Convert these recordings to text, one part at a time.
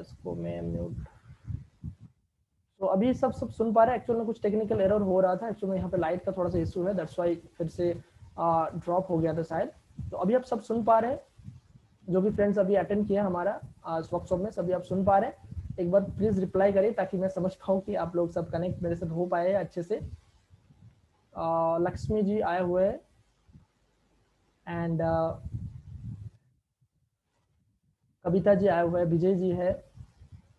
इसको मैं म्यूट। तो अभी सब सुन पा रहे हैं? एक्चुअल में कुछ टेक्निकल एरर हो रहा था, एक्चुअल में यहाँ पे लाइट का थोड़ा सा इशू है, दैट्स वाई फिर से ड्रॉप हो गया था शायद। तो अभी आप सब सुन पा रहे हैं? जो भी फ्रेंड्स अभी अटेंड किया हमारा वर्कशॉप में, सभी आप सुन पा रहे हैं? एक बार प्लीज रिप्लाई करिए ताकि मैं समझ पाऊँ कि आप लोग सब कनेक्ट मेरे साथ हो पाए अच्छे से। लक्ष्मी जी आए हुए हैं एंड कविता जी आए हुए हैं, विजय जी है,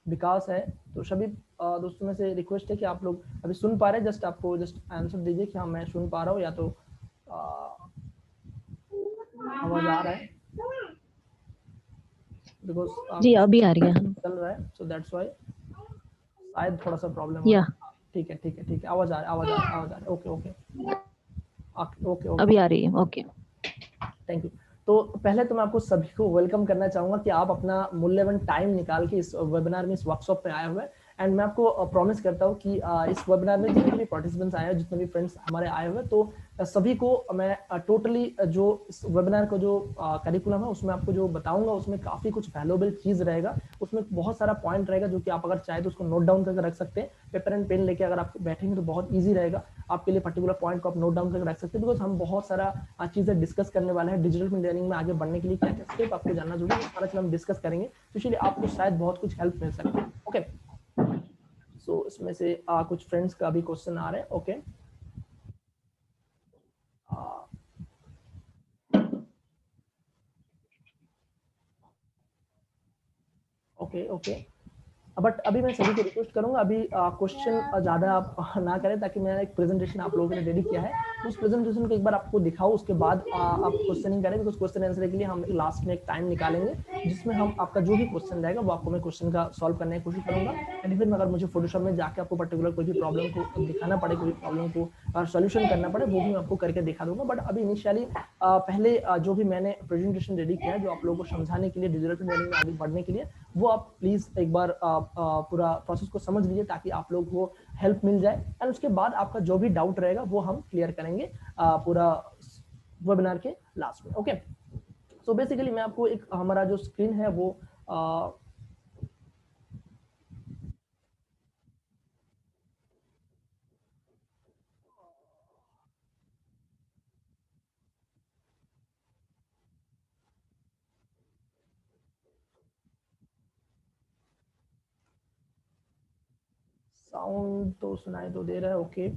विकास है। तो सभी दोस्तों में से रिक्वेस्ट है कि आप लोग अभी सुन पा रहे हैं, जस्ट आपको जस्ट आंसर दीजिए कि हाँ मैं सुन पा रहा हूँ, या तो आवाज आ रहा है, बिकॉज जी अभी आ रही है। चल रहा है, सो दैट्स वाई शायद थोड़ा सा प्रॉब्लम हो रहा है। ठीक है ठीक है ठीक है, आवाज आ रहा है, आवाज आ रहा है, आवाज आ रहा है। ओके ओके ओके ओके, अभी आ रही है। Okay, thank you. तो पहले तो मैं आपको सभी को वेलकम करना चाहूंगा कि आप अपना मूल्यवान टाइम निकाल के इस वेबिनार में, इस वर्कशॉप में आए हुए हैं। एंड मैं आपको प्रॉमिस करता हूँ कि इस वेबिनार में जितने भी पार्टिसिपेंट्स आए हैं, जितने भी फ्रेंड्स हमारे आए हुए हैं, तो सभी को मैं टोटली जो इस वेबिनार का जो करिकुलम है उसमें आपको जो बताऊंगा उसमें काफी कुछ वैल्यूएबल चीज रहेगा। उसमें बहुत सारा पॉइंट रहेगा जो कि आप अगर चाहे तो उसको नोट डाउन करके रख सकते हैं। पेपर एंड पेन लेके अगर आप बैठेंगे तो बहुत ईजी रहेगा आपके लिए, पर्टिकुलर पॉइंट को आप नोट डाउन करके रख सकते हैं। बिकॉज हम बहुत सारा चीजें डिस्कस करने वाले हैं। डिजिटल लर्निंग में आगे बढ़ने के लिए क्या क्या स्टेप आपको जानना जरूरी है, सारा चीज हम डिस्कस करेंगे, तो इसलिए आपको शायद बहुत कुछ हेल्प मिल सकती है। ओके, सो इसमें से कुछ फ्रेंड्स का भी क्वेश्चन आ रहे हैं। ओके, ओके ओके, बट अभी मैं सभी को रिक्वेस्ट करूंगा अभी क्वेश्चन ज्यादा आप ना करें, ताकि मैंने एक प्रेजेंटेशन आप लोगों के लिए रेडी किया है, तो उस प्रेजेंटेशन को एक बार आपको दिखाओ, उसके बाद आप क्वेश्चनिंग करें। बिकॉज क्वेश्चन आंसर के लिए हम लास्ट में एक टाइम निकालेंगे जिसमें हम आपका जो भी क्वेश्चन रहेगा वो आपको मैं क्वेश्चन का सॉल्व करने की कोशिश करूंगा। एंड फिर अगर मुझे फोटोशॉप में जाके आपको पर्टिकुलर कोई भी प्रॉब्लम को दिखाना पड़े, कोई प्रॉब्लम को और सोल्यूशन करना पड़े, वो भी मैं आपको करके दिखा दूंगा। बट अभी इनिशियली पहले जो भी मैंने प्रेजेंटेशन रेडी किया है जो आप लोगों को समझाने के लिए, डिजिटल लर्निंग में आगे बढ़ने के लिए, वो आप प्लीज एक बार पूरा प्रोसेस को समझ लीजिए ताकि आप लोग को हेल्प मिल जाए। एंड उसके बाद आपका जो भी डाउट रहेगा वो हम क्लियर करेंगे पूरा वेबिनार के लास्ट में। ओके, सो बेसिकली मैं आपको एक हमारा जो स्क्रीन है वो साउंड तो सुनाई तो दे रहा है। ओके,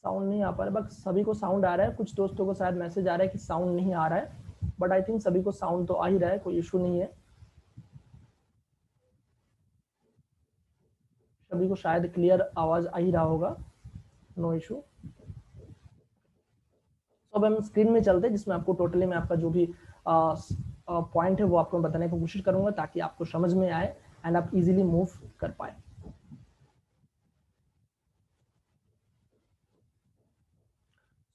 साउंड नहीं आ पा रहा, बट सभी को साउंड आ रहा है। कुछ दोस्तों को शायद मैसेज आ रहा है कि साउंड नहीं आ रहा है, बट आई थिंक सभी को साउंड तो आ ही रहा है, कोई इशू नहीं है। सभी को शायद क्लियर आवाज आ ही रहा होगा, नो इशू। अब हम स्क्रीन में चलते हैं जिसमें आपको टोटली मैं आपका जो भी पॉइंट है वो आपको बताने की कोशिश करूंगा ताकि आपको समझ में आए एंड आप इजीली मूव कर पाए।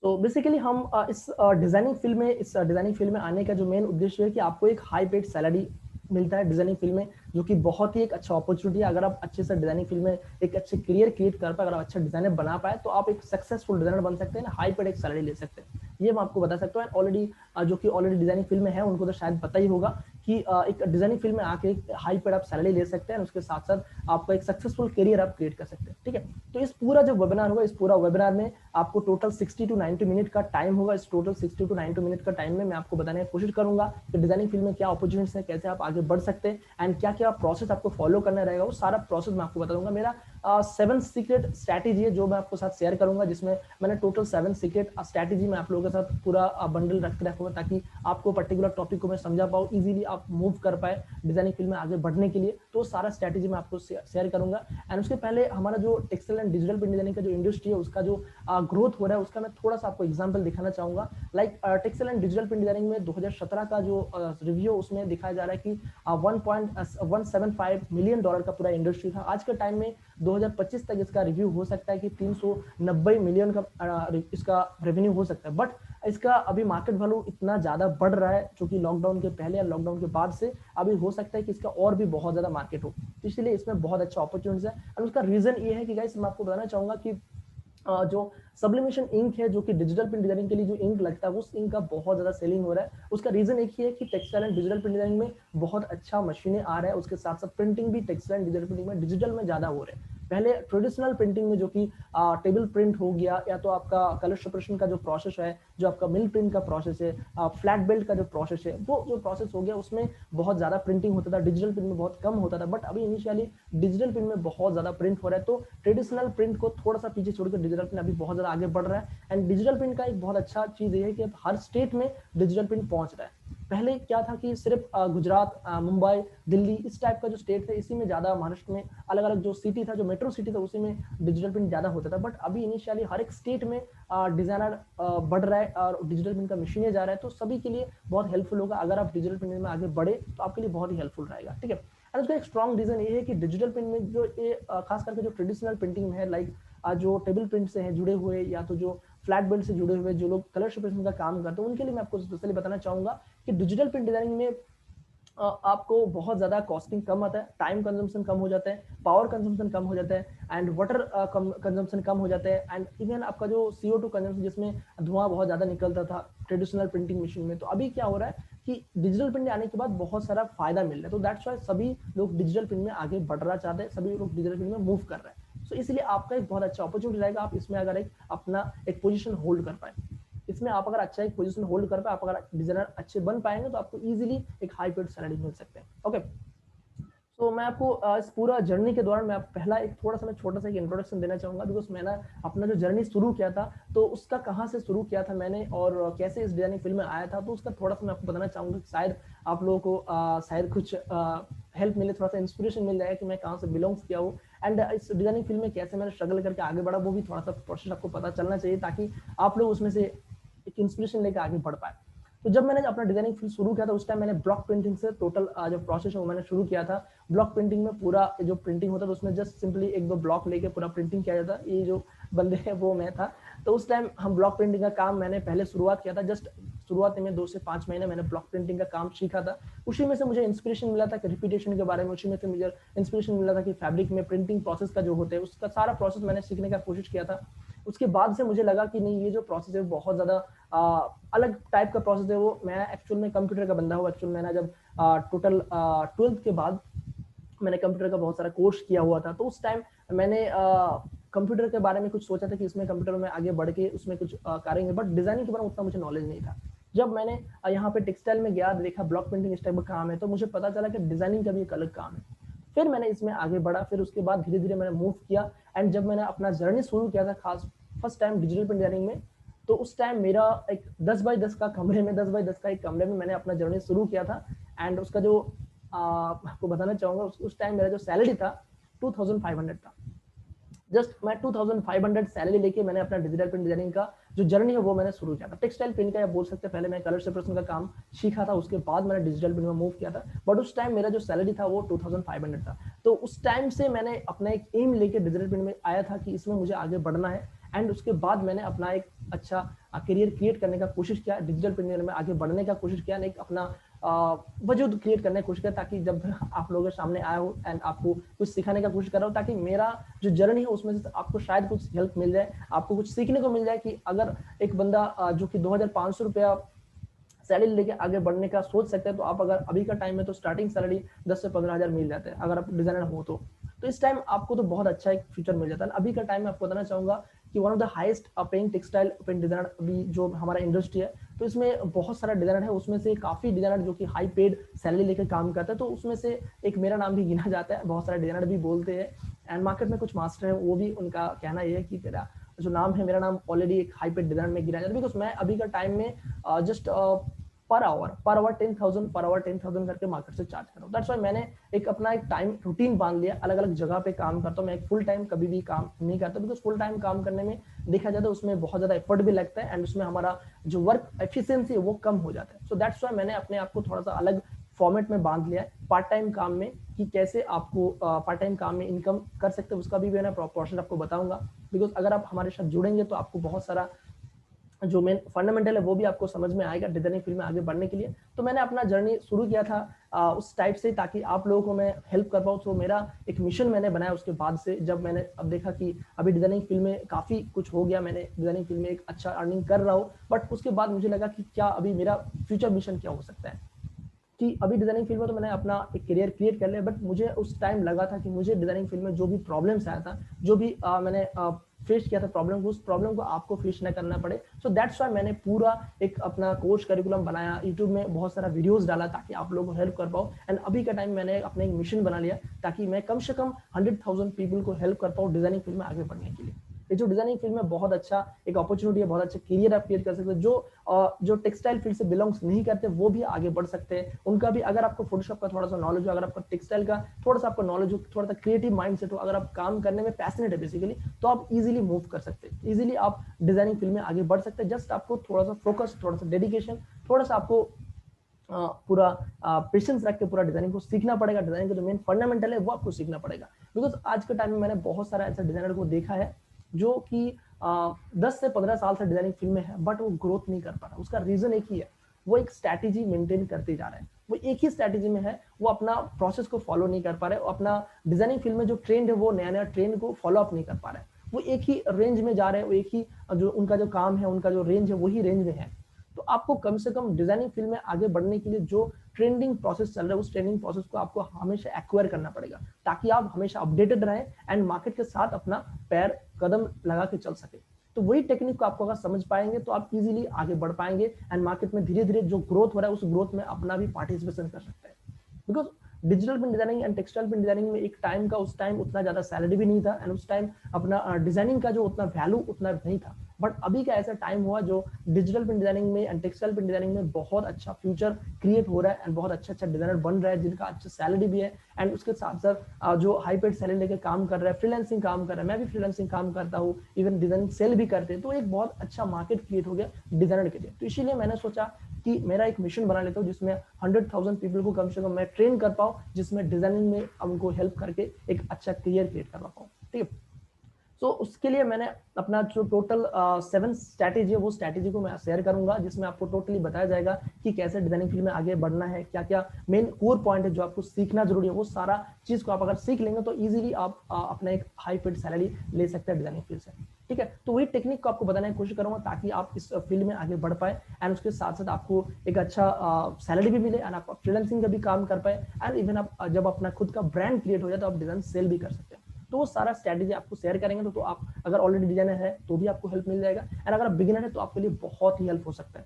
तो बेसिकली हम इस डिजाइनिंग फील्ड में आने का जो मेन उद्देश्य है कि आपको एक हाई पेड सैलरी मिलता है डिजाइनिंग फील्ड में, जो कि बहुत ही एक अच्छा अपॉर्चुनिटी है। अगर आप अच्छे से डिजाइनिंग फील्ड में एक अच्छे करियर क्रिएट कर पाए, अगर आप अच्छा डिजाइनर बना पाए, तो आप एक सक्सेसफुल डिजाइनर बन सकते हैं, हाई पेड एक सैलरी ले सकते हैं। ये मैं आपको बता सकता हूँ। ऑलरेडी जो कि ऑलरेडी डिजाइनिंग फील्ड में है उनको तो शायद पता ही होगा कि एक डिजाइनिंग फील्ड में आके हाई पेड आप सैलरी ले सकते हैं, उसके साथ साथ आपका एक सक्सेसफुल करियर आप क्रिएट कर सकते हैं। ठीक है, तो इस पूरा जो वेबिनार होगा, इस पूरा वेबिनार में आपको टोटल 60 टू 90 मिनट का टाइम होगा। इस टोटल 60 टू 90 मिनट का टाइम में मैं आपको बताने की कोशिश करूंगा कि डिजाइनिंग फील्ड में क्या अपॉर्चुनिटीज है, कैसे आप आगे बढ़ सकते हैं एंड क्या क्या प्रोसेस आपको फॉलो करना रहेगा, वो सारा प्रोसेस मैं आपको बता दूंगा। मेरा 7 सीक्रेट स्ट्रैटेजी है जो मैं आपको साथ शेयर करूंगा, जिसमें मैंने टोटल 7 सीक्रेट स्ट्रैटेजी मैं आप लोगों के साथ पूरा बंडल रख के रखूंगा ताकि आपको पर्टिकुलर टॉपिक को मैं समझा पाऊँ, इजीली आप मूव कर पाए डिजाइनिंग फील्ड में आगे बढ़ने के लिए। तो सारा स्ट्रैटेजी मैं आपको शेयर करूंगा। एंड उसके पहले हमारा जो textile and digital print designing का जो इंडस्ट्री है उसका जो ग्रोथ हो रहा है उसका मैं थोड़ा सा आपको एग्जांपल दिखाना चाहूंगा। Like textile and digital print designing में 2017 का जो रिव्यू उसमें दिखाया जा रहा है कि 1.175 मिलियन डॉलर का पूरा इंडस्ट्री था। आज के टाइम में 2025 तक इसका रिव्यू हो सकता है कि 390 मिलियन का इसका रेवेन्यू हो सकता है। बट इसका अभी मार्केट वैल्यू इतना ज्यादा बढ़ रहा है, जो कि लॉकडाउन के पहले या लॉकडाउन के बाद से अभी हो सकता है कि इसका और भी बहुत ज्यादा मार्केट हो, इसलिए इसमें बहुत अच्छा अपॉर्चुनिटी है। और उसका रीजन ये है कि गाइस मैं आपको बताना चाहूंगा कि जो सब्लिमेशन इंक है, जो कि डिजिटल प्रिंट डिजाइनिंग के लिए जो इंक लगता है, उस इंक का बहुत ज़्यादा सेलिंग हो रहा है। उसका रीज़न एक ही है कि textile and digital print designing में बहुत अच्छा मशीनें आ रहा है, उसके साथ-साथ प्रिंटिंग भी टेक्सटाइल एंड डिजिटल प्रिंटिंग में डिजिटल में ज़्यादा हो रहे हैं। पहले ट्रेडिशनल प्रिंटिंग में जो कि टेबल प्रिंट हो गया, या तो आपका कलर सेपरेशन का जो प्रोसेस है, जो आपका मिल प्रिंट का प्रोसेस है, फ्लैट बेल्ट का जो प्रोसेस है, वो जो प्रोसेस हो गया उसमें बहुत ज़्यादा प्रिंटिंग होता था, डिजिटल प्रिंट में बहुत कम होता था। बट अभी इनिशियली डिजिटल प्रिंट में बहुत ज़्यादा प्रिंट हो रहा है, तो ट्रेडिशनल प्रिंट को थोड़ा सा पीछे छोड़कर डिजिटल प्रिंट अभी बहुत ज़्यादा आगे बढ़ रहा है। एंड डिजिटल प्रिंट का एक बहुत अच्छा चीज़ ये है कि अब हर स्टेट में डिजिटल प्रिंट पहुंच रहा है। पहले क्या था कि सिर्फ गुजरात, मुंबई, दिल्ली, इस टाइप का जो स्टेट था, इसी में ज़्यादा, महाराष्ट्र में अलग अलग जो सिटी था, जो मेट्रो सिटी था, उसी में डिजिटल प्रिंट ज़्यादा होता था। बट अभी इनिशियली हर एक स्टेट में डिज़ाइनर बढ़ रहा है और डिजिटल प्रिंट का मशीनें जा रहा है, तो सभी के लिए बहुत हेल्पफुल होगा। अगर आप डिजिटल प्रिंट में आगे बढ़े तो आपके लिए बहुत ही हेल्पफुल रहेगा, ठीक है। और उसका एक स्ट्रॉन्ग रीजन ये है कि डिजिटल प्रिंट में जो ये खास करके जो ट्रेडिशनल प्रिंटिंग में है, लाइक जो टेबल प्रिंट से है जुड़े हुए, या तो जो फ्लैट बेल्ट से जुड़े हुए जो लोग कलर सेपरेशन का काम करते हैं, उनके लिए मैं आपको स्पेशली बताना चाहूंगा कि डिजिटल प्रिंट डिजाइनिंग में आपको बहुत ज़्यादा कॉस्टिंग कम आता है, टाइम कंजम्पशन कम हो जाता है, पावर कंजम्पशन कम हो जाता है, एंड वाटर कंजम्पशन कम हो जाता है, एंड इवन आपका जो CO2 कंजम्पशन, जिसमें धुआं बहुत ज़्यादा निकलता था ट्रेडिशनल प्रिंटिंग मशीन में, तो अभी क्या हो रहा है कि डिजिटल प्रिंट आने के बाद बहुत सारा फायदा मिल रहा है। तो दैट्स वाई सभी लोग डिजिटल प्रिंट में आगे बढ़ना चाहते हैं, सभी लोग डिजिटल प्रिंट में मूव कर रहे हैं। सो इसलिए आपका एक बहुत अच्छा अपॉर्चुनिटी रहेगा, आप इसमें अगर एक अपना एक पोजीशन होल्ड कर पाए। इसमें आप अगर अच्छा एक पोजीशन होल्ड कर पाए, आप अगर डिजाइनर अच्छे बन पाएंगे, तो आपको इजीली एक हाई पेड सैलरी मिल सकते हैं। ओके, तो मैं आपको इस पूरा जर्नी के दौरान मैं पहला एक थोड़ा सा मैं छोटा सा एक इंट्रोडक्शन देना चाहूंगा, बिकॉज मैंने अपना जो जर्नी शुरू किया था, तो उसका कहाँ से शुरू किया था मैंने और कैसे इस डिजाइनिंग फील्ड में आया था, तो उसका थोड़ा सा मैं आपको बताना चाहूंगा। शायद आप लोगों को शायद कुछ हेल्प मिले, थोड़ा सा इंस्पिरेशन मिल जाएगा कि मैं कहाँ से बिलोंग्स किया हूँ, एंड इस डिजाइनिंग फील्ड में कैसे मैंने स्ट्रगल करके आगे बढ़ा, वो भी थोड़ा सा प्रोसेस आपको पता चलना चाहिए, ताकि आप लोग उसमें से एक इंस्पिरेशन लेकर आगे बढ़ पाए। तो जब मैंने अपना डिजाइनिंग फील्ड शुरू किया था, उस टाइम मैंने ब्लॉक प्रिंटिंग से टोटल जो प्रोसेस है वो मैंने शुरू किया था। ब्लॉक प्रिंटिंग में पूरा जो प्रिंटिंग होता था, उसमें जस्ट सिंपली एक दो ब्लॉक लेके पूरा प्रिंटिंग किया जाता, ये जो बंदे हैं वो मैं था। तो उस टाइम हम ब्लॉक प्रिंटिंग का काम मैंने पहले शुरुआत किया था, जस्ट शुरुआत में 2 से 5 महीने मैंने ब्लॉक प्रिंटिंग का काम सीखा था। उसी में से मुझे इंस्पिरेशन मिला था कि रिपीटेशन के बारे में, उसी में से मुझे इंस्पिरेशन मिला था कि फैब्रिक में प्रिंटिंग प्रोसेस का जो होता है, उसका सारा प्रोसेस मैंने सीखने का कोशिश किया था। उसके बाद से मुझे लगा कि नहीं, ये जो प्रोसेस है बहुत ज़्यादा अलग टाइप का प्रोसेस है। वो मैं एक्चुअल में कंप्यूटर का बंदा हूँ। एक्चुअल मैंने जब टोटल 12th के बाद मैंने कंप्यूटर का बहुत सारा कोर्स किया हुआ था, तो उस टाइम मैंने कंप्यूटर के बारे में कुछ सोचा था कि इसमें कंप्यूटर में आगे बढ़ के उसमें कुछ करेंगे, बट डिजाइनिंग के बारे में उतना मुझे नॉलेज नहीं था। जब मैंने यहाँ पे टेक्सटाइल में गया, देखा ब्लॉक प्रिंटिंग इस टाइप का काम है, तो मुझे पता चला कि डिजाइनिंग का भी एक अलग काम है। फिर मैंने इसमें आगे बढ़ा, फिर उसके बाद धीरे धीरे मैंने मूव किया, एंड जब मैंने अपना जर्नी शुरू किया था खास first time digital print designing में, तो उस टाइम मेरा एक 10x10 का कमरे में, 10x10 का एक कमरे में मैंने अपना जर्नी शुरू किया था। एंड उसका जो आपको बताना चाहूंगा, उस टाइम मेरा जो सैलरी था 2500 था। जस्ट मैं 2500 सैलरी लेके मैंने अपना डिजिटल प्रिंट डिजाइनिंग का जो जर्नी है वो मैंने शुरू किया था। टेक्सटाइल प्रिंट का या बोल सकते हैं, पहले मैं कलर सेपरेशन का काम सीखा था, उसके बाद मैंने डिजिटल प्रिंट में मूव किया था। बट उस टाइम मेरा जो सैलरी था वो 2500 था। तो उस टाइम से मैंने अपना एक एम लेके डिजिटल प्रिंट में आया था कि इसमें मुझे आगे बढ़ना है, एंड उसके बाद मैंने अपना एक अच्छा करियर क्रिएट करने का कोशिश किया, डिजिटल प्रिंट में आगे बढ़ने का कोशिश किया, एक अपना वजूद क्रिएट करने की कोशिश किया, ताकि जब आप लोगों के सामने आया हो एंड आपको कुछ सिखाने का कोशिश कर रहा हूँ, ताकि मेरा जो जर्नी है उसमें से आपको शायद कुछ हेल्प मिल जाए, आपको कुछ सीखने को मिल जाए कि अगर एक बंदा जो कि 2500 रुपया सैलरी लेके आगे बढ़ने का सोच सकते हैं, तो आप अगर अभी का टाइम में तो स्टार्टिंग सैलरी 10 से 15 हज़ार मिल जाते हैं अगर आप डिजाइनर हो तो इस टाइम आपको तो बहुत अच्छा एक फ्यूचर मिल जाता है। अभी का टाइम में आपको बताना चाहूंगा कि one of the highest paying textile paint designer अभी जो हमारा इंडस्ट्री है, तो इसमें बहुत सारा डिजाइनर है, उसमें से काफी डिजाइनर जो कि हाई पेड सैलरी लेकर काम करता है, तो उसमें से एक मेरा नाम भी गिना जाता है। बहुत सारे डिजाइनर भी बोलते हैं, एंड मार्केट में कुछ मास्टर है, वो भी उनका कहना यह है कि तेरा जो नाम है, मेरा नाम ऑलरेडी एक हाई पेड डिजाइनर में गिना जाता है, बिकॉज मैं अभी का टाइम में just per hour 10,000 per hour 10,000 करके मार्केट से चार्ज कर रहा हूँ। दैट्स व्हाई मैंने एक अपना एक टाइम रूटीन बांध लिया, अलग अलग जगह पे काम करता हूँ। मैं एक फुल टाइम कभी भी काम नहीं करता, बिकॉज फुल टाइम काम करने में देखा जाए तो उसमें बहुत ज्यादा एफर्ट भी लगता है, एंड उसमें हमारा जो वर्क एफिशिएंसी है वो कम हो जाता है। सो दैट्स व्हाई मैंने अपने आप को थोड़ा सा अलग फॉर्मेट में बांध लिया है पार्ट टाइम काम में, कि कैसे आपको पार्ट टाइम काम में इनकम कर सकते हैं, उसका भी मैं प्रोपोर्शन आपको बताऊंगा। बिकॉज अगर आप हमारे साथ जुड़ेंगे तो आपको बहुत सारा जो मेन फंडामेंटल है वो भी आपको समझ में आएगा डिजाइनिंग फील्ड में आगे बढ़ने के लिए। तो मैंने अपना जर्नी शुरू किया था उस टाइप से, ताकि आप लोगों को मैं हेल्प कर पाऊँ। तो मेरा एक मिशन मैंने बनाया उसके बाद से, जब मैंने अब देखा कि अभी डिजाइनिंग फील्ड में काफ़ी कुछ हो गया, मैंने डिजाइनिंग फील्ड में एक अच्छा अर्निंग कर रहा हूँ, बट उसके बाद मुझे लगा कि क्या अभी मेरा फ्यूचर मिशन क्या हो सकता है। कि अभी डिजाइनिंग फील्ड में तो मैंने अपना एक करियर क्रिएट कर लिया, बट मुझे उस टाइम लगा था कि मुझे डिजाइनिंग फील्ड में जो भी प्रॉब्लम्स आया था, जो भी मैंने फेस किया था प्रॉब्लम को, उस प्रॉब्लम को आपको फेस ना करना पड़े। सो दैट्स व्हाई मैंने पूरा एक अपना कोर्स करिकुलम बनाया, यूट्यूब में बहुत सारा वीडियोस डाला ताकि आप लोगों को हेल्प कर पाऊँ। एंड अभी का टाइम मैंने अपना एक मिशन बना लिया ताकि मैं कम से कम 100,000 पीपल को हेल्प कर पाऊँ डिजाइनिंग फील्ड में आगे बढ़ने के लिए। ये जो डिजाइनिंग फील्ड में बहुत अच्छा एक अपॉर्चुनिटी है, बहुत अच्छा करियर आप क्रिएट कर सकते हो। जो टेक्सटाइल फील्ड से बिलोंग्स नहीं करते वो भी आगे बढ़ सकते हैं। उनका भी, अगर आपको फोटोशॉप का थोड़ा सा नॉलेज हो, अगर आपको टेक्सटाइल का थोड़ा सा आपको नॉलेज हो, थोड़ा सा क्रिएटिव माइंडसेट हो, अगर आप काम करने में पैशनेट है बेसिकली, तो आप इजीली मूव कर सकते हैं, इजीली आप डिजाइनिंग फील्ड में आगे बढ़ सकते हैं। जस्ट आपको थोड़ा सा फोकस, थोड़ा सा डेडिकेशन, थोड़ा सा आपको पूरा पेशेंस रख के पूरा डिजाइनिंग को सीखना पड़ेगा। डिजाइनिंग का जो मेन फंडामेंटल है वो आपको सीखना पड़ेगा। बिकॉज आज के टाइम में मैंने बहुत सारा ऐसा डिजाइनर को देखा है जो कि 10 से 15 साल से डिजाइनिंग फील्ड में है, बट वो ग्रोथ नहीं कर पा रहा। उसका रीजन एक ही है, वो एक स्ट्रैटेजी मेंटेन करते जा रहे हैं, वो एक ही स्ट्रैटेजी में है, वो अपना प्रोसेस को फॉलो नहीं कर पा रहे, अपना डिजाइनिंग फील्ड में जो ट्रेंड है वो नया नया ट्रेंड को फॉलो अप नहीं कर पा रहे, वो एक ही रेंज में जा रहे हैं, वो एक ही जो उनका जो काम है, उनका जो रेंज है वही रेंज में है। तो आपको कम से कम डिजाइनिंग फील्ड में आगे बढ़ने के लिए जो ट्रेंडिंग प्रोसेस चल रहा है, उस ट्रेंडिंग प्रोसेस को आपको हमेशा एक्वायर करना पड़ेगा, ताकि आप हमेशा अपडेटेड रहें एंड मार्केट के साथ अपना पैर कदम लगा के चल सके। तो वही टेक्निक को आपको अगर समझ पाएंगे तो आप इजीली आगे बढ़ पाएंगे एंड मार्केट में धीरे धीरे जो ग्रोथ हो रहा है उस ग्रोथ में अपना भी पार्टिसिपेशन कर सकते हैं। Because digital print designing and textile print designing में एक टाइम का, उस टाइम उतना ज्यादा सैलरी भी नहीं था एंड उस टाइम अपना डिजाइनिंग का जो उतना वैल्यू उतना नहीं था। बट अभी का ऐसा टाइम हुआ जो डिजिटल प्रिंट डिजाइनिंग में एंड टेक्सटाइल प्रिंट डिजाइनिंग में बहुत अच्छा फ्यूचर क्रिएट हो रहा है एंड बहुत अच्छा अच्छा डिजाइनर बन रहा है जिनका अच्छा सैलरी भी है। एंड उसके साथ साथ जो हाई पेड सैलरी लेके काम कर रहा है, फ्रीलांसिंग काम कर रहा है, मैं भी फ्रीलांसिंग काम करता हूँ, इवन डिजाइनिंग सेल भी करते हैं। तो एक बहुत अच्छा मार्केट क्रिएट हो गया डिजाइनर के लिए। तो इसीलिए मैंने सोचा कि मेरा एक मिशन बना लेता हूँ जिसमें 100,000 पीपल को कम से कम मैं ट्रेन कर पाऊँ, जिसमें डिजाइनिंग में उनको हेल्प करके एक अच्छा करियर क्रिएट करवा पाऊँ। ठीक है। तो उसके लिए मैंने अपना जो टोटल 7 स्ट्रैटेजी है वो स्ट्रैटेजी को मैं शेयर करूंगा, जिसमें आपको टोटली बताया जाएगा कि कैसे डिजाइनिंग फील्ड में आगे बढ़ना है, क्या क्या मेन कोर पॉइंट है जो आपको सीखना जरूरी है। वो सारा चीज को आप अगर सीख लेंगे तो इजीली आप अपना एक हाई पेड सैलरी ले सकते हैं डिजाइनिंग फील्ड से। ठीक है। तो वही टेक्निक को आपको बताने की कोशिश करूंगा ताकि आप इस फील्ड में आगे बढ़ पाए एंड उसके साथ साथ आपको एक अच्छा सैलरी भी मिले एंड आप फ्रीलांसिंग का भी काम कर पाए एंड इवन आप जब अपना खुद का ब्रांड क्रिएट हो जाए तो आप डिजाइन सेल भी कर सकते हैं। तो वो सारा स्ट्रैटेजी आपको शेयर करेंगे। तो आप अगर ऑलरेडी डिजाइनर है तो भी आपको हेल्प मिल जाएगा एंड अगर आप बिगिनर है तो आपके लिए बहुत ही हेल्प हो सकता है।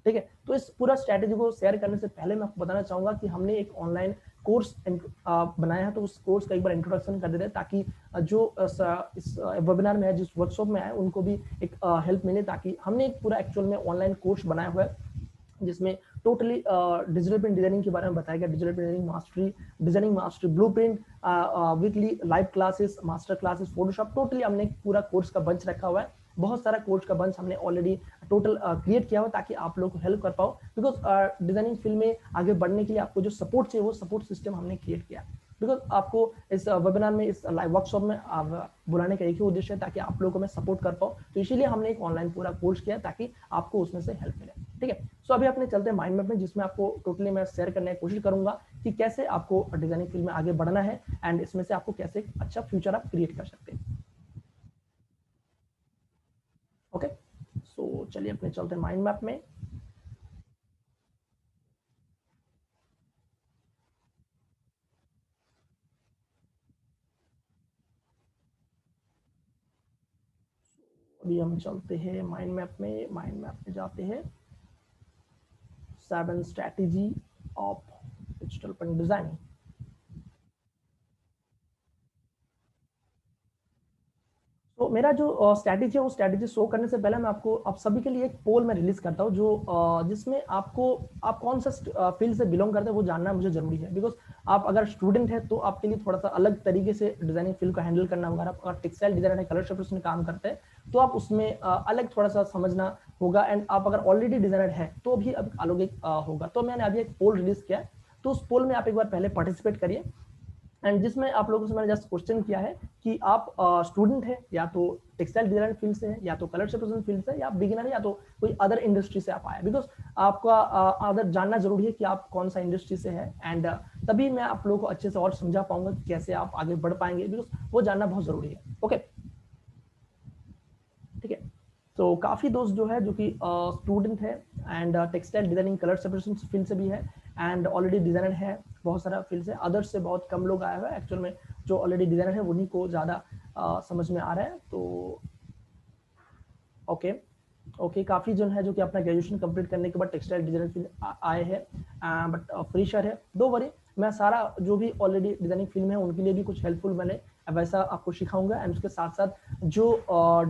ठीक है। तो इस पूरा स्ट्रैटेजी को शेयर करने से पहले मैं आपको बताना चाहूंगा कि हमने एक ऑनलाइन कोर्स बनाया है। तो उस कोर्स का एक बार इंट्रोडक्शन कर देते हैं ताकि जो इस वेबिनार में है, जिस वर्कशॉप में है, उनको भी एक हेल्प मिले। ताकि हमने एक पूरा एक्चुअल में ऑनलाइन कोर्स बनाया हुआ है जिसमें टोटली डिजिटल प्रिंट डिजाइनिंग के बारे में बताया गया। Digital print designing mastery, blueprint, weekly live classes, master classes, Photoshop, totally हमने पूरा कोर्स का बंच रखा हुआ है। बहुत सारा कोर्स का बंच हमने ऑलरेडी टोटल क्रिएट किया हुआ ताकि आप लोग को हेल्प कर पाओ। बिकॉज डिजाइनिंग फील्ड में आगे बढ़ने के लिए आपको जो सपोर्ट चाहिए वो सपोर्ट सिस्टम हमने क्रिएट किया। बिकॉज आपको इस वेबिनार में, इस लाइव वर्कशॉप में बुलाने का एक ही उद्देश्य है ताकि आप लोगों को मैं सपोर्ट कर पाऊँ। तो इसीलिए हमने एक ऑनलाइन पूरा कोर्स किया ताकि आपको उसमें से हेल्प मिले। ठीक है। सो अभी अपने चलते हैं माइंड मैप में, जिसमें आपको टोटली मैं शेयर करने की कोशिश करूंगा कि कैसे आपको डिजाइनिंग फील्ड में आगे बढ़ना है एंड इसमें से आपको कैसे अच्छा फ्यूचर आप क्रिएट कर सकते हैं। ओके। सो चलिए अपने चलते हैं माइंड मैप में। अभी हम चलते हैं माइंड मैप में। माइंड मैप में जाते हैं 7 strategy of digital print designing. तो मेरा जो स्ट्रैटेजी है वो स्ट्रैटेजी शो करने से पहले मैं आपको, आप सभी के लिए एक पोल में रिलीज करता हूँ जो जिसमें आपको, आप कौन सा फील्ड से बिलोंग करते हैं वो जानना मुझे जरूरी है। बिकॉज आप अगर स्टूडेंट है तो आपके लिए थोड़ा सा अलग तरीके से डिजाइनिंग फील्ड को हैंडल करना होगा। आप अगर टेक्सटाइल डिजाइनर है, कलर शेपर्स में काम करते हैं तो आप उसमें अलग थोड़ा सा समझना होगा। एंड आप अगर ऑलरेडी डिजाइनर है तो भी अब अलग होगा। तो मैंने अभी एक पोल रिलीज किया है, तो उस पोल में आप एक बार पहले पार्टिसिपेट करिए एंड जिसमें आप लोगों से मैंने जस्ट क्वेश्चन किया है कि आप स्टूडेंट है या तो टेक्सटाइल डिजाइन फील्ड से है या तो कलर सेपरेशन फील्ड से, या आप बिगिनर है या तो कोई अदर इंडस्ट्री से आप आए, बिकॉज आपका अदर जानना जरूरी है कि आप कौन सा इंडस्ट्री से है, एंड तभी मैं आप लोगों को अच्छे से और समझा पाऊंगा कि कैसे आप आगे बढ़ पाएंगे, बिकॉज वो जानना बहुत जरूरी है। ओके, ठीक है। तो काफ़ी दोस्त जो है जो कि स्टूडेंट है and textile designing colour separation field से भी है, एंड ऑलरेडी डिजाइनर है, बहुत सारा फील्ड से, अदर्स से बहुत कम लोग आए हुए हैं एक्चुअल में, जो ऑलरेडी डिजाइनर है उन्हीं को ज़्यादा समझ में आ रहा है। तो ओके ओके, काफ़ी जन है जो कि अपना ग्रेजुएशन कंप्लीट करने के बाद टेक्सटाइल डिजाइनर फील्ड आए हैं, बट फ्रेशर है, दो वरी मैं सारा जो भी ऑलरेडी डिजाइनिंग फील्ड में है उनके लिए भी कुछ हेल्पफुल मैंने वैसा आपको सिखाऊंगा, एंड उसके साथ साथ जो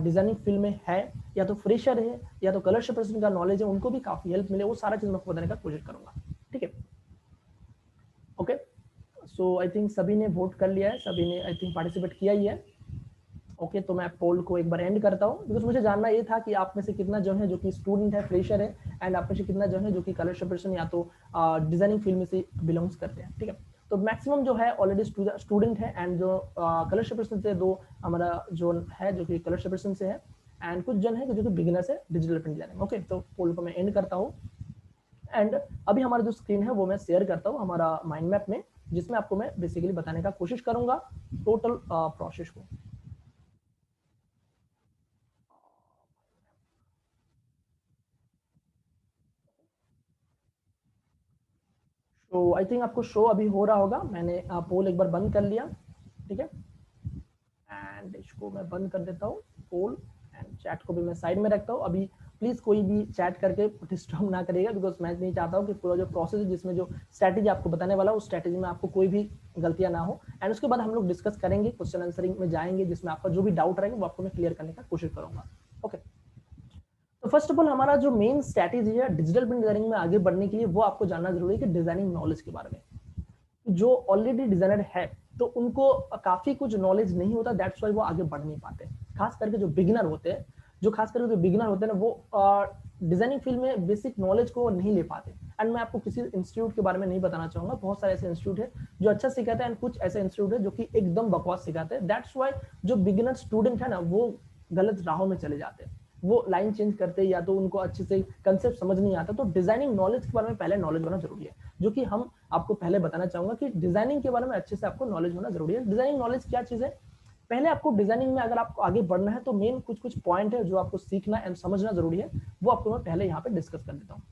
डिजाइनिंग फील्ड में है या तो फ्रेशर है या तो कलर सेपरेशन का नॉलेज है उनको भी काफ़ी हेल्प मिले, वो सारा चीज़ मैं आपको बताने का कोशिश करूंगा। ठीक है, ओके। सो आई थिंक सभी ने वोट कर लिया है, सभी ने आई थिंक पार्टिसिपेट किया ही है। ओके, तो मैं पोल को एक बार एंड करता हूँ, बिकॉज मुझे जानना ये था कि आप में से कितना जो है जो कि स्टूडेंट है, फ्रेशर है, एंड आप में से कितना जो है जो कि कलर सेपरेशन या तो डिजाइनिंग फील्ड में से बिलोंग्स करते हैं। ठीक है, तो मैक्सिमम जो है ऑलरेडी स्टूडेंट है, एंड जो कलर सेपरेशन से दो हमारा जो है जो कि कलर सेपरेशन से है, एंड कुछ जन है जो कि बिगिनर है डिजिटल प्रिंट डिजाइनिंग। ओके, तो पोल को मैं एंड करता हूँ, एंड अभी हमारा जो स्क्रीन है वो मैं शेयर करता हूँ हमारा माइंड मैप में, जिसमें आपको मैं बेसिकली बताने का कोशिश करूंगा टोटल प्रोसेस को। तो आई थिंक आपको शो अभी हो रहा होगा, मैंने पोल एक बार बंद कर लिया। ठीक है, एंड इसको मैं बंद कर देता हूँ पोल, एंड चैट को भी मैं साइड में रखता हूँ अभी। प्लीज कोई भी चैट करके डिस्टर्ब ना करिएगा, बिकॉज मैं नहीं चाहता हूँ कि पूरा जो प्रोसेस है जिसमें जो स्ट्रैटेजी आपको बताने वाला उस स्ट्रैटेजी में आपको कोई भी गलतियां ना हो, एंड उसके बाद हम लोग डिस्कस करेंगे, क्वेश्चन आंसरिंग में जाएंगे, जिसमें आपका जो भी डाउट रहेगा वो आपको मैं क्लियर करने का कोशिश करूंगा। ओके, तो फर्स्ट ऑफ ऑल हमारा जो मेन स्ट्रैटेजी है डिजिटल प्रिंट डिजाइनिंग में आगे बढ़ने के लिए, वो आपको जानना जरूरी है कि डिजाइनिंग नॉलेज के बारे में। जो ऑलरेडी डिजाइनर है तो उनको काफी कुछ नॉलेज नहीं होता, दैट्स वाई वो आगे बढ़ नहीं पाते। खास करके जो बिगिनर होते हैं, ना वो डिजाइनिंग फील्ड में बेसिक नॉलेज को नहीं ले पाते। एंड मैं आपको किसी इंस्टीट्यूट के बारे में नहीं बताना चाहूंगा, बहुत सारे ऐसे इंस्टीट्यूट है जो अच्छा सिखाते हैं, एंड कुछ ऐसे इंस्टीट्यूट है जो कि एकदम बकवास सिखाते हैं। दैट्स वाई जो बिगिनर स्टूडेंट है ना वो गलत राहों में चले जाते हैं, वो लाइन चेंज करते हैं या तो उनको अच्छे से कंसेप्ट समझ नहीं आता। तो डिजाइनिंग नॉलेज के बारे में पहले नॉलेज होना जरूरी है, जो कि हम आपको पहले बताना चाहूंगा कि डिजाइनिंग के बारे में अच्छे से आपको नॉलेज होना जरूरी है। डिजाइनिंग नॉलेज क्या चीज है, पहले आपको डिजाइनिंग में अगर आपको आगे बढ़ना है तो मेन कुछ कुछ पॉइंट है जो आपको सीखना एंड समझना जरूरी है, वो आपको मैं पहले यहाँ पे डिस्कस कर देता हूँ।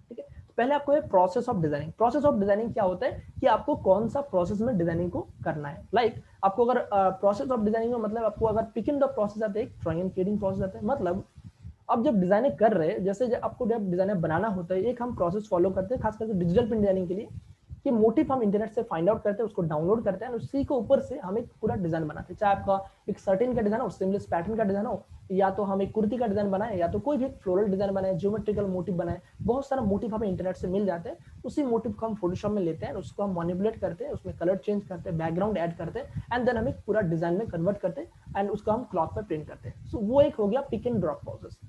ठीक है, तो पहले आपको है process of designing. Process of designing क्या होता है कि आपको कौन सा प्रोसेस में डिजाइनिंग को करना है। लाइक आपको अगर प्रोसेस ऑफ डिजाइनिंग में मतलब आपको अगर पिक एंड ड्रॉप प्रोसेस आता है, एक ड्राइंग एंड शेडिंग प्रोसेस आता है, मतलब अब जब डिजाइनिंग कर रहे हैं, जैसे जब आपको जब डिजाइनर बनाना होता है, एक हम प्रोसेस फॉलो करते हैं खास करके डिजिटल प्रिंट डिजाइनिंग के लिए, कि मोटिव हम इंटरनेट से फाइंड आउट करते हैं, उसको डाउनलोड करते हैं, उसी के ऊपर से हम एक पूरा डिजाइन बनाते हैं। चाहे आपका एक सर्टेन का डिजाइन हो, सिमलेस पैटर्न का डिजाइन हो, या तो हम एक कुर्ती का डिजाइन बनाए, या तो कोई भी फ्लोरल डिजाइन बनाए, ज्योमेट्रिकल मोटिव बनाए, बहुत सारा मोटिव हमें इंटरनेट से मिल जाते हैं। उसी मोटिव को हम फोटोशॉप में लेते हैं, उसको हम मैनिपुलेट करते हैं, उसमें कलर चेंज करते हैं, बैकग्राउंड ऐड करते हैं, एंड देन हम एक पूरा डिजाइन में कन्वर्ट करते हैं, एंड उसको हम क्लॉथ पे प्रिंट करते हैं। सो वो एक हो गया पिक एंड ड्रॉप प्रोसेस।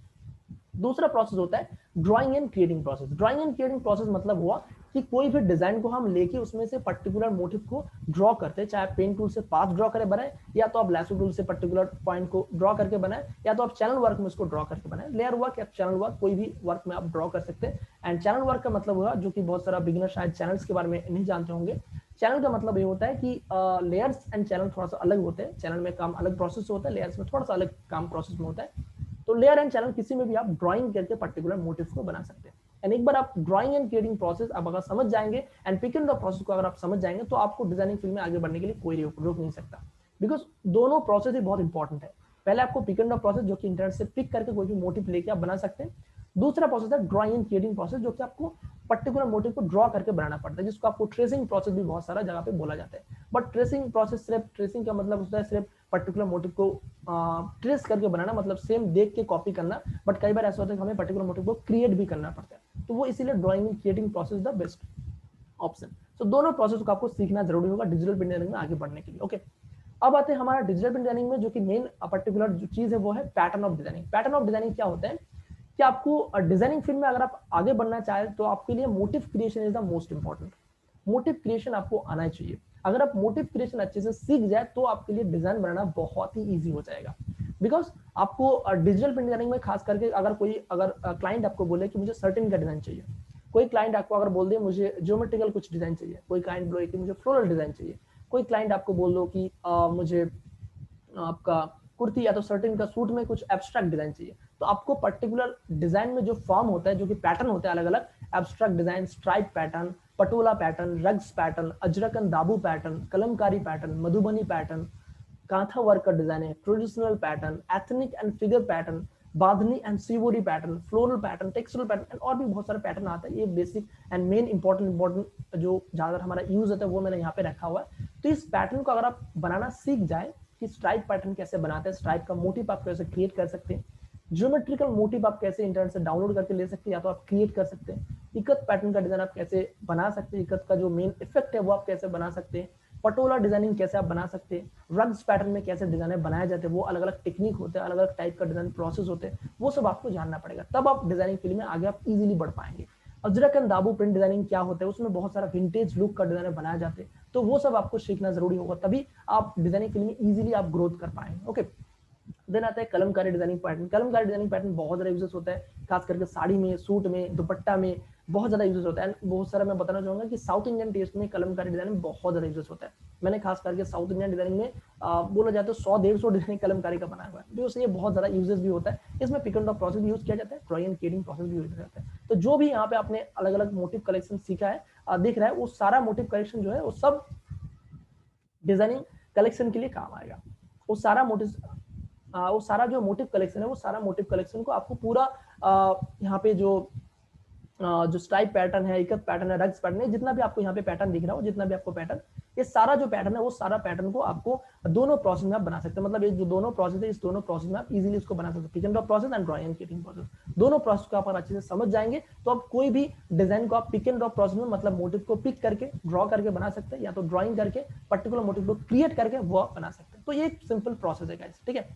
दूसरा प्रोसेस होता है drawing and creating process. Drawing and creating process मतलब हुआ कि कोई भी डिजाइन को हम लेके उसमें से पर्टिकुलर मोटिव को ड्रॉ करते हैं, चाहे पेन टूल से पाथ ड्रॉ करे बनाए, या तो आप लैसो टूल से पर्टिकुलर पॉइंट को ड्रॉ करके बनाए, या तो आप चैनल वर्क में उसको ड्रॉ करके बनाए, लेयर वर्क या चैनल वर्क, कोई भी वर्क में आप ड्रॉ कर सकते हैं। एंड चैनल वर्क का मतलब हुआ, जो कि बहुत सारा बिगिनर शायद चैनल्स के बारे में नहीं जानते होंगे, चैनल का मतलब ये होता है कि लेयर्स एंड चैनल थोड़ा सा अलग होते हैं। चैनल में काम अलग प्रोसेस होता है, लेयर्स में थोड़ा सा अलग काम प्रोसेस में होता है। तो लेयर एंड चैनल किसी में भी आप ड्राइंग करके पर्टिकुलर मोटिव को बना सकते हैं। एंड एक बार आप ड्राइंग एंड क्रिएटिंग प्रोसेस आप अगर समझ जाएंगे, and pick and drop process को अगर आप समझ जाएंगे, तो आपको डिजाइनिंग फील्ड में आगे बढ़ने के लिए कोई रोक नहीं सकता, बिकॉज दोनों प्रोसेस ही बहुत इंपॉर्टेंट है। पहले आपको पिक एंड ड्रॉप प्रोसेस, जो कि इंटरनेट से पिक करके कोई भी मोटिव लेके आप बना सकते हैं। दूसरा प्रोसेस है ड्राइंग एंड क्रिएटिंग प्रोसेस, जो कि आपको पर्टिकुलर मोटिव को ड्रॉ करके बनाना पड़ता है, जिसको आपको ट्रेसिंग प्रोसेस भी बहुत सारा जगह पे बोला जाता है। बट ट्रेसिंग प्रोसेस सिर्फ ट्रेसिंग का मतलब होता है सिर्फ पर्टिकुलर मोटिव को ट्रेस करके बनाना, मतलब सेम देख के कॉपी करना। बट कई बार ऐसा होता है कि हमें पर्टिकुलर मोटिव को क्रिएट भी करना पड़ता है, तो वो इसीलिए drawing and creating process the best option. तो दोनों प्रोसेस को आपको सीखना जरूरी होगा डिजिटल प्रिंट डिजाइनिंग में आगे बढ़ने के लिए। ओके, अब आते हैं हमारा डिजिटल प्रिंट डिजाइनिंग में जो कि मेन पर्टिकुलर जो चीज है वो है pattern of designing. Pattern of designing क्या होता है कि आपको डिजाइनिंग फील्ड में अगर आप आगे बढ़ना चाहे तो आपके लिए motive creation is the most important. Motive creation आपको आना चाहिए। अगर आप मोटिव क्रिएशन अच्छे से सीख जाए तो आपके लिए डिजाइन बनाना बहुत ही ईजी हो जाएगा। बिकॉज आपको डिजिटल प्रिंट डिजाइनिंग में खास करके अगर क्लाइंट आपको बोले कि मुझे सर्टेन का डिजाइन चाहिए, कोई क्लाइंट आपको अगर बोल दे मुझे ज्योमेट्रिकल कुछ डिजाइन चाहिए, कोई क्लाइंट बोले कि मुझे फ्लोरल डिजाइन चाहिए, कोई क्लाइंट आपको बोल दो कि मुझे आपका कुर्ती या तो सर्टेन का सूट में कुछ एब्स्ट्रैक्ट डिजाइन चाहिए, तो आपको पर्टिकुलर डिजाइन में जो फॉर्म होता है, जो कि पैटर्न होता है अलग अलग, abstract design, stripe pattern, patola pattern, rugs pattern, ajrakh dabu pattern, kalamkari pattern, Madhubani pattern, kantha work का डिजाइन है, traditional pattern, ethnic and figure pattern, bandhani and shibori pattern, floral pattern, textile pattern, और भी बहुत सारे पैटर्न आता है। ये बेसिक एंड मेन इंपॉर्टेंट जो ज्यादातर हमारा यूज होता है वो मैंने यहाँ पे रखा हुआ है। तो इस पैटर्न को अगर आप बनाना सीख जाए कि स्ट्राइप पैटर्न कैसे बनाते हैं, स्ट्राइप का मोटिव आप कैसे क्रिएट कर सकते हैं, ज्योमेट्रिकल मोटिव आप कैसे इंटरनेट से डाउनलोड करके ले सकते हैं या तो आप क्रिएट कर सकते हैं, इकत पैटर्न का डिजाइन आप कैसे बना सकते हैं, इकत का जो मेन इफेक्ट है वो आप कैसे बना सकते हैं, पटोला डिजाइनिंग कैसे आप बना सकते हैं, रग्स पैटर्न में कैसे डिजाइन बनाए जाते हैं, वो अलग अलग टेक्निक होते हैं, अलग अलग टाइप का डिजाइन प्रोसेस होते हैं, वो सब आपको जानना पड़ेगा, तब आप डिजाइनिंग फील्ड में आगे आप इजीली बढ़ पाएंगे। अजरक एंड दाबू प्रिंट डिजाइनिंग क्या होता है, उसमें बहुत सारा विंटेज लुक का डिजाइन बनाए जाते हैं, तो वो सब आपको सीखना जरूरी होगा, तभी आप डिजाइनिंग फील्ड में इजीली आप ग्रोथ कर पाएंगे। ओके, देन आता है Kalamkari designing pattern. Kalamkari designing pattern बहुत ज्यादा यूजेस होता है, खास करके साड़ी में, सूट में, दुपट्टा में बहुत ज्यादा यूजेस होता है। बहुत सारा मैं बताना चाहूंगा कि साउथ इंडियन टेस्ट में कलमकारी डिजाइन में बहुत ज्यादा यूजेस होता है। मैंने खास करके साउथ इंडियन डिजाइनिंग में बोला जाता है 100-150 डिजाइन कलमकारी का बनाया हुआ है, तो ये बहुत ज्यादा यूजेस भी होता है। इसमें पिक एंड ड्रॉप प्रोसेस भी यूज किया जाता है, ड्राइंग एंड केडिंग प्रोसेस भी यूज किया जाता है। तो जो भी यहाँ पे आपने अलग अलग मोटिव कलेक्शन सीखा है, देख रहा है, वो सारा मोटिव कलेक्शन जो है वो सब डिजाइनिंग कलेक्शन के लिए काम आएगा। वो सारा जो मोटिव कलेक्शन है, वो सारा मोटिव कलेक्शन को आपको पूरा यहाँ पे जो स्ट्राइप पैटर्न है, इकत पैटर्न है, रग्स पैटर्न है, जितना भी आपको यहाँ पे पैटर्न दिख रहा हो, जितना भी आपको पैटर्न, ये सारा जो पैटर्न है वो सारा पैटर्न को आपको दोनों प्रोसेस में आप बना सकते हैं। मतलब ये जो दोनों प्रोसेस है, इस दोनों प्रोसेस में आप इजीली इसको बना सकते हैं, pick and drop process and drawing and cutting process. दोनों प्रोसेस को आप अच्छे से समझ जाएंगे तो आप कोई भी डिजाइन को आप पिक एंड ड्रॉप प्रोसेस में, मतलब मोटिव को पिक करके ड्रॉ करके बना सकते हैं, या तो ड्राइंग करके पर्टिकुलर मोटिव को क्रिएट करके वो आप बना सकते हैं। तो ये एक सिंपल प्रोसेस है गाइस, ठीक है।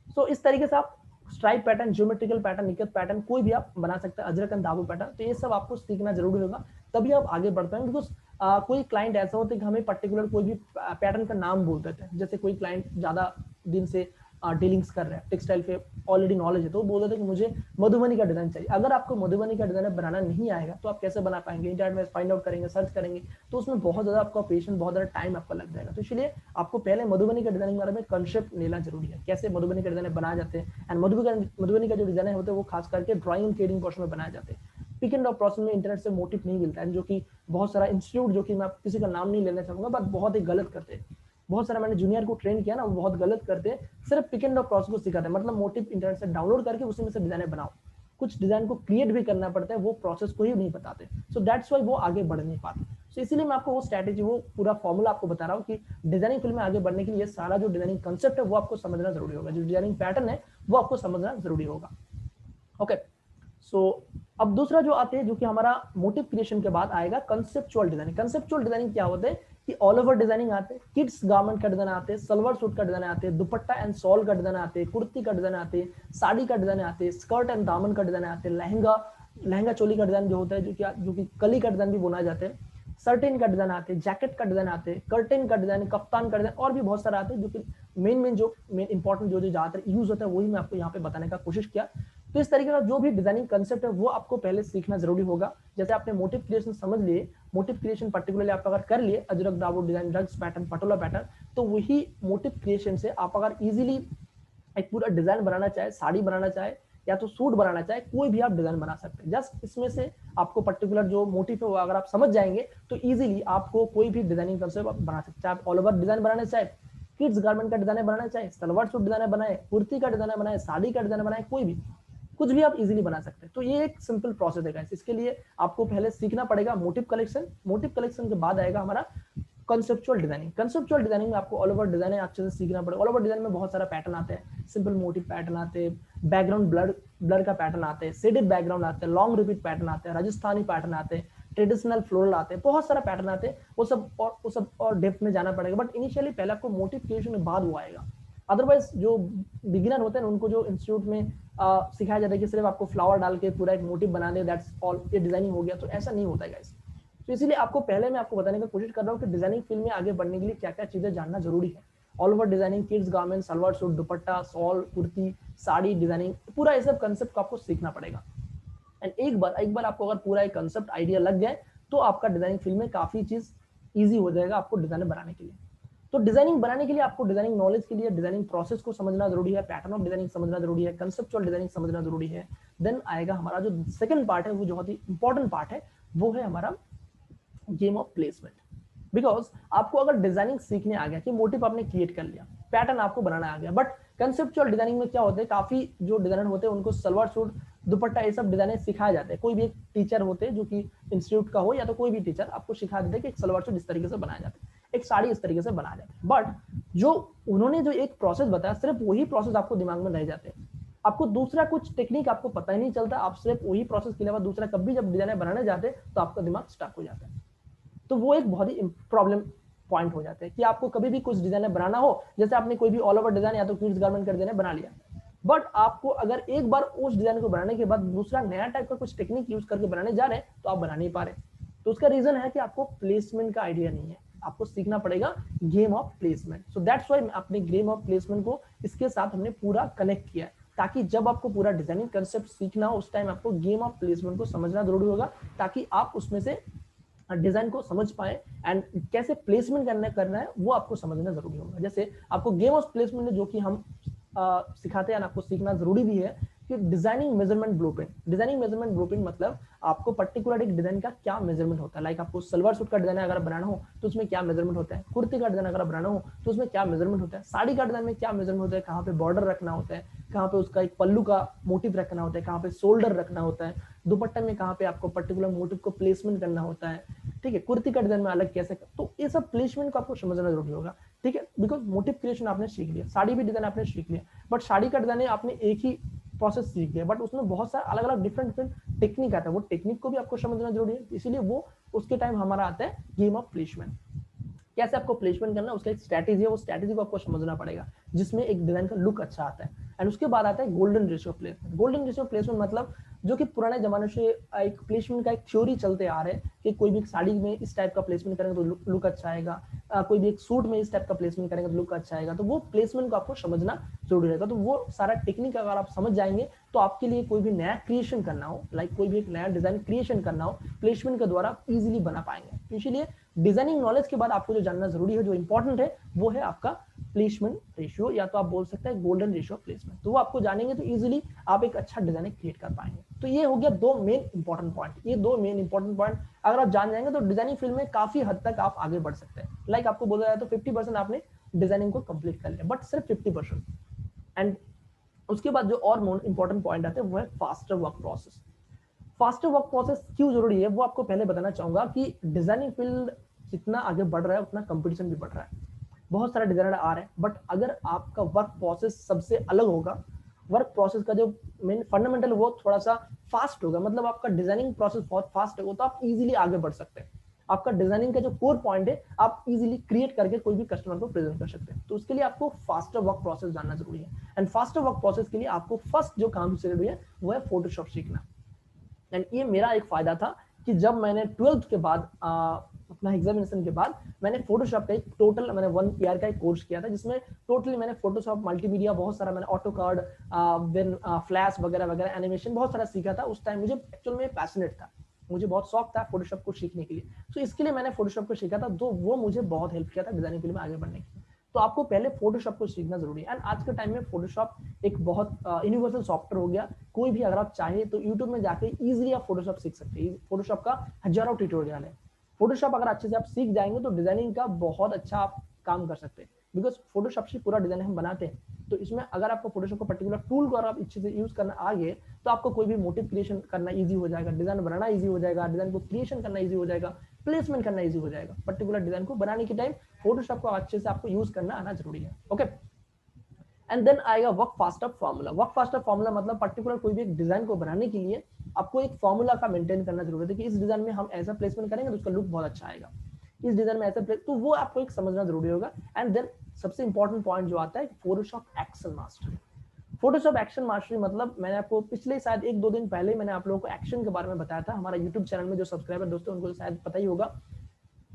सो इस तरीके से आप स्ट्राइप पैटर्न, ज्योमेट्रिकल पैटर्न, निकट पैटर्न, कोई भी आप बना सकते हैं, अजरक एंड दाबू पैटर्न, तो ये सब आपको सीखना जरूरी होगा, तभी आप आगे बढ़ पाएंगे। बिकॉज कोई क्लाइंट ऐसा होता है कि हमें पर्टिकुलर कोई भी पैटर्न का नाम बोल देते हैं, जैसे कोई क्लाइंट ज्यादा दिन से डीलिंग्स कर रहे हैं, टेक्सटाइल पे ऑलरेडी नॉलेज है, तो वो बोल देते हैं कि मुझे मधुबनी का डिजाइन चाहिए। अगर आपको मधुबनी का डिजाइन बनाना नहीं आएगा तो आप कैसे बना पाएंगे, इंटरनेट में फाइंड आउट करेंगे, सर्च करेंगे, तो उसमें बहुत ज्यादा आपका पेशेंस, बहुत ज्यादा टाइम आपका लग जाएगा। तो इसलिए आपको पहले मधुबनी का डिजाइनिंग के बारे में कंसेप्ट लेना जरूरी है, कैसे मधुबनी का डिजाइन बनाए जाते हैं। एंड मधुबनी का जो डिजाइन होते हैं वो खास करके ड्राइंग एंड केडिंग पोर्शन में बनाए जाते हैं। पिक एंड ड्रॉप प्रोसेस में इंटरनेट से मोटिव नहीं मिलता है, जो कि बहुत सारा इंस्टीट्यूट, जो कि मैं किसी का नाम नहीं लेना चाहूंगा, बट बहुत ही गलत करते हैं। बहुत सारा मैंने जूनियर को ट्रेन किया ना, वो बहुत गलत करते हैं, सिर्फ पिक एंड ड्रॉप प्रोसेस को सिखाते हैं, मतलब मोटिव इंटरनेट से डाउनलोड करके उसी में से डिजाइन बनाओ, कुछ डिजाइन को क्रिएट भी करना पड़ता है, वो प्रोसेस को ही नहीं बताते। सो दैट्स व्हाई वो आगे बढ़ नहीं पाते। सो इसीलिए मैं आपको वो स्ट्रैटेजी, वो पूरा फॉर्मूला आपको बता रहा हूँ कि डिजाइनिंग फील्ड में आगे बढ़ने के लिए सारा जो डिजाइनिंग कंसेप्ट है वो आपको समझना जरूरी होगा, जो डिजाइनिंग पैटर्न है वो आपको समझना जरूरी होगा। ओके, सो अब दूसरा जो आते हैं, जो कि हमारा मोटिव क्रिएशन के बाद आएगा कंसेप्चुअल डिजाइनिंग। कंसेप्चुअल डिजाइनिंग क्या होता है कि ऑल ओवर डिजाइनिंग आते हैं, किड्स गारमेंट का डिजाइन आते हैं, सलवार सूट का डिजाइन आते हैं, दुपट्टा एंड सॉल का डिजाइन आते हैं, कुर्ती का डिजाइन आते हैं, साड़ी का डिजाइन आते हैं, स्कर्ट एंड दामन का डिजाइन आते हैं, लहंगा चोली का डिजाइन जो होता है, जो कि कली का डिजाइन भी बनाए जाते हैं, सर्टेन का डिजाइन आते हैं, जैकेट का डिजाइन आते हैं, कर्टेन का डिजाइन, कफ्तान का डिजाइन, और भी बहुत सारे आते हैं, जो कि मेन इंपॉर्टेंट जो ज्यादातर यूज होता है वही मैं आपको यहाँ पे बताने का कोशिश किया। तो इस तरीके का जो भी डिजाइनिंग कंसेप्ट है वो आपको पहले सीखना जरूरी होगा। जैसे आपने मोटिव क्रिएशन समझ लिए, मोटिव क्रिएशन पर्टिकुलरली आप अगर कर लिए, अजरक दाबू design, rugs pattern, patola pattern, तो वही मोटिव क्रिएशन से आप अगर इजीली एक पूरा डिजाइन बनाना चाहे, साड़ी बनाना चाहे या तो सूट बनाना चाहे, कोई भी आप डिजाइन बना सकते हैं। जस्ट इसमें से आपको पर्टिकुलर जो मोटिव है वो अगर आप समझ जाएंगे तो इजीली आपको कोई भी डिजाइनिंग कंसेप्ट आप बना सकते हैं। आप ऑल ओवर डिजाइन बनाना चाहे, किड्स गारमेंट का डिजाइन बनाना चाहे, सलवार सूट डिजाइन बनाए, कुर्ती का डिजाइन बनाए, साड़ी का डिजाइन बनाए, कोई भी कुछ भी आप इजीली बना सकते हैं। तो ये एक सिंपल प्रोसेस है गाइस। इसके लिए आपको पहले सीखना पड़ेगा मोटिव कलेक्शन। मोटिव कलेक्शन के बाद आएगा हमारा कंसेप्चुअल डिजाइनिंग। कंसेप्चुअल डिजाइनिंग में आपको ऑल ओवर डिजाइन अच्छे से सीखना पड़ेगा। ऑल ओवर डिजाइन में बहुत सारा पैटर्न आते हैं, सिंपल मोटिव पैटर्न आते हैं, बैकग्राउंड ब्लर का पैटर्न आते हैं, शेडेड बैकग्राउंड आते हैं, लॉन्ग रिपीट पैटर्न आते हैं, राजस्थानी पैटर्न आते हैं, ट्रेडिशनल फ्लोरल आते हैं, बहुत सारा पैटर्न आते हैं। वो सब और डेप्थ में जाना पड़ेगा, बट इनिशियली पहले आपको मोटिव क्रिएशन के बाद वो आएगा। अदरवाइज जो बिगिनर होते हैं उनको जो इंस्टीट्यूट में सिखाया जाता है कि सिर्फ आपको फ्लावर डाल के पूरा एक मोटिव बना दे, दैट्स ऑल, ये डिजाइनिंग हो गया, तो ऐसा नहीं होता है गाइस। तो इसीलिए आपको पहले मैं आपको बताने की कोशिश कर रहा हूँ कि डिजाइनिंग फील्ड में आगे बढ़ने के लिए क्या क्या चीजें जानना जरूरी है। All over designing, kids garment, salwar suit, दुपट्टा, शॉल, कुर्ती, साड़ी डिजाइनिंग, पूरा ये सब कंसेप्ट को आपको सीखना पड़ेगा। एंड एक बार आपको अगर पूरा एक कंसेप्ट आइडिया लग जाए तो आपका डिजाइनिंग फील्ड में काफी चीज ईजी हो जाएगा आपको डिजाइनर बनाने के लिए। तो डिजाइनिंग बनाने के लिए आपको डिजाइनिंग नॉलेज के लिए डिजाइनिंग प्रोसेस को समझना जरूरी है, पैटर्न ऑफ डिजाइनिंग समझना जरूरी है, कंसेप्चुअल डिजाइनिंग समझना जरूरी है। देन आएगा हमारा जो सेकंड पार्ट है, वो जो बहुत ही इंपॉर्टेंट पार्ट है, वो है हमारा गेम ऑफ प्लेसमेंट। बिकॉज आपको अगर डिजाइनिंग सीखने आ गया कि मोटिव आपने क्रिएट कर लिया, पैटर्न आपको बनाना आ गया, बट कंसेप्चुअल डिजाइनिंग में क्या होता है, काफी जो डिजाइनर होते हैं उनको सलवार सूट, दुपट्टा, ये सब डिजाइनिंग सिखाए जाते हैं। कोई भी एक टीचर होते हैं जो कि इंस्टीट्यूट का हो या तो कोई भी टीचर आपको सिखा देते हैं कि एक सलवार सूट इस तरीके से बनाया जाता है, एक साड़ी इस तरीके से बनाया जाता है। बट जो उन्होंने जो एक प्रोसेस बताया, सिर्फ वही प्रोसेस आपको दिमाग में रह जाते हैं, आपको दूसरा कुछ टेक्निक आपको पता ही नहीं चलता। आप सिर्फ वही प्रोसेस के अलावा दूसरा कभी जब डिजाइनर बनाने जाते तो आपका दिमाग स्टक हो जाता है। तो वो एक बहुत ही प्रॉब्लम पॉइंट हो जाता है कि आपको कभी भी कुछ डिजाइनर बनाना हो, जैसे आपने कोई भी ऑल ओवर डिजाइन या तो किड्स गारमेंट कर देना बना लिया, बट आपको अगर एक बार उस डिजाइन को बनाने के बाद दूसरा नया टाइप का कुछ टेक्निक यूज करके बनाने जा रहे हैं तो आप बना नहीं पा रहे। तो उसका रीजन है कि आपको प्लेसमेंट का आइडिया नहीं है। आपको सीखना पड़ेगा game of placement. So that's why अपने गेम ऑफ प्लेसमेंट को इसके साथ हमने पूरा कनेक्ट किया है, ताकि जब आपको पूरा डिजाइनिंग कंसेप्ट सीखना हो उस टाइम आपको गेम ऑफ प्लेसमेंट को समझना जरूरी होगा, ताकि आप उसमें से डिजाइन को समझ पाए एंड कैसे प्लेसमेंट करना है वो आपको समझना जरूरी होगा। जैसे आपको गेम ऑफ प्लेसमेंट जो कि हम सिखाते हैं, आपको सीखना जरूरी भी है कि designing measurement blueprint. Designing measurement blueprint मतलब आपको पर्टिकुलर एक डिजाइन का क्या मेजरमेंट होता है। लाइक आपको सलवार सूट का डिजाइन अगर बनाना हो तो उसमें क्या मेजरमेंट होता है, कुर्ती का डिजाइन अगर बनाना हो तो उसमें क्या मेजरमेंट होता है, साड़ी का डिजाइन में क्या मेजरमेंट होता है, कहाँ पे बॉर्डर रखना होता है, कहाँ पे उसका एक पल्लू का मोटिव रखना होता है, कहाँ पे शोल्डर रखना होता है, दुपट्टे में कहाँ पे आपको पर्टिकुलर मोटिव को प्लेसमेंट करना होता है, ठीक है, कुर्ती का डिजाइन में अलग कैसे। तो ये सब प्लेसमेंट को आपको समझना जरूरी होगा, ठीक है, बिकॉज मोटिव क्रिएशन आपने सीख लिया, साड़ी भी डिजाइन आपने सीख लिया, बट साड़ी का डिजाइन आपने एक ही प्रोसेस सीख लिया, बट उसमें बहुत सारा अलग अलग डिफरेंट टेक्निक आता है, वो टेक्निक को भी आपको समझना जरूरी है। इसीलिए वो उसके टाइम हमारा आता है गेम ऑफ प्लेसमेंट। कैसे आपको प्लेसमेंट करना है उसका एक स्ट्रैटेजी है, वो स्ट्रैटेजी को आपको समझना पड़ेगा जिसमें एक डिजाइन का लुक अच्छा आता है। एंड उसके बाद आता है golden ratio placement. Golden ratio placement मतलब जो कि पुराने जमाने से एक प्लेसमेंट का एक थ्योरी चलते आ रहे हैं कि कोई भी साड़ी में इस टाइप का प्लेसमेंट करेंगे तो लुक अच्छा आएगा, कोई भी एक सूट में इस टाइप का प्लेसमेंट करेंगे तो लुक अच्छा आएगा। तो वो प्लेसमेंट को आपको समझना जरूरी रहेगा। तो वो सारा टेक्निक अगर आप समझ जाएंगे तो आपके लिए कोई भी नया क्रिएशन करना हो, लाइक कोई भी एक नया डिजाइन क्रिएशन करना हो, प्लेसमेंट के द्वारा आप इजीली बना पाएंगे। तो इसीलिए डिजाइनिंग नॉलेज के बाद आपको जो जानना जरूरी है, जो इंपॉर्टेंट है, वो है आपका प्लेसमेंट रेशियो, या तो आप बोल सकते हैं गोल्डन रेशियो प्लेसमेंट। तो वो आपको जानेंगे तो इजीली आप एक अच्छा डिजाइन क्रिएट कर पाएंगे। तो ये हो गया दो मेन इंपॉर्टेंट पॉइंट। ये दो मेन इंपॉर्टेंट पॉइंट अगर आप जान जाएंगे तो डिजाइनिंग फील्ड में काफी हद तक आप आगे बढ़ सकते हैं। लाइक आपको बोला जाए तो 50% आपने डिजाइनिंग को कंप्लीट कर लिया, बट सिर्फ 50%। एंड उसके बाद जो और इंपॉर्टेंट पॉइंट आते हैं वो है faster work process. Faster work process क्यों जरूरी है वो आपको पहले बताना चाहूंगा कि डिजाइनिंग फील्ड जितना आगे बढ़ रहा है उतना कंपटीशन भी बढ़ रहा है। बहुत सारे डिजाइनर आ रहे हैं, बट अगर आपका वर्क प्रोसेस सबसे अलग होगा, वर्क प्रोसेस का जो मेन फंडामेंटल वो थोड़ा सा फास्ट होगा, मतलब आपका डिजाइनिंग प्रोसेस बहुत फास्ट होगा, तो आप इजीली आगे बढ़ सकते हैं। आपका डिजाइनिंग का जो कोर पॉइंट है आप इजीली क्रिएट करके कोई भी कस्टमर को प्रेजेंट कर सकते हैं। तो उसके लिए आपको फास्टर वर्क प्रोसेस जानना जरूरी है। एंड फास्टर वर्क प्रोसेस के लिए आपको फर्स्ट जो काम जरूरी है वो है फोटोशॉप सीखना। एंड ये मेरा एक फायदा था कि जब मैंने 12th के बाद अपना एग्जामिनेशन के बाद मैंने फोटोशॉप का एक टोटल मैंने 1 ईयर का एक कोर्स किया था, जिसमें टोटली मैंने फोटोशॉप, मल्टीमीडिया, बहुत सारा मैंने ऑटो कार्ड, देन फ्लैश वगैरह वगैरह, एनिमेशन बहुत सारा सीखा था। उस टाइम मुझे एक्चुअल में पैशनेट था, मुझे बहुत शौक था फोटोशॉप को सीखने के लिए। तो इसके लिए मैंने फोटोशॉप को सीखा था, तो वो मुझे बहुत हेल्प किया था डिजाइनिंग फील्ड में आगे बढ़ने के लिए। तो आपको पहले फोटोशॉप को सीखना जरूरी है। एंड आज के टाइम में फोटोशॉप एक बहुत यूनिवर्सल सॉफ्टवेयर हो गया। कोई भी अगर आप चाहे तो यूट्यूब में जाके इजीली आप फोटोशॉप सीख सकते हैं। फोटोशॉप का हजारों ट्यूटोरियल है। फोटोशॉप अगर अच्छे से आप सीख जाएंगे तो डिजाइनिंग का बहुत अच्छा आप काम कर सकते हैं, बिकॉज फोटोशॉप से पूरा डिजाइन हम बनाते हैं। तो इसमें अगर आपको फोटोशॉप का पर्टिकुलर टूल को अगर आप अच्छे से यूज करना आ गए तो आपको कोई भी मोटिव क्रिएशन करना इजी हो जाएगा, डिजाइन बनाना इजी हो जाएगा, डिजाइन को क्रिएशन करना इजी हो जाएगा, प्लेसमेंट करना इजी हो जाएगा। पर्टिकुलर डिजाइन को बनाने के टाइम फोटोशॉप को अच्छे से आपको यूज करना आना जरूरी है। ओके, एंड देन आएगा work faster formula. Work faster formula मतलब पर्टिकुलर कोई भी एक डिजाइन को बनाने के लिए आपको एक फॉर्मूला का मेंटेन करना जरूरी है कि इस डिजाइन में हम ऐसा प्लेसमेंट करेंगे तो उसका लुक बहुत अच्छा आएगा, इस डिजाइन में ऐसा तो वो आपको एक समझना जरूरी होगा। एंड देन सबसे इंपॉर्टेंट पॉइंट जो आता है Photoshop excel master. Photoshop action mastery मतलब मैंने आपको पिछले शायद 1-2 दिन पहले मैंने आप लोगों को एक्शन के बारे में बताया था। हमारा यूट्यूब चैनल में जो सब्सक्राइबर दोस्तों उनको शायद पता ही होगा।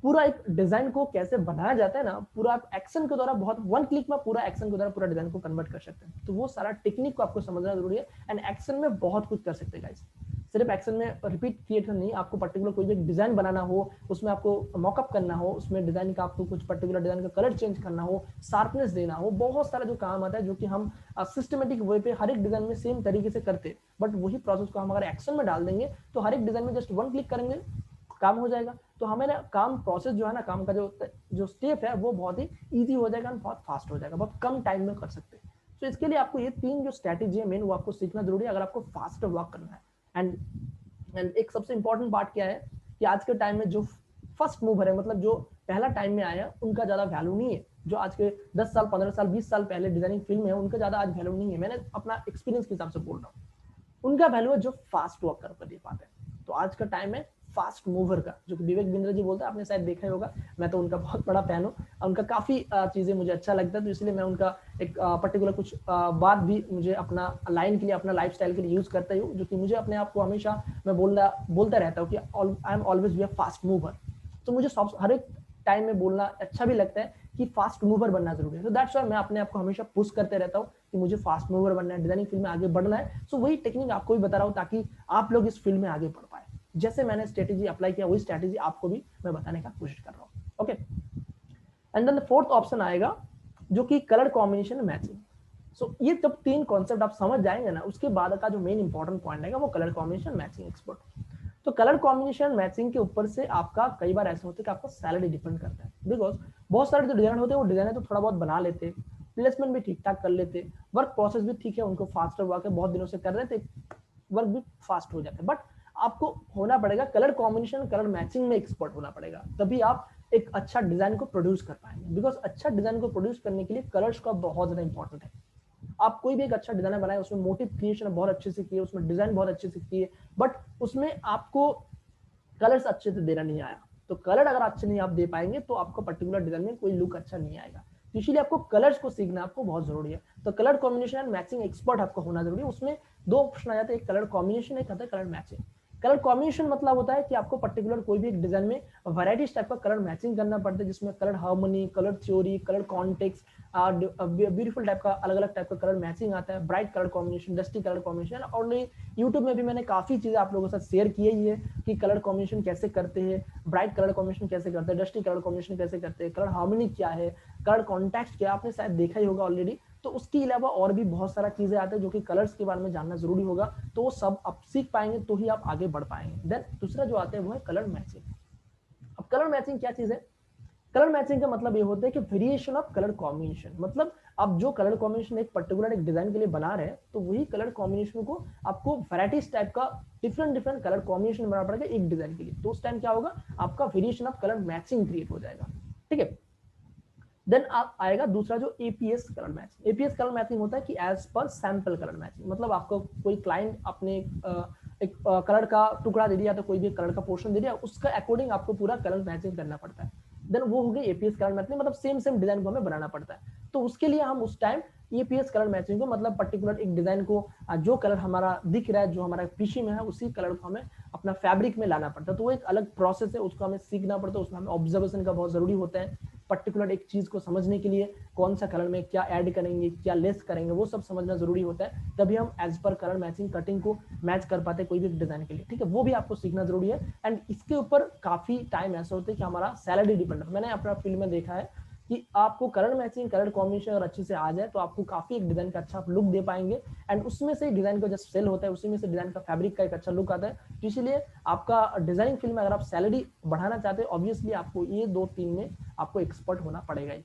पूरा एक डिजाइन को कैसे बनाया जाता है ना, पूरा आप एक्शन के द्वारा बहुत वन क्लिक में पूरा एक्शन के द्वारा पूरा डिजाइन को कन्वर्ट कर सकते हैं। तो वो सारा टेक्निक को आपको समझना जरूरी है। एंड एक्शन में बहुत कुछ कर सकते हैं गाइस। सिर्फ एक्शन में रिपीट क्रिएशन नहीं, आपको पर्टिकुलर कोई भी डिजाइन बनाना हो, उसमें आपको मॉकअप करना हो, उसमें डिजाइन का आपको कुछ पर्टिकुलर डिजाइन का कलर चेंज करना हो, शार्पनेस देना हो, बहुत सारा जो काम आता है जो कि हम सिस्टमेटिक वे पे हर एक डिजाइन में सेम तरीके से करते हैं। बट वही प्रोसेस को हम अगर एक्शन में डाल देंगे तो हर एक डिजाइन में जस्ट वन क्लिक करेंगे, काम हो जाएगा। तो हमें ना काम प्रोसेस जो है ना, काम का जो स्टेप है वो बहुत ही इजी हो जाएगा, बहुत फास्ट हो जाएगा, बहुत कम टाइम में कर सकते हैं। तो इसके लिए आपको ये 3 जो स्ट्रैटेजी है मेन, वो आपको सीखना जरूरी है अगर आपको फास्ट वर्क करना है। एंड एक सबसे इंपॉर्टेंट पार्ट क्या है कि आज के टाइम में जो फर्स्ट मूवर है, मतलब जो पहला टाइम में आया, उनका ज्यादा वैल्यू नहीं है। जो आज के 10 साल 15 साल 20 साल पहले डिजाइनिंग फील्ड में है, उनका ज्यादा आज वैल्यू नहीं है। मैंने अपना एक्सपीरियंस के हिसाब से बोल रहा हूँ। उनका वैल्यू है जो फास्ट वर्क कर दे पाते हैं। तो आज का टाइम है फास्ट मूवर का, जो कि विवेक बिंद्रा जी बोलते हैं, आपने शायद देखा ही होगा। मैं तो उनका बहुत बड़ा फैन हूँ, उनका काफी चीजें मुझे अच्छा लगता है। तो इसलिए मैं उनका एक पर्टिकुलर कुछ बात भी मुझे अपना लाइन के लिए, अपना लाइफस्टाइल के लिए यूज करता हूँ, जो कि मुझे अपने आप को हमेशा मैं बोलता रहता हूँ कि I am always be a fast mover. तो मुझे हर एक टाइम में बोलना अच्छा भी लगता है कि फास्ट मूवर बनना जरूरी है। तो दैट्स व्हाई मैं अपने आप को हमेशा पुश करते रहता हूँ कि मुझे फास्ट मूवर बनना है, डिजाइनिंग फील्ड में आगे बढ़ना है। सो वही टेक्निक आपको भी बता रहा हूँ ताकि आप लोग इस फील्ड में आगे बढ़ पाए। जैसे मैंने स्ट्रेटेजी अप्लाई किया, वही स्ट्रेटेजी आपको भी मैं बताने का कोशिश कर रहा हूँ। Okay, and then fourth option आएगा जो कि कलर कॉम्बिनेशन मैचिंग। सो ये जब 3 कॉन्सेप्ट आप समझ जाएंगे ना, उसके बाद का जो मेन इंपॉर्टेंट पॉइंट आएगा वो कलर कॉम्बिनेशन मैचिंग एक्सपर्ट। तो कलर कॉम्बिनेशन मैचिंग के ऊपर से आपका कई बार ऐसा होता है कि आपका सैलरी डिपेंड करता है। बिकॉज बहुत सारे जो डिजाइनर होते हैं वो डिजाइनर तो थोड़ा बहुत बना लेते, प्लेसमेंट भी ठीक ठाक कर लेते, वर्क प्रोसेस भी ठीक है, उनको फास्टर वर्क है, बहुत दिनों से कर रहे थे, वर्क भी फास्ट हो जाता है। बट आपको होना पड़ेगा कलर कॉम्बिनेशन, कलर मैचिंग में एक्सपर्ट होना पड़ेगा, तभी आप एक अच्छा डिजाइन को प्रोड्यूस कर पाएंगे। बिकॉज अच्छा डिजाइन को प्रोड्यूस करने के लिए कलर्स का बहुत ज्यादा इंपॉर्टेंट है। आप कोई भी एक अच्छा डिजाइनर बनाए, उसमें मोटिव क्रिएशन बहुत अच्छे से किए, उसमें डिजाइन बहुत अच्छे से किए, बट उसमें आपको कलर्स अच्छे से देना नहीं आया, तो कलर अगर अच्छे नहीं आप दे पाएंगे तो आपको पर्टिकुलर डिजाइन में कोई लुक अच्छा नहीं आएगा। तो इसीलिए आपको कलर्स को सीखना आपको बहुत जरूरी है। तो colour combination and matching expert आपको होना जरूरी है। उसमें 2 ऑप्शन आ जाते हैं, एक कलर कॉम्बिनेशन, एक आता है कलर मैचिंग। कलर कॉम्बिनेशन मतलब होता है कि आपको पर्टिकुलर कोई भी एक डिजाइन में वैराइटीज टाइप का कलर मैचिंग करना पड़ता है, जिसमें colour harmony, colour theory, colour context, beautiful type का अलग अलग टाइप का कलर मैचिंग आता है, bright colour combination, dusty colour combination. और यूट्यूब में भी मैंने काफी चीजें आप लोगों के साथ शेयर की है कि कलर कॉम्बिनेशन कैसे करते हैं, ब्राइट कलर कॉम्बिनेशन कैसे करते हैं, डस्टी कलर कॉम्बिनेशन कैसे करते हैं, कलर हार्मनी क्या है, कलर कॉन्टेक्स्ट क्या, आपने शायद देखा ही होगा ऑलरेडी। तो उसके अलावा और भी बहुत सारा चीजें आते हैं जो कि कलर्स के बारे में जानना जरूरी होगा। तो वो सब आप सीख पाएंगे तो ही आप आगे बढ़ पाएंगे। देन दूसरा जो आता है वो है कलर मैचिंग। अब कलर मैचिंग क्या चीज है? कलर मैचिंग का मतलब ये होता है कि वेरिएशन ऑफ कलर कॉम्बिनेशन। मतलब आप जो कलर कॉम्बिनेशन एक पर्टिकुलर एक डिजाइन के लिए बना रहे हैं, तो वही कलर कॉम्बिनेशन को आपको वैराइटीज टाइप का डिफरेंट कलर कॉम्बिनेशन बनाना पड़ेगा एक डिजाइन के लिए। तो उस टाइम क्या होगा, आपका variation of colour matching create हो जाएगा। ठीक है, देन आप आएगा दूसरा जो APS colour matching. APS colour matching होता है कि as per sample colour matching. मतलब आपको कोई क्लाइंट अपने एक कलर का टुकड़ा दे दिया, तो कोई भी कलर का पोर्शन दे दिया, उसका अकॉर्डिंग आपको पूरा कलर मैचिंग करना पड़ता है। देन वो हो गई एपीएस कलर मैचिंग, मतलब सेम डिजाइन को हमें बनाना पड़ता है। तो उसके लिए हम उस टाइम एपीएस कलर मैचिंग को, मतलब पर्टिकुलर एक डिजाइन को जो कलर हमारा दिख रहा है, जो हमारा पीछे में है, उसी कलर को हमें अपना फैब्रिक में लाना पड़ता है। तो वो एक अलग प्रोसेस है, उसको हमें सीखना पड़ता है, उसमें हमें ऑब्जर्वेशन का बहुत जरूरी होता है। पर्टिकुलर एक चीज को समझने के लिए कौन सा कलर में क्या ऐड करेंगे, क्या लेस करेंगे, वो सब समझना जरूरी होता है। तभी हम एज पर कलर मैचिंग कटिंग को मैच कर पाते हैं कोई भी डिजाइन के लिए। ठीक है, वो भी आपको सीखना जरूरी है। एंड इसके ऊपर काफी टाइम ऐसा होता है कि हमारा सैलरी डिपेंड है। मैंने अपना फील्ड में देखा है कि आपको कलर मैचिंग, कलर कॉम्बिनेशन अगर अच्छे से आ जाए तो आपको काफी एक डिजाइन का अच्छा लुक दे पाएंगे। एंड उसमें से डिजाइन का जब सेल होता है, उसी में से डिजाइन का फैब्रिक का एक अच्छा लुक आता है। तो इसीलिए आपका डिजाइनिंग फील्ड में अगर आप सैलरी बढ़ाना चाहते हैं, ऑब्वियसली आपको ये 2-3 में आपको एक्सपर्ट होना पड़ेगा ही।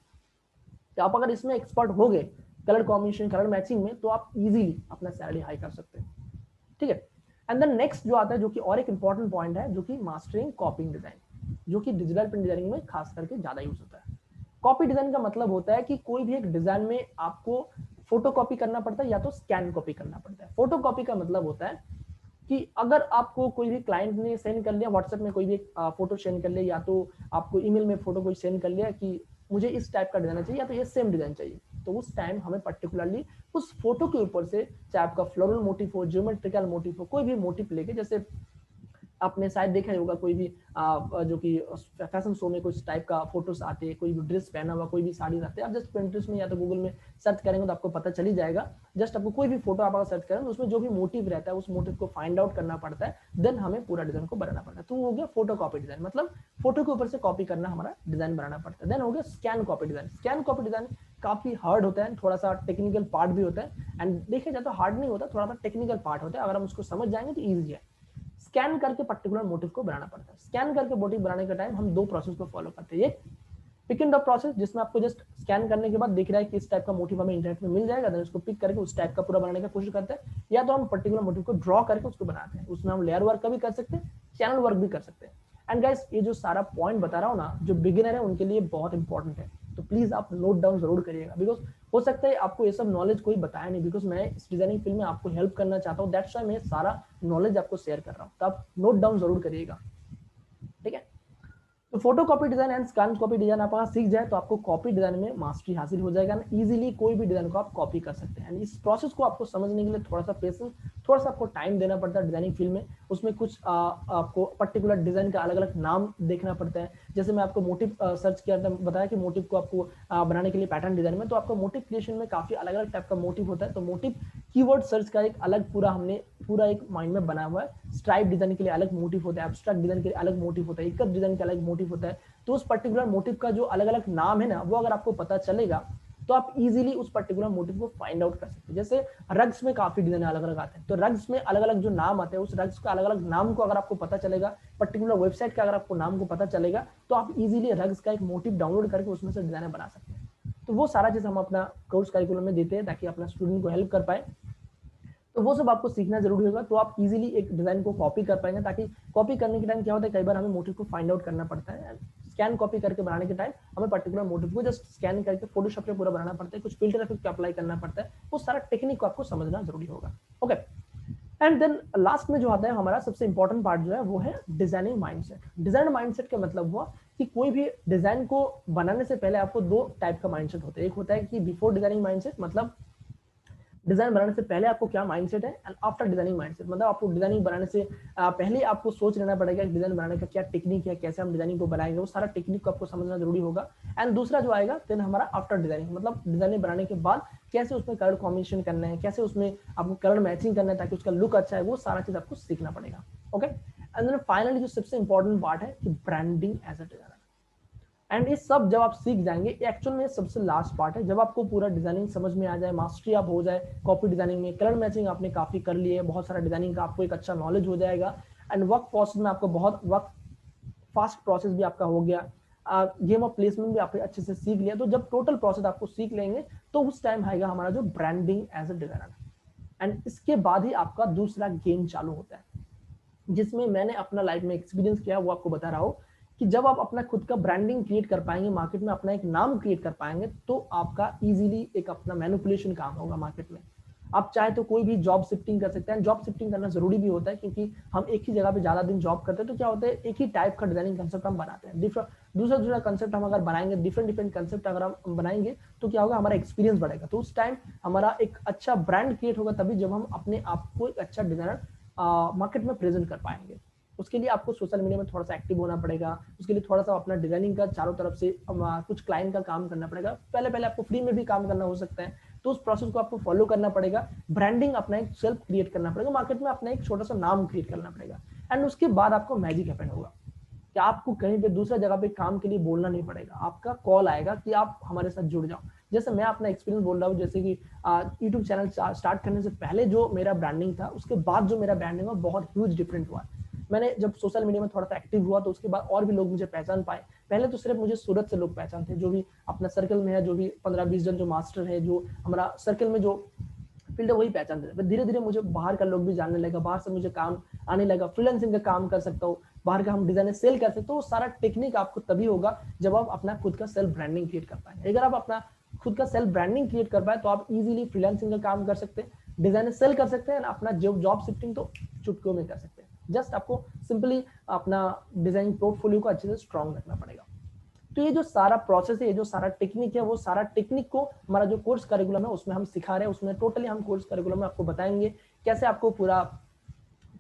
तो आप अगर इसमें एक्सपर्ट हो गए कलर कॉम्बिनेशन, कलर मैचिंग में, तो आप इजीली अपना सैलरी हाई कर सकते हैं। ठीक है, एंड देन नेक्स्ट जो आता है, जो कि और एक इंपॉर्टेंट पॉइंट है, जो कि मास्टरिंग कॉपिंग डिजाइन, जो कि डिजिटल प्रिंट डिजाइनिंग में खास करके ज्यादा यूज होता है। कॉपी डिजाइन का मतलब होता है कि कोई भी एक डिजाइन में आपको फोटो कॉपी करना पड़ता है या तो स्कैन कॉपी करना पड़ता है। फोटो कॉपी का मतलब होता है कि अगर आपको कोई भी क्लाइंट ने सेंड कर लिया व्हाट्सएप में, कोई भी फोटो सेंड कर लिया, या तो आपको ईमेल में फोटो कोई सेंड कर लिया कि मुझे इस टाइप का डिजाइन चाहिए या तो ये सेम डिजाइन चाहिए, तो उस टाइम हमें पर्टिकुलरली उस फोटो के ऊपर से, चाहे आपका फ्लोरल मोटिव हो, ज्योमेट्रिकल मोटिव हो, कोई भी मोटिव लेके, जैसे आपने शायद देखा ही होगा कोई भी जो कि फैशन शो में कुछ टाइप का फोटोज आते हैं, कोई भी ड्रेस पहना हुआ, कोई भी साड़ी आते हैं, आप जस्ट पिंटरेस्ट में या तो गूगल में सर्च करेंगे तो आपको पता चल ही जाएगा। जस्ट आपको कोई भी फोटो आप अगर सर्च करें तो उसमें जो भी मोटिव रहता है उस मोटिव को फाइंड आउट करना पड़ता है, देन हमें पूरा डिजाइन को बनाना पड़ता है। तो वो हो गया फोटो कॉपी डिजाइन, मतलब फोटो के ऊपर से कॉपी करना हमारा डिजाइन बनाना पड़ता है। देन हो गया scan copy design. Scan copy design काफी हार्ड होता है, थोड़ा सा टेक्निकल पार्ट भी होता है, एंड देखिए जाए तो हार्ड नहीं होता, थोड़ा सा टेक्निकल पार्ट होता है। अगर हम उसको समझ जाएंगे तो ईजी है। स्कैन करके पर्टिकुलर मोटिव को बनाना पड़ता है। स्कैन करके मोटिव बनाने के टाइम हम दो प्रोसेस को फॉलो करते हैं। एक पिक एंड ड्रॉप प्रोसेस, जिसमें आपको जस्ट स्कैन करने के बाद दिख रहा है कि इस टाइप का मोटिव हमें इंटरनेट में मिल जाएगा, देन उसको पिक करके उस टाइप का पूरा बनाने की कोशिश करते हैं। या तो हम पर्टिकुलर मोटिव को ड्रॉ करके उसको बनाते हैं, उसमें हम लेयर वर्क का भी कर सकते हैं, चैनल वर्क भी कर सकते हैं। एंड गाइस, ये जो सारा पॉइंट बता रहा हूँ ना, जो बिगिनर है उनके लिए बहुत इंपॉर्टेंट है, तो प्लीज आप नोट डाउन जरूर करिएगा, बिकॉज हो सकता है आपको ये सब नॉलेज कोई बताया नहीं, बिकॉज मैं इस डिजाइनिंग फील्ड में आपको हेल्प करना चाहता हूँ, दैट्स व्हाई मैं सारा नॉलेज आपको शेयर कर रहा हूँ। तो आप नोट डाउन जरूर करिएगा, ठीक है। तो photo copy design and scan copy design आप अगर सीख जाए तो आपको कॉपी डिजाइन में मास्टरी हासिल हो जाएगा ना, इजीली कोई भी डिजाइन को आप कॉपी कर सकते हैं। इस प्रोसेस को आपको समझने के लिए थोड़ा सा पेशेंस, थोड़ा सा आपको टाइम देना पड़ता है डिजाइनिंग फील्ड में। उसमें कुछ आपको पर्टिकुलर डिजाइन का अलग अलग नाम देखना पड़ता है। जैसे मैं आपको मोटिव सर्च किया था, बताया कि मोटिव को आपको बनाने के लिए पैटर्न डिजाइन में, तो आपको मोटिव क्रिएशन में काफी अलग अलग टाइप का मोटिव होता है। तो मोटिव कीवर्ड सर्च का एक अलग पूरा हमने पूरा एक माइंड में बना हुआ है। स्ट्राइप डिजाइन के लिए अलग मोटिव होता है, एब्स्ट्रैक्ट डिजाइन के लिए अलग मोटिव होता है, इकत डिजाइन का अलग मोटिव होता है। तो उस पर्टिकुलर मोटिव का जो अलग अलग नाम है ना, वो अगर आपको पता चलेगा तो आप इजीली उस पर्टिकुलर मोटिव को फाइंड आउट कर सकते हैं। जैसे रग्स में काफी डिजाइन अलग अलग आते हैं, तो रग्स में अलग अलग जो नाम आते हैं, उस रग्स का अलग अलग नाम को अगर आपको पता चलेगा, पर्टिकुलर वेबसाइट का अगर आपको नाम को पता चलेगा, तो आप इजीली रग्स का एक मोटिव डाउनलोड करके उसमें से डिजाइन बना सकते हैं। तो वो सारा चीज हम अपना कोर्स करिकुलम में देते हैं ताकि अपना स्टूडेंट को हेल्प कर पाए। तो वो सब आपको सीखना जरूरी होगा, तो आप इजीली एक डिजाइन को कॉपी कर पाएंगे। ताकि कॉपी करने के टाइम क्या होता है, कई बार हमें मोटिव को फाइंड आउट करना पड़ता है। स्कैन कॉपी करके बनाने के टाइम हमें पर्टिकुलर मोटिव को जस्ट स्कैन करके फोटोशॉप पे पूरा बनाना पड़ता है, कुछ फिल्टर इफेक्ट अप्लाई करना पड़ता है, वो सारा टेक्निक को आपको समझना जरूरी होगा। ओके, एंड देन लास्ट में जो आता है हमारा सबसे इंपॉर्टेंट पार्ट जो है वो है डिजाइनिंग माइंडसेट। डिजाइन माइंडसेट का मतलब हुआ कि कोई भी डिजाइन को बनाने से पहले आपको दो टाइप का माइंडसेट होता है। एक होता है कि बिफोर डिजाइनिंग माइंडसेट, मतलब डिजाइन बनाने से पहले आपको क्या माइंडसेट है, एंड आफ्टर डिजाइनिंग माइंडसेट, मतलब आपको डिजाइनिंग बनाने से पहले आपको सोच लेना पड़ेगा डिजाइन बनाने का क्या टेक्निक है, कैसे हम डिजाइनिंग को बनाएंगे, वो सारा टेक्निक को आपको समझना जरूरी होगा। एंड दूसरा जो आएगा देन हमारा आफ्टर डिजाइनिंग, मतलब डिजाइनिंग बनाने के बाद कैसे उसमें कलर कॉम्बिनेशन करना है, कैसे उसमें आपको कलर मैचिंग करना है ताकि उसका लुक अच्छा है, वो सारा चीज आपको सीखना पड़ेगा। ओके, एंड देन फाइनली जो सबसे इंपॉर्टेंट पार्ट है कि branding as a designer. And ये सब जब आप सीख जाएंगे, एक्चुअल में सबसे लास्ट पार्ट है, जब आपको पूरा डिजाइनिंग समझ में आ जाए, मास्टरी आप हो जाए कॉपी डिजाइनिंग में, कलर मैचिंग आपने काफी कर लिए, बहुत सारा डिजाइनिंग का आपको एक अच्छा नॉलेज हो जाएगा, एंड वर्क प्रोसेस में आपको बहुत वर्क फास्ट प्रोसेस भी आपका हो गया, गेम ऑफ प्लेसमेंट भी आपने अच्छे से सीख लिया। तो जब टोटल प्रोसेस आपको सीख लेंगे तो उस टाइम आएगा हमारा जो branding as a designer, and इसके बाद ही आपका दूसरा गेम चालू होता है, जिसमें मैंने अपना लाइफ में एक्सपीरियंस किया, वो आपको बता रहा हूँ कि जब आप अपना खुद का ब्रांडिंग क्रिएट कर पाएंगे, मार्केट में अपना एक नाम क्रिएट कर पाएंगे, तो आपका इजीली एक अपना मैनिपुलेशन काम होगा मार्केट में। आप चाहे तो कोई भी जॉब शिफ्टिंग कर सकते हैं, जॉब शिफ्टिंग करना जरूरी भी होता है, क्योंकि हम एक ही जगह पे ज्यादा दिन जॉब करते हैं तो क्या होता है, एक ही टाइप का डिजाइनिंग कंसेप्ट हम बनाते हैं, दूसरा दूसरा कंसेप्ट हम अगर बनाएंगे, डिफरेंट कंसेप्ट अगर हम बनाएंगे तो क्या होगा, हमारा एक्सपीरियंस बढ़ेगा, तो उस टाइम हमारा एक अच्छा ब्रांड क्रिएट होगा, तभी जब हम अपने आप को एक अच्छा डिजाइनर मार्केट में प्रेजेंट कर पाएंगे। उसके लिए आपको सोशल मीडिया में थोड़ा सा एक्टिव होना पड़ेगा, उसके लिए थोड़ा सा अपना डिजाइनिंग का चारों तरफ से कुछ क्लाइंट का काम करना पड़ेगा, पहले पहले आपको फ्री में भी काम करना हो सकता है, तो उस प्रोसेस को आपको फॉलो करना पड़ेगा। ब्रांडिंग अपना एक सेल्फ क्रिएट करना पड़ेगा, मार्केट में अपना एक छोटा सा नाम क्रिएट करना पड़ेगा, एंड उसके बाद आपको मैजिक हैपन होगा कि आपको कहीं पे दूसरा जगह पे काम के लिए बोलना नहीं पड़ेगा, आपका कॉल आएगा कि आप हमारे साथ जुड़ जाओ। जैसे मैं अपना एक्सपीरियंस बोल रहा हूँ, जैसे कि यूट्यूब चैनल स्टार्ट करने से पहले जो मेरा ब्रांडिंग था, उसके बाद जो मेरा ब्रांडिंग हुआ, बहुत ह्यूज डिफरेंट हुआ। मैंने जब सोशल मीडिया में थोड़ा सा एक्टिव हुआ तो उसके बाद और भी लोग मुझे पहचान पाए। पहले तो सिर्फ मुझे सूरत से लोग पहचानते, जो भी अपना सर्कल में है, जो भी 15-20 जन जो मास्टर है, जो हमारा सर्कल में जो फील्ड है, वही पहचानते थे। धीरे धीरे मुझे बाहर का लोग भी जानने लगा, बाहर से मुझे काम आने लगा, फ्रीलांसिंग का काम कर सकता हूँ, बाहर का हम डिजाइन सेल कर सकते हो। तो सारा टेक्निक आपको तभी होगा जब आप अपना खुद का सेल्फ ब्रांडिंग क्रिएट कर पाएंगे। अगर आप अपना खुद का सेल्फ ब्रांडिंग क्रिएट कर पाए तो आप इजीली फ्रीलांसिंग का काम कर सकते हैं, डिजाइन सेल कर सकते हैं, अपना जॉब शिफ्टिंग तो चुटकियों में कर सकते हैं। जस्ट आपको सिंपली अपना डिजाइन पोर्टफोलियो को अच्छे से स्ट्रॉन्ग रखना पड़ेगा। तो ये जो सारा प्रोसेस है, ये जो सारा टेक्निक है, वो सारा टेक्निक को हमारा जो कोर्स करिकुलम है उसमें हम सिखा रहे हैं। उसमें टोटली हम कोर्स करिकुलम में आपको बताएंगे कैसे आपको पूरा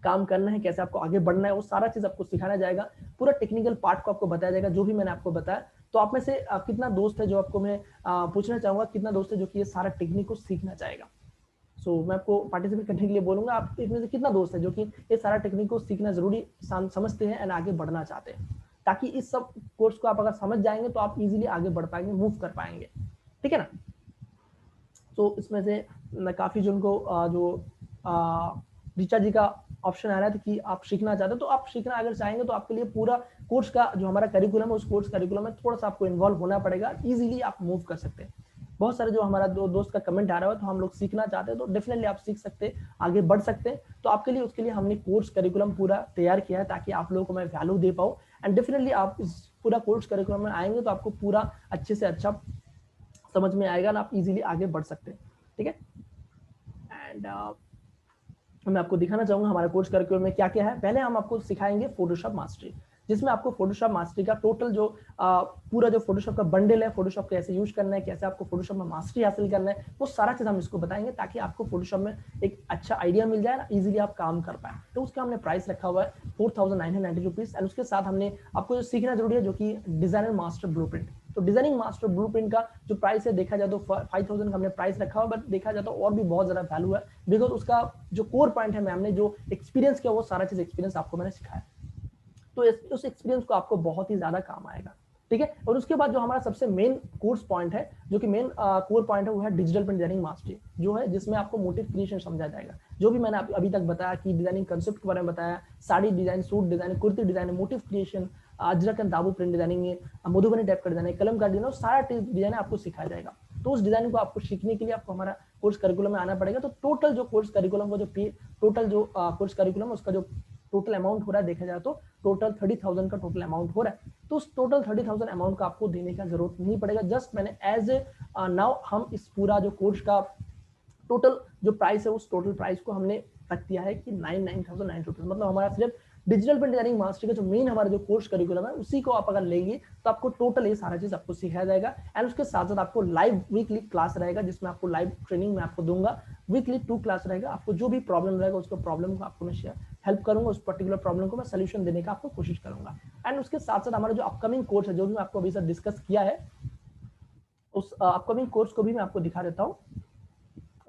काम करना है, कैसे आपको आगे बढ़ना है, वो सारा चीज आपको सिखाया जाएगा। पूरा टेक्निकल पार्ट को आपको बताया जाएगा, जो भी मैंने आपको बताया। तो आप में से कितना दोस्त है जो आपको मैं पूछना चाहूंगा, कितना दोस्त है जो कि ये सारा टेक्निक को सीखना चाहेगा? मैं आपको पार्टिसिपेट करने के लिए बोलूंगा। आप इसमें से कितना दोस्त है जो कि ये सारा टेक्निक को सीखना जरूरी समझते हैं एंड आगे बढ़ना चाहते हैं, ताकि इस सब कोर्स को आप अगर समझ जाएंगे तो आप इजीली आगे बढ़ पाएंगे, मूव कर पाएंगे, ठीक है ना? इसमें से काफी जिनको जो ऋचा जी का ऑप्शन आ रहा था कि आप सीखना चाहते हो, तो आप सीखना अगर चाहेंगे तो आपके लिए पूरा कोर्स का जो हमारा करिकुलम है, उस कोर्स करिकुलम में थोड़ा सा आपको इन्वॉल्व होना पड़ेगा, इजीली आप मूव कर सकते हैं। बहुत सारे जो हमारा दोस्त का कमेंट आ रहा है, तो हम लोग सीखना चाहते हैं, तो डेफिनेटली आप सीख सकते हैं, आगे बढ़ सकते हैं। तो आपके लिए उसके लिए हमने कोर्स करिकुलम पूरा तैयार किया है, ताकि आप लोगों को मैं वैल्यू दे पाऊँ। एंड डेफिनेटली आप इस पूरा कोर्स करिकुलम में आएंगे तो आपको पूरा अच्छे से अच्छा समझ में आएगा ना, आप इजीली आगे बढ़ सकते हैं, ठीक है? एंड मैं आपको दिखाना चाहूंगा हमारे कोर्स करिकुलम में क्या क्या है। पहले हम आपको सिखाएंगे फोटोशॉप मास्टरी, जिसमें आपको फोटोशॉप मास्टरी का टोटल जो पूरा जो फोटोशॉप का बंडल है, फोटोशॉप कैसे यूज करना है, कैसे आपको फोटोशॉप में मास्टरी हासिल करना है, वो सारा चीज हम इसको बताएंगे, ताकि आपको फोटोशॉप में एक अच्छा आइडिया मिल जाए ना, इजीली आप काम कर पाए। तो उसका हमने प्राइस रखा हुआ है 4990 रुपीज। एंड उसके साथ हमने आपको जो सीखना जरूरी है, जो कि डिजाइनर मास्टर ब्लूप्रिंट। तो डिजाइनिंग मास्टर ब्लूप्रिंट का जो प्राइस है, देखा जाए तो 5000 का हमने प्राइस रखा हुआ, बट देखा जाए तो और भी बहुत ज्यादा वैल्यू है, बिकॉज उसका जो कोर पॉइंट है, मैम ने जो एक्सपीरियंस किया, वो सारा चीज एक्सपीरियंस आपको मैंने सिखाया, तो उस एक्सपीरियंस को आपको बहुत ही ज्यादा काम आएगा, ठीक है? और उसके बाद जो हमारा सबसे मेन कोर्स पॉइंट है, जो कि मेन कोर पॉइंट है, वो है डिजिटल प्रिंट डिजाइनिंग मास्टरी, जो है जिसमें आपको मोटिव क्रिएशन समझा जाएगा। जो भी मैंने अभी तक बताया कि डिजाइनिंग कंसेप्ट के बारे में बताया, sari design, suit design, kurti design, motive creation, Ajrak and दाबू प्रिंट डिजाइनिंग, मधुबनी टाइप का डिजाइन, कलम का डिजाइन, सारा डिजाइन आपको सिखाया जाएगा। तो उस डिजाइन को आपको सीखने के लिए आपको हमारा कोर्स करिकुलम में आना पड़ेगा। तो टोटल जो कोर्स करिकुलम का जो टोटल जो कोर्स करिकुलम उसका जो टोटल अमाउंट हो रहा है, देखा जाए तो टोटल 30,000 का टोटल अमाउंट हो रहा है। तो उस टोटल 30,000 अमाउंट का आपको देने का जरूरत नहीं पड़ेगा। जस्ट मैंने एज ए नाउ हम इस पूरा जो कोर्स का टोटल जो प्राइस है, उस टोटल प्राइस को हमने रख दिया है कि 99,900 रुपीज। मतलब हमारा सिर्फ डिजिटल प्रिंट डिजाइनिंग मास्टरी का जो मेन हमारा जो कोर्स करिकुलम है, उसी को आप अगर लेंगे तो आपको टोटल ये सारा चीज आपको सिखाया जाएगा। एंड उसके साथ साथ आपको लाइव वीकली क्लास रहेगा, जिसमें आपको लाइव ट्रेनिंग में आपको दूंगा। वीकली 2 क्लास रहेगा। आपको जो भी प्रॉब्लम रहेगा, उसको प्रॉब्लम को आपको मैं हेल्प करूंगा, उस पर्टिकुलर प्रॉब्लम को मैं सोल्यूशन देने का आपको कोशिश करूंगा। एंड उसके साथ साथ हमारा जो अपकमिंग कोर्स है, जो भी मैं आपको अभी से डिस्कस किया है, उस अपकमिंग कोर्स को भी मैं आपको दिखा देता हूँ।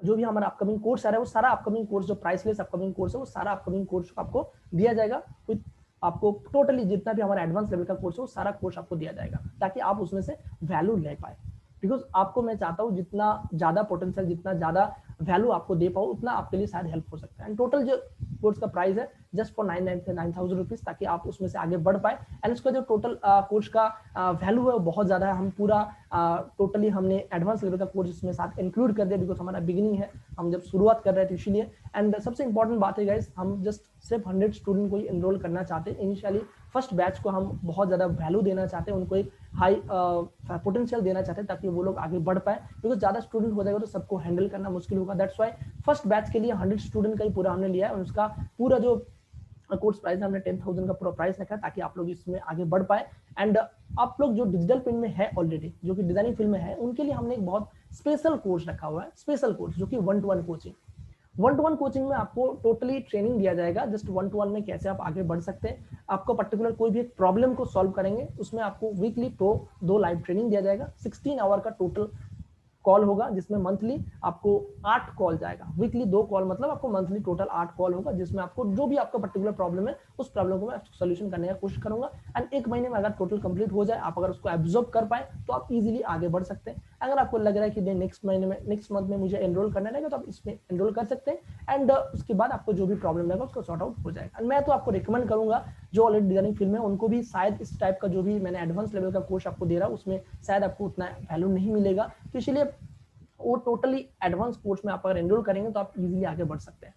जो भी हमारा अपकमिंग कोर्स आ रहा है, वो सारा अपकमिंग कोर्स, जो प्राइसलेस अपकमिंग कोर्स है, वो सारा अपकमिंग कोर्स आपको दिया जाएगा। विद आपको टोटली जितना भी हमारा एडवांस लेवल का कोर्स है, वो सारा कोर्स आपको दिया जाएगा, ताकि आप उसमें से वैल्यू ले पाए। बिकॉज आपको मैं चाहता हूँ जितना ज्यादा पोटेंशियल, जितना ज्यादा वैल्यू आपको दे पाऊँ, उतना आपके लिए शायद हेल्प हो सकता है। एंड टोटल जो कोर्स का प्राइस है जस्ट फॉर 9,000 रुपीज, ताकि आप उसमें से आगे बढ़ पाए। एंड उसका जो टोटल कोर्स का वैल्यू है वो बहुत ज्यादा है। हम पूरा टोटली हमने एडवांस लेवल का कोर्स इसमें साथ इंक्लूड कर दिया, बिकॉज हमारा बिगिनिंग है, हम जब शुरुआत कर रहे थे, इसीलिए। एंड सबसे इंपॉर्टेंट बात है गाइस, हम जस्ट सिर्फ 100 स्टूडेंट को ही एनरोल करना चाहते हैं। इनिशियली फर्स्ट बैच को हम बहुत ज्यादा वैल्यू देना चाहते हैं, उनको एक हाई पोटेंशियल देना चाहते हैं, ताकि वो लोग आगे बढ़ पाए। बिकॉज ज्यादा स्टूडेंट हो जाएगा तो सबको हैंडल करना मुश्किल होगा। दैट्स व्हाई फर्स्ट बैच के लिए 100 स्टूडेंट का ही पूरा हमने लिया है, और उसका पूरा जो कोर्स प्राइस हमने 10,000 का पूरा प्राइस रखा है, ताकि आप लोग इसमें आगे बढ़ पाए। एंड आप लोग जो डिजिटल फील्ड में है ऑलरेडी, जो कि डिजाइनिंग फील्ड में है, उनके लिए हमने एक बहुत स्पेशल कोर्स रखा हुआ है, स्पेशल कोर्स, जो कि 1-to-1 कोचिंग। 1-to-1 कोचिंग में आपको टोटली ट्रेनिंग दिया जाएगा, जस्ट 1-to-1 में कैसे आप आगे बढ़ सकते हैं। आपको पर्टिकुलर कोई भी एक प्रॉब्लम को सॉल्व करेंगे, उसमें आपको वीकली 2 लाइव ट्रेनिंग दिया जाएगा। 16 आवर का टोटल कॉल होगा, जिसमें मंथली आपको 8 कॉल जाएगा। वीकली 2 कॉल, मतलब आपको मंथली टोटल 8 कॉल होगा, जिसमें आपको जो भी आपका पर्टिकुलर प्रॉब्लम है, उस प्रॉब्लम को मैं सोल्यूशन करने का कोशिश करूंगा। एंड 1 महीने में अगर टोटल कंप्लीट हो जाए, आप अगर उसको एब्जॉर्ब कर पाए, तो आप इजीली आगे बढ़ सकते हैं। अगर आपको लग रहा है कि नेक्स्ट महीने में, नेक्स्ट मंथ में मुझे एनरोल करना रहेगा, तो आप इसमें एनरोल कर सकते हैं। एंड उसके बाद आपको जो भी प्रॉब्लम रहेगा, उसको सॉर्ट आउट हो जाएगा। एंड मैं तो आपको रिकमेंड करूंगा, जो ऑलरेडी डिजाइनिंग फील्ड में, उनको भी शायद इस टाइप का जो भी मैंने एडवांस लेवल का कोर्स आपको दे रहा हूँ, उसमें शायद आपको उतना वैल्यू नहीं मिलेगा। तो इसलिए वो टोटली एडवांस कोर्स में आप अगर एनरोल करेंगे, तो आप इजीली आगे बढ़ सकते हैं।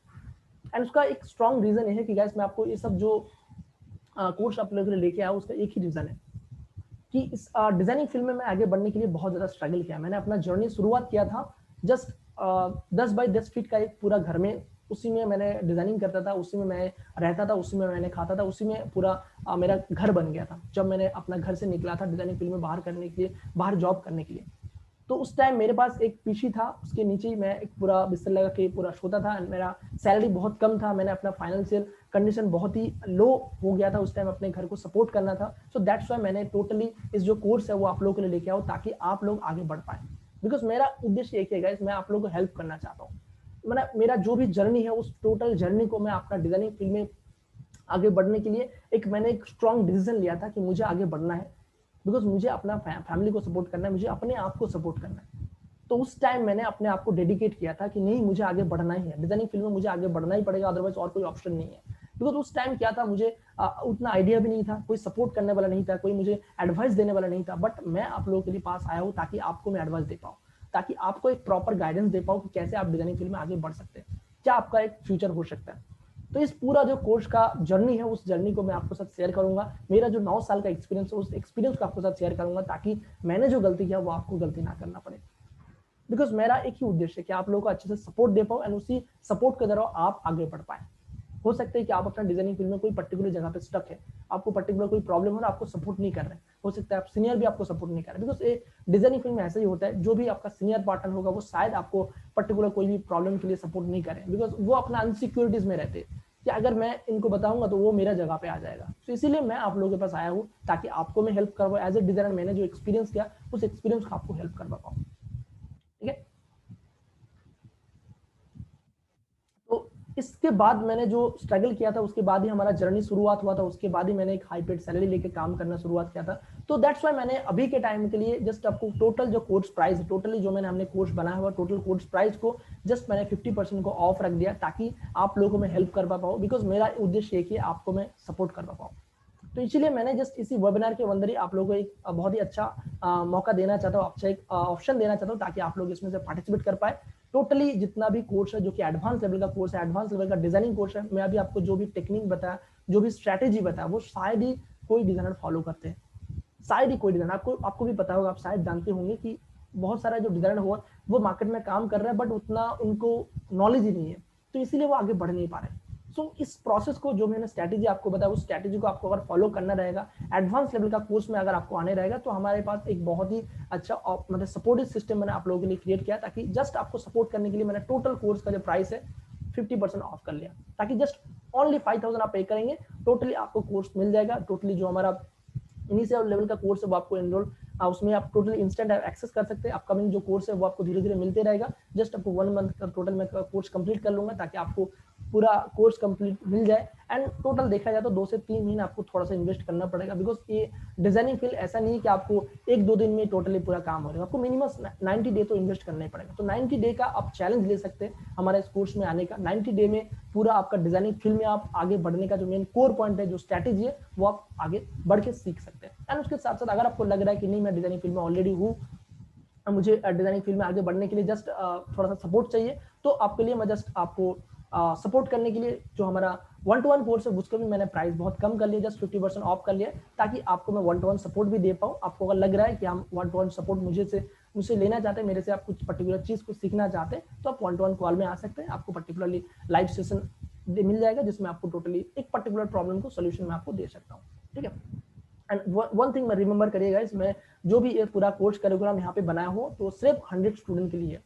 एंड उसका एक स्ट्रॉन्ग रीजन ये है कि गाइस, मैं आपको ये सब जो कोर्स आप लोगों के लिए लेके आया, उसका एक ही रीजन है कि इस डिजाइनिंग फील्ड में मैं आगे बढ़ने के लिए बहुत ज्यादा स्ट्रगल किया। मैंने अपना जर्नी शुरुआत किया था जस्ट 10 बाई 10 फीट का एक पूरा घर में उसी में मैंने डिजाइनिंग करता था, उसी में मैं रहता था, उसी में मैंने खाता था, उसी में पूरा मेरा घर बन गया था जब मैंने अपना घर से निकला था डिजाइनिंग फील्ड में बाहर करने के लिए, बाहर जॉब करने के लिए। तो उस टाइम मेरे पास एक पीसी था, उसके नीचे ही मैं एक पूरा बिस्तर लगा के पूरा सोता था। मेरा सैलरी बहुत कम था, मैंने अपना फाइनेंशियल कंडीशन बहुत ही लो हो गया था उस टाइम, अपने घर को सपोर्ट करना था। सो दैट्स वाई मैंने टोटली इस जो कोर्स है वो आप लोगों के लिए लेके आओ ताकि आप लोग आगे बढ़ पाए। बिकॉज मेरा उद्देश्य एक है गाइस, मैं आप लोगों को हेल्प करना चाहता हूँ। मेरा जो भी जर्नी है उस टोटल जर्नी को मैं अपना डिजाइनिंग फील्ड में आगे बढ़ने के लिए मैंने एक स्ट्रॉन्ग डिसीजन लिया था कि मुझे आगे बढ़ना है। बिकॉज मुझे अपना फैमिली को सपोर्ट करना है, मुझे अपने आप को सपोर्ट करना है। तो उस टाइम मैंने अपने आप को डेडिकेट किया था कि नहीं, मुझे आगे बढ़ना ही है, डिजाइनिंग फील्ड में मुझे आगे बढ़ना ही पड़ेगा, अदरवाइज और कोई ऑप्शन नहीं है। बिकॉज उस टाइम क्या था, मुझे उतना आइडिया भी नहीं था, कोई सपोर्ट करने वाला नहीं था, कोई मुझे एडवाइस देने वाला नहीं था। बट मैं आप लोगों के लिए पास आया हूँ ताकि आपको मैं एडवाइस दे पाऊँ, ताकि आपको एक प्रॉपर गाइडेंस दे पाऊँ कि कैसे आप डिजाइनिंग फील्ड में आगे बढ़ सकते हैं, क्या आपका एक फ्यूचर हो सकता है। तो इस पूरा जो कोर्स का जर्नी है उस जर्नी को मैं आपको साथ शेयर करूंगा। मेरा जो 9 साल का एक्सपीरियंस है उस एक्सपीरियंस को आपको साथ शेयर करूंगा ताकि मैंने जो गलती किया वो आपको गलती ना करना पड़े। बिकॉज मेरा एक ही उद्देश्य है कि आप लोगों को अच्छे से सपोर्ट दे पाऊँ एंड उसी सपोर्ट के द्वारा आप आगे बढ़ पाए। हो सकता है कि आप अपना डिजाइनिंग फील्ड में कोई पर्टिकुलर जगह पे स्टक है, आपको पर्टिकुलर कोई प्रॉब्लम हो, आपको सपोर्ट नहीं कर रहे हैं, हो सकता है आप सीनियर भी आपको सपोर्ट नहीं कर रहे। बिकॉज ये डिजाइनिंग फील्ड में ऐसा ही होता है, जो भी आपका सीनियर पार्टनर होगा वो शायद आपको पर्टिकुलर कोई भी प्रॉब्लम के लिए सपोर्ट नहीं करें, बिकॉज वो अपना अनसिक्योरिटीज में रहते हैं कि अगर मैं इनको बताऊंगा तो वो मेरा जगह पे आ जाएगा। तो इसीलिए मैं आप लोगों के पास आया हूँ ताकि आपको मैं हेल्प करवाऊँ। एज ए डिजाइनर मैंने जो एक्सपीरियंस किया उस एक्सपीरियंस को आपको हेल्प करवा पाऊँ। ठीक है। तो इसके बाद मैंने जो स्ट्रगल किया था उसके बाद ही हमारा जर्नी शुरुआत हुआ था, उसके बाद ही मैंने एक हाई पेड सैलरी लेके काम करना शुरुआत किया था। तो दैट्स वाई मैंने अभी के टाइम के लिए जस्ट आपको टोटल जो कोर्स प्राइस, टोटली जो हमने कोर्स बनाया हुआ टोटल कोर्स प्राइस को जस्ट मैंने 50% को ऑफ रख दिया ताकि आप लोगों को मैं हेल्प कर पाऊँ। बिकॉज मेरा उद्देश्य है कि आपको मैं सपोर्ट कर पाऊँ। तो इसलिए मैंने जस्ट इसी वेबिनार के अंदर ही आप लोगों को एक बहुत ही अच्छा मौका देना चाहता हूँ, अच्छा एक ऑप्शन देना चाहता हूँ ताकि आप लोग इसमें से पार्टिसिपेट कर पाए। टोटली जितना भी कोर्स है जो कि एडवांस लेवल का कोर्स है, एडवांस लेवल का डिजाइनिंग कोर्स है, मैं अभी आपको जो भी टेक्निक बताया, जो भी स्ट्रैटेजी बताया वो शायद ही कोई डिजाइनर फॉलो करते हैं, शायद ही कोई डिजाइनर। आपको भी पता होगा, आप शायद जानते होंगे कि बहुत सारा जो डिजाइनर हुआ वो मार्केट में काम कर रहा है बट उतना उनको नॉलेज ही नहीं है, तो इसीलिए वो आगे बढ़ नहीं पा रहे। सो इस प्रोसेस को जो मैंने स्ट्रैटेजी आपको बताया उस स्ट्रैटेजी को आपको अगर फॉलो करना रहेगा, एडवांस लेवल का कोर्स में अगर आपको आने रहेगा, तो हमारे पास एक बहुत ही अच्छा मतलब सपोर्टिव सिस्टम मैंने आप लोगों के लिए क्रिएट किया ताकि जस्ट आपको सपोर्ट करने के लिए मैंने टोटल कोर्स का जो प्राइस है 50% ऑफ कर लिया, ताकि जस्ट ओनली 5000 आप पे करेंगे, टोटली आपको कोर्स मिल जाएगा। टोटली जो हमारा इनिशियल लेवल का कोर्स है वो आपको एनरोल उसमें आप टोटली इंस्टेंट एक्सेस कर सकते हैं। अपकमिंग जो कोर्स है वो आपको धीरे धीरे मिलते रहेगा। जस्ट आपको 1 मंथ का टोटल मैं कोर्स कंप्लीट कर लूंगा ताकि आपको पूरा कोर्स कंप्लीट मिल जाए। एंड टोटल देखा जाए तो 2 से 3 महीने आपको थोड़ा सा इन्वेस्ट करना पड़ेगा, बिकॉज ये डिजाइनिंग फील्ड ऐसा नहीं है कि आपको 1-2 दिन में टोटली पूरा काम हो जाएगा, आपको मिनिमम 90 डे तो इन्वेस्ट करना ही पड़ेगा। तो 90 डे का आप चैलेंज ले सकते हैं हमारे इस कोर्स में आने का। 90 डे में पूरा आपका डिजाइनिंग फील्ड में आप आगे बढ़ने का जो मेन कोर पॉइंट है, जो स्ट्रैटेजी है, वो आप आगे बढ़ के सीख सकते हैं। एंड उसके साथ साथ अगर आपको लग रहा है कि नहीं मैं डिजाइनिंग फील्ड में ऑलरेडी हूँ, मुझे डिजाइनिंग फील्ड में आगे बढ़ने के लिए जस्ट थोड़ा सा सपोर्ट चाहिए, तो आपके लिए मैं जस्ट आपको सपोर्ट करने के लिए जो हमारा 1-to-1 कोर्स है उसका भी मैंने प्राइस बहुत कम कर लिया, जस्ट 50% ऑफ कर लिया, ताकि आपको मैं 1-to-1 सपोर्ट भी दे पाऊँ। आपको अगर लग रहा है कि हम 1-to-1 सपोर्ट मुझसे लेना चाहते हैं, मेरे से आप कुछ पर्टिकुलर चीज को सीखना चाहते हैं, तो आप 1-to-1 कॉल में आ सकते हैं। आपको पर्टिकुलरली लाइव सेशन मिल जाएगा जिसमें आपको टोटली एक पर्टिकुलर प्रॉब्लम को सोल्यूशन मैं आपको दे सकता हूँ। ठीक है। एंड वन थिंग मैं रिमेंबर करिएगा, इसमें जो भी ये पूरा कोर्स करिकुलम यहाँ पे बनाया हो तो सिर्फ 100 स्टूडेंट के लिए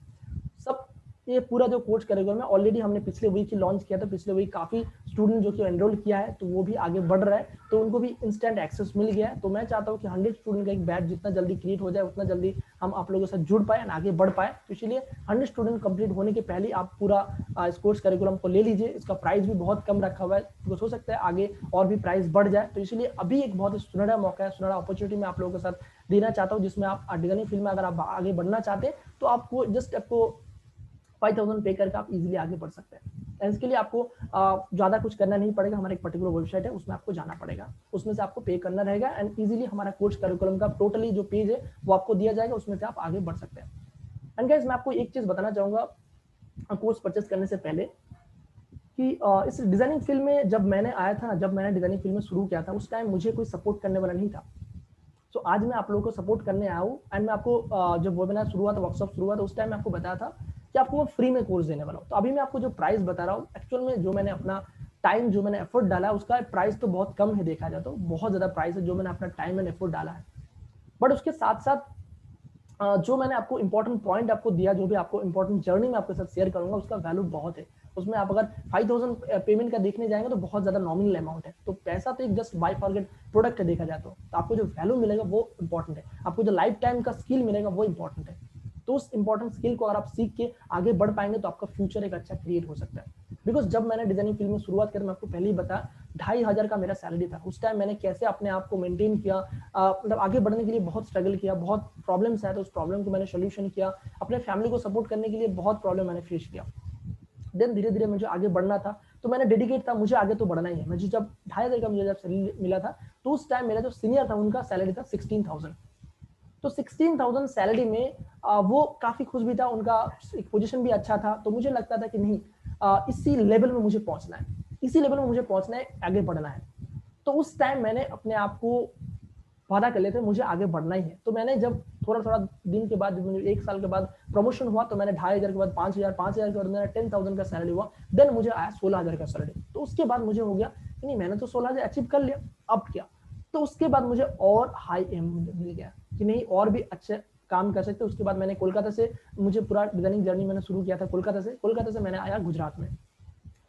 सब। ये पूरा जो कोर्स करिकुलम है ऑलरेडी हमने पिछले वीक ही लॉन्च किया था, पिछले वीक काफी स्टूडेंट जो कि एनरोल किया है तो वो भी आगे बढ़ रहा है, तो उनको भी इंस्टेंट एक्सेस मिल गया है। तो मैं चाहता हूँ कि 100 स्टूडेंट का एक बैच जितना जल्दी क्रिएट हो जाए उतना जल्दी हम आप लोगों के साथ जुड़ पाए और आगे बढ़ पाए। तो इसलिए 100 स्टूडेंट कंप्लीट होने के पहले आप पूरा इस कोर्स करिकुलम को ले लीजिए। इसका प्राइस भी बहुत कम रखा हुआ है, तो हो सकता है आगे और भी प्राइस बढ़ जाए। तो इसलिए अभी एक बहुत ही सुनहरा मौका है, सुनहरा अपॉर्चुनिटी मैं आप लोगों के साथ देना चाहता हूँ, जिसमें आप डिजाइनिंग फील्ड में अगर आप आगे बढ़ना चाहते हैं तो आपको जस्ट आपको 5000 पे करके आप इजीली आगे बढ़ सकते हैं। इसके लिए आपको ज्यादा कुछ करना नहीं पड़ेगा। हमारा एक पर्टिकुलर वेबसाइट है उसमें आपको जाना पड़ेगा, उसमें से आपको पे करना रहेगा एंड इजीली हमारा कोर्स करिकुलम का टोटली जो पेज है वो आपको दिया जाएगा, उसमें से आप आगे बढ़ सकते हैं। एंड गाइस मैं आपको एक चीज बताना चाहूंगा कोर्स परचेस करने से पहले कि इस डिजाइनिंग फील्ड में जब मैंने आया था ना, जब मैंने डिजाइनिंग फील्ड में शुरू किया था उस टाइम मुझे कोई सपोर्ट करने वाला नहीं था। तो आज मैं आप लोगों को सपोर्ट करने आया हूँ। एंड मैं आपको जब वेबिनार शुरू हुआ था, वर्कशॉप शुरू हुआ था, उस टाइम मैं आपको बताया था कि आपको मैं फ्री में कोर्स देने वाला हूँ। तो अभी मैं आपको जो प्राइस बता रहा हूँ, एक्चुअल में जो मैंने अपना टाइम, जो मैंने एफर्ट डाला है, उसका प्राइस तो बहुत कम है, देखा जाए तो बहुत ज़्यादा प्राइस है जो मैंने अपना टाइम एंड एफर्ट डाला है। बट उसके साथ साथ जो मैंने आपको इंपॉर्टेंट पॉइंट आपको दिया, जो भी आपको इंपॉर्टेंट जर्नी में आपके साथ शेयर करूंगा, उसका वैल्यू बहुत है। उसमें आप अगर 5000 पेमेंट का देखने जाएंगे तो बहुत ज्यादा नॉमिनल अमाउंट है। तो पैसा तो एक जस्ट बाय फॉरगेट प्रोडक्ट है देखा जाए तो आपको जो वैल्यू मिलेगा वो इंपॉर्टेंट है, आपको जो लाइफ टाइम का स्किल मिलेगा वो इंपॉर्टेंट है। तो उस इंपॉर्टेंट स्किल को अगर आप सीख के आगे बढ़ पाएंगे तो आपका फ्यूचर एक अच्छा क्रिएट हो सकता है। बिकॉज जब मैंने डिजाइनिंग फील्ड में शुरुआत करी, मैं आपको पहले ही बताया 2500 का मेरा सैलरी था। उस टाइम मैंने कैसे अपने आप को मेंटेन किया, मतलब आगे बढ़ने के लिए बहुत स्ट्रगल किया, बहुत प्रॉब्लम्स आए तो उस प्रॉब्लम को मैंने सोल्यूशन किया, अपने फैमिली को सपोर्ट करने के लिए बहुत प्रॉब्लम मैंने फेस किया। देन धीरे धीरे मुझे आगे बढ़ना था, तो मैंने डेडिकेट था, मुझे आगे तो बढ़ना ही है। मुझे जब 2500 का मुझे जब सैलरी मिला था, तो उस टाइम मेरा जो सीनियर था उनका सैलरी था 16,000। तो 16,000 सैलरी में वो काफी खुश भी था, उनका एक पोजीशन भी अच्छा था। तो मुझे लगता था कि नहीं, इसी लेवल में मुझे पहुंचना है, इसी लेवल में मुझे पहुंचना है, आगे बढ़ना है। तो उस टाइम मैंने अपने आप को वादा कर लेते मुझे आगे बढ़ना ही है। तो मैंने जब थोड़ा थोड़ा दिन के बाद, मुझे 1 साल के बाद प्रमोशन हुआ, तो मैंने 2500 के बाद 5000, 5000 के बाद मेरा 10,000 का सैलरी हुआ। देन मुझे आया 16,000 का सैलरी। तो उसके बाद मुझे हो गया कि नहीं, मैंने तो 16,000 अचीव कर लिया, अब क्या। तो उसके बाद मुझे और हाई एम मिल गया कि नहीं, और भी अच्छे काम कर सकते। उसके बाद मैंने कोलकाता से, मुझे पूरा डिजाइनिंग जर्नी मैंने शुरू किया था कोलकाता से मैंने आया गुजरात में,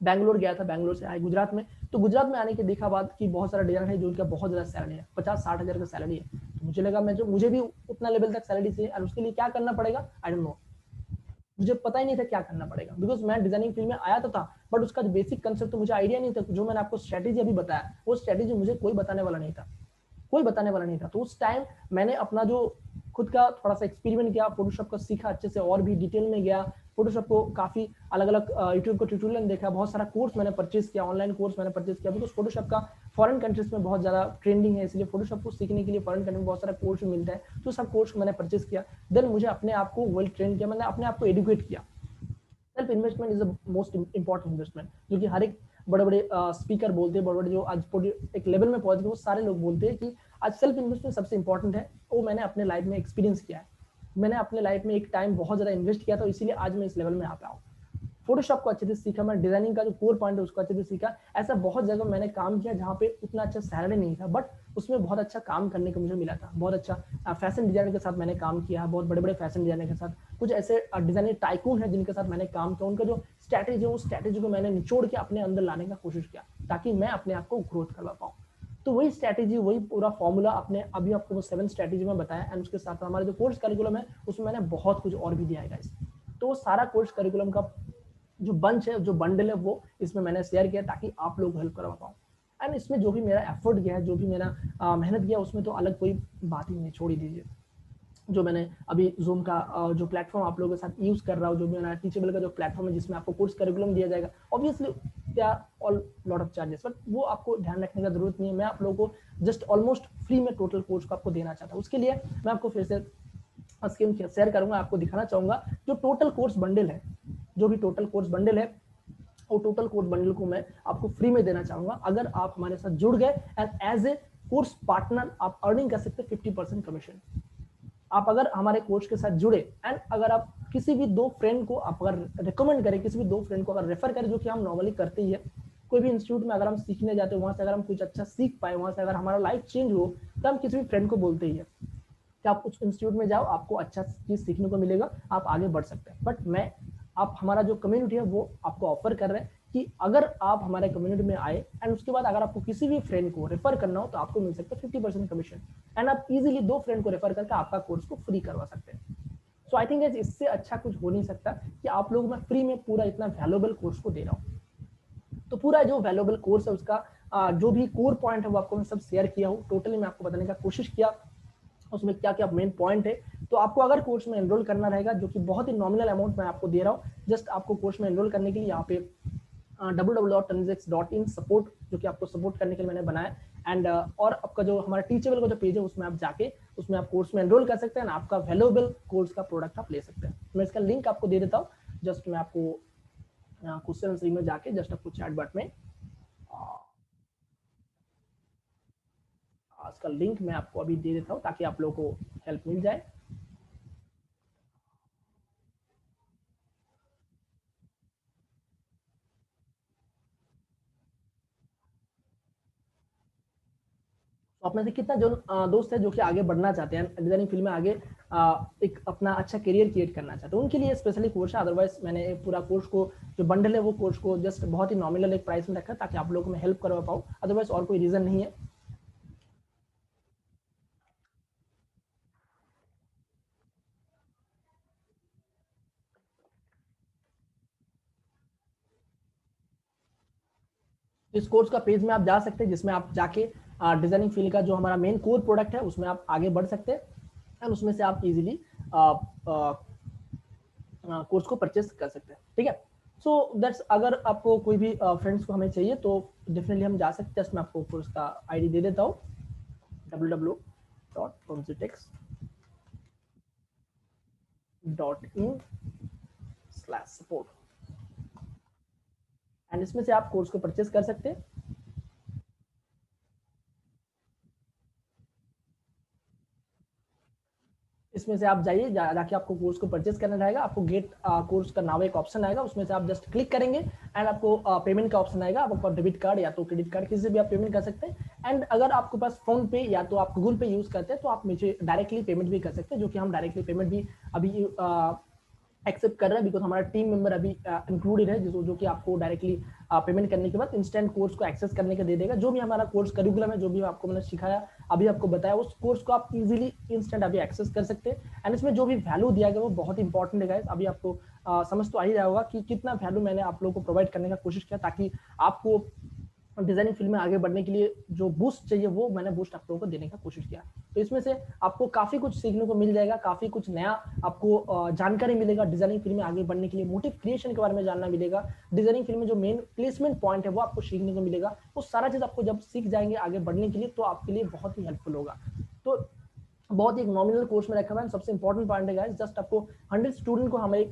बैंगलोर गया था, बैंगलोर से आए गुजरात में। तो गुजरात में आने के देखा बाद कि बहुत सारा डिजाइनर है जो उनका बहुत ज्यादा सैलरी है, 50-60 हजार का सैलरी है। तो मुझे लगा मैं जो मुझे भी उतना लेवल तक सैलरी चाहिए, और उसके लिए क्या करना पड़ेगा, आई डोंट नो, मुझे पता ही नहीं था क्या करना पड़ेगा। बिकॉज मैं डिजाइनिंग फील्ड में आया तो था, बट उसका बेसिक कंसेप्ट तो मुझे आइडिया नहीं था। जो मैंने आपको स्ट्रेटेजी अभी बताया, वो स्ट्रेटेजी मुझे कोई बताने वाला नहीं था, कोई बताने वाला नहीं था। तो उस टाइम मैंने अपना जो खुद का थोड़ा सा एक्सपेरिमेंट किया, फोटोशॉप को सीखा अच्छे से, और भी डिटेल में गया फोटोशॉप को, काफी अलग अलग यूट्यूब को ट्यूटोरियल देखा, बहुत सारा कोर्स मैंने परचेज किया, ऑनलाइन कोर्स मैंने परचेज किया। बिकॉज फोटोशॉप का फॉरेन कंट्रीज में बहुत ज्यादा ट्रेंडिंग है, इसलिए फोटोशॉप को सीखने के लिए फॉरेन कंट्री में बहुत सारा कोर्स मिलता है। तो सब कोर्स को मैंने परचेज किया। देन मुझे अपने आप को वेल ट्रेन किया, मैंने अपने आप को एडुकेट किया। Self investment is the most important investment, जो कि हर एक बड़े बड़े स्पीकर बोलते हैं, बड़े बड़े जो आज एक लेवल में पहुंच गए, वो सारे लोग बोलते हैं कि आज सेल्फ इन्वेस्टमेंट सबसे इंपॉर्टेंट है। वो मैंने अपने लाइफ में एक्सपीरियंस किया है। मैंने अपने लाइफ में एक टाइम बहुत ज्यादा इन्वेस्ट किया था, इसीलिए आज मैं इस लेवल में आ पाया हूँ। फोटोशॉप को अच्छे से सीखा, मैं डिजाइनिंग का जो कोर पॉइंट है उसको अच्छे से सीखा। ऐसा बहुत जगह मैंने काम किया जहाँ पे उतना अच्छा सैलरी नहीं था, बट उसमें बहुत अच्छा काम करने को मुझे मिला था। बहुत अच्छा फैशन डिजाइनर के साथ मैंने काम किया, बहुत बड़े बड़े फैशन डिजाइनर के साथ। कुछ ऐसे डिजाइनर टाइकून है जिनके साथ मैंने काम किया, उनका जो स्ट्रैटेजी है उस स्ट्रैटेजी को मैंने निचोड़ के अपने अंदर लाने का कोशिश किया, ताकि मैं अपने आप को ग्रोथ करवा पाऊँ। तो वही स्ट्रैटेजी, वही पूरा फॉर्मूला अपने अभी आपको वो 7 स्ट्रैटेजी में बताया। एंड उसके साथ हमारे जो कोर्स करिकुलम है उसमें मैंने बहुत कुछ और भी दिया है गाइस। तो वो सारा कोर्स करिकुलम का जो बंच है, जो बंडल है, वो इसमें मैंने शेयर किया ताकि आप लोग हेल्प करवा पाऊँ। एंड इसमें जो भी मेरा एफर्ट गया है, जो भी मेरा मेहनत गया, उसमें तो अलग कोई बात ही नहीं, छोड़ ही दीजिए। जो मैंने अभी जूम का जो प्लेटफॉर्म आप लोगों के साथ यूज कर रहा हूँ, जो मेरा टीचेबल का जो प्लेटफॉर्म है जिसमें आपको कोर्स करिकुलम दिया जाएगा, obviously they are all lot of charges, but वो आपको ध्यान रखने का जरूरत नहीं है। मैं आप लोगों को जस्ट ऑलमोस्ट फ्री में टोटल कोर्स को आपको देना चाहता हूँ। उसके लिए मैं आपको फिर से स्क्रीन शेयर करूंगा, आपको दिखाना चाहूंगा जो टोटल कोर्स बंडल है, जो भी टोटल कोर्स बंडल है, वो टोटल कोर्स बंडल को मैं आपको फ्री में देना चाहूंगा। अगर आप हमारे साथ जुड़ गए and as a course partner आप अर्निंग कर सकते हैं 50% कमीशन। आप अगर हमारे कोर्स के साथ जुड़े एंड अगर आप किसी भी 2 फ्रेंड को आप अगर रिकमेंड करें, किसी भी 2 फ्रेंड को अगर रेफर करें, जो कि हम नॉर्मली करते ही है, कोई भी इंस्टीट्यूट में अगर हम सीखने जाते हैं, वहां से अगर हम कुछ अच्छा सीख पाए, वहां से अगर हमारा लाइफ चेंज हो, तो हम किसी भी फ्रेंड को बोलते ही है कि आप उस इंस्टीट्यूट में जाओ, आपको अच्छा चीज सीखने को मिलेगा, आप आगे बढ़ सकते हैं। बट मैं, आप हमारा जो कम्युनिटी है वो आपको ऑफर कर रहे हैं कि अगर आप हमारे कम्युनिटी में आए एंड उसके बाद अगर आपको किसी भी फ्रेंड को रेफर करना हो, तो आपको मिल सकता है 50% कमीशन। एंड आप इजीली 2 फ्रेंड को रेफर करके आपका कोर्स को फ्री करवा सकते हैं। सो आई थिंक इससे अच्छा कुछ हो नहीं सकता कि आप लोगों में फ्री में पूरा इतना वैल्यूएबल कोर्स को दे रहा हूँ। तो पूरा जो वैल्यूएबल कोर्स है उसका जो भी कोर पॉइंट है वो आपको मैं सब शेयर किया हूँ, टोटली मैं आपको बताने का कोशिश किया उसमें क्या क्या मेन पॉइंट है। तो आपको अगर कोर्स में एनरोल करना रहेगा, जो कि बहुत ही नॉमिनल अमाउंट मैं आपको दे रहा हूँ, जस्ट आपको कोर्स में एनरोल करने के लिए यहाँ पे www.tanzex.in सपोर्ट, जो कि आपको सपोर्ट करने के लिए मैंने बनाया। एंड और आपका जो हमारा टीचेबल का जो पेज है उसमें आप जाके उसमें आप कोर्स में एनरोल कर सकते हैं, आपका वैल्यूएबल कोर्स का प्रोडक्ट आप ले सकते हैं। मैं इसका लिंक आपको दे देता हूँ, जस्ट मैं आपको क्वेश्चन में जाके जस्ट आपको चैट बॉट में इसका लिंक मैं आपको अभी दे देता हूँ ताकि आप लोगों को हेल्प मिल जाए। तो आप में से कितना जो दोस्त है जो कि आगे बढ़ना चाहते हैं डिजाइनिंग फील्ड में आगे एक अपना अच्छा करियर क्रिएट करना चाहते हैं, उनके लिए स्पेशली कोर्स है। अदरवाइज मैंने पूरा कोर्स को जो बंडल है वो कोर्स को जस्ट बहुत ही नॉमिनल एक प्राइस में रखा है ताकि आप लोगों को मैं हेल्प करवा पाऊँ, अदरवाइज और कोई रीजन नहीं है। इस कोर्स का पेज में आप जा सकते हैं जिसमें आप जाके डिजाइनिंग फील्ड का जो हमारा मेन कोर प्रोडक्ट है उसमें आप आगे बढ़ सकते हैं एंड उसमें से आप इजीली कोर्स को परचेस कर सकते हैं। ठीक है, सो दैट्स, अगर आपको कोई भी फ्रेंड्स को हमें चाहिए तो डेफिनेटली हम जा सकते हैं। जस्ट मैं आपको कोर्स का आईडी दे देता हूँ, www.comsitex.in/support एंड इसमें से आप कोर्स को परचेस कर सकते हैं। इसमें से आप जाइए, जाके आपको कोर्स को परचेस करना रहेगा। आपको गेट कोर्स का नाम एक ऑप्शन आएगा, उसमें से आप जस्ट क्लिक करेंगे एंड आपको पेमेंट का ऑप्शन आएगा। आपको डेबिट कार्ड या तो क्रेडिट कार्ड किसी से भी आप पेमेंट कर सकते हैं एंड अगर आपके पास फोन पे या तो आप गूगल पे यूज करते हैं तो आप मुझे डायरेक्टली पेमेंट भी कर सकते हैं, जो कि हम डायरेक्टली पेमेंट भी अभी एक्सेप्ट कर रहा है बिकॉज हमारा टीम मेंबर अभी इंक्लूडेड है जो कि आपको डायरेक्टली पेमेंट करने के बाद इंस्टेंट कोर्स को एक्सेस करने का दे देगा। जो भी हमारा कोर्स करिकुलम है, जो भी आपको मैंने सिखाया अभी आपको बताया, उस कोर्स को आप इजीली इंस्टेंट अभी एक्सेस कर सकते हैं एंड इसमें जो भी वैल्यू दिया गया वो बहुत इंपॉर्टेंट है गाइस। अभी आपको समझ तो आ ही रहा होगा कि कितना वैल्यू मैंने आप लोगों को प्रोवाइड करने का कोशिश किया ताकि आपको डिजाइनिंग फील्ड में आगे बढ़ने के लिए जो बूस्ट चाहिए वो मैंने बूस्ट आप लोगों को देने का कोशिश किया। तो इसमें से आपको काफी कुछ सीखने को मिल जाएगा, काफी कुछ नया आपको जानकारी मिलेगा। डिजाइनिंग फील्ड में आगे बढ़ने के लिए मोटिव क्रिएशन के बारे में जानना मिलेगा, डिजाइनिंग फील्ड में जो मेन प्लेसमेंट पॉइंट है वो आपको सीखने को मिलेगा। वो सारा चीज आपको जब सीख जाएंगे आगे बढ़ने के लिए तो आपके लिए बहुत ही हेल्पफुल होगा। तो बहुत एक नॉमिनल कोर्स में रखा हुआ है। सबसे इंपॉर्टेंट पॉइंट है गाइस, जस्ट आपको 100 स्टूडेंट को हमारे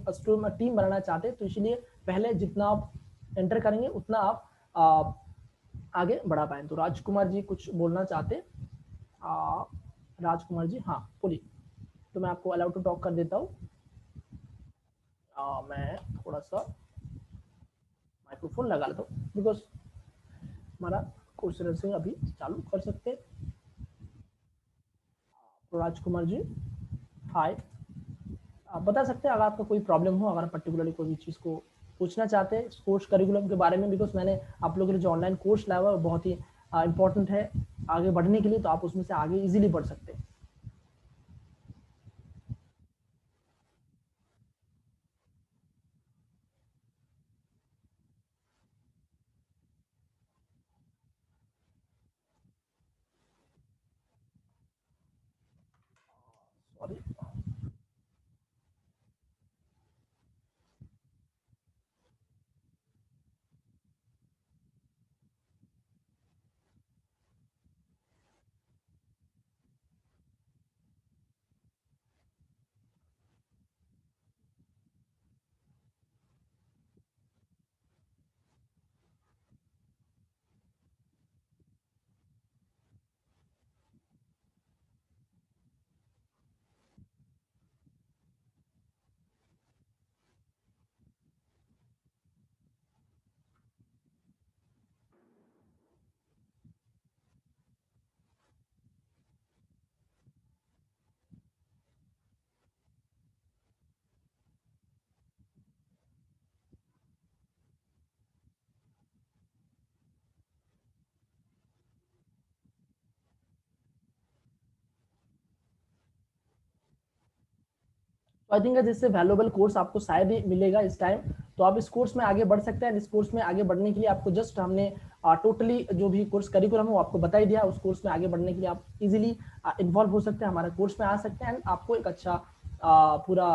टीम बनाना चाहते हैं, तो इसलिए पहले जितना आप एंटर करेंगे उतना आप आगे बढ़ा पाए। तो राजकुमार जी कुछ बोलना चाहते, राजकुमार जी, हाँ बोलिए। तो मैं आपको अलाउ टू टॉक कर देता हूँ। मैं थोड़ा सा माइक्रोफोन लगा लेता हूँ बिकॉज हमारा क्वेश्चन से अभी चालू कर सकते हैं। तो राजकुमार जी हाय, आप बता सकते हैं अगर आपका कोई प्रॉब्लम हो, अगर पर्टिकुलरली कोई भी चीज़ को पूछना चाहते हैं कोर्स करिकुलम के बारे में, बिकॉज मैंने आप लोगों के लिए जो ऑनलाइन कोर्स लाया हुआ है बहुत ही इंपॉर्टेंट है आगे बढ़ने के लिए, तो आप उसमें से आगे इजीली बढ़ सकते हैं। सॉरी, तो आई थिंक जिससे वैल्यूएबल कोर्स आपको शायद ही मिलेगा इस टाइम, तो आप इस कोर्स में आगे बढ़ सकते हैं। इस कोर्स में आगे बढ़ने के लिए आपको जस्ट हमने टोटली जो भी कोर्स करिकुलम है वो आपको बता ही दिया। उस कोर्स में आगे बढ़ने के लिए आप इजीली इन्वॉल्व हो सकते हैं, हमारे कोर्स में आ सकते हैं एंड आपको एक अच्छा पूरा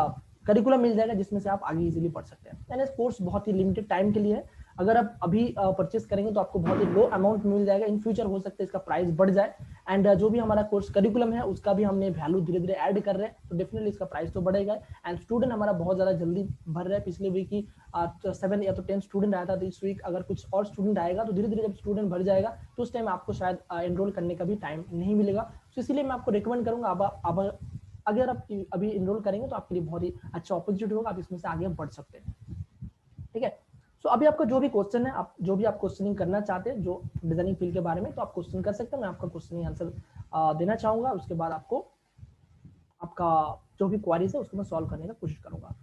करिकुलम मिल जाएगा जिसमें से आप आगे इजीली बढ़ सकते हैं। एंड इस कोर्स बहुत ही लिमिटेड टाइम के लिए है, अगर आप अभी परचेस करेंगे तो आपको बहुत ही लो अमाउंट मिल जाएगा। इन फ्यूचर हो सकता है इसका प्राइस बढ़ जाए एंड जो भी हमारा कोर्स करिकुलम है उसका भी हमने वैल्यू धीरे धीरे ऐड कर रहे हैं, तो डेफिनेटली इसका प्राइस तो बढ़ेगा। एंड स्टूडेंट हमारा बहुत ज़्यादा जल्दी भर रहा है। पिछले वीक ही 7 या तो 10 स्टूडेंट आया था, तो इस वीक अगर कुछ और स्टूडेंट आएगा तो धीरे धीरे जब स्टूडेंट भर जाएगा तो उस टाइम आपको शायद एनरोल करने का भी टाइम नहीं मिलेगा। तो इसीलिए मैं आपको रिकमेंड करूँगा अब अगर आप अभी इनरोल करेंगे तो आपके लिए बहुत ही अच्छा अपॉर्चुनिटी होगा, आप इसमें से आगे बढ़ सकते हैं। ठीक है, सो अभी आपका जो भी क्वेश्चन है, आप जो भी आप क्वेश्चनिंग करना चाहते हैं जो डिजाइनिंग फील्ड के बारे में, तो आप क्वेश्चन कर सकते हैं, मैं आपका क्वेश्चनिंग आंसर देना चाहूंगा। उसके बाद आपको आपका जो भी क्वारीज है उसको मैं सॉल्व करने का कोशिश करूंगा।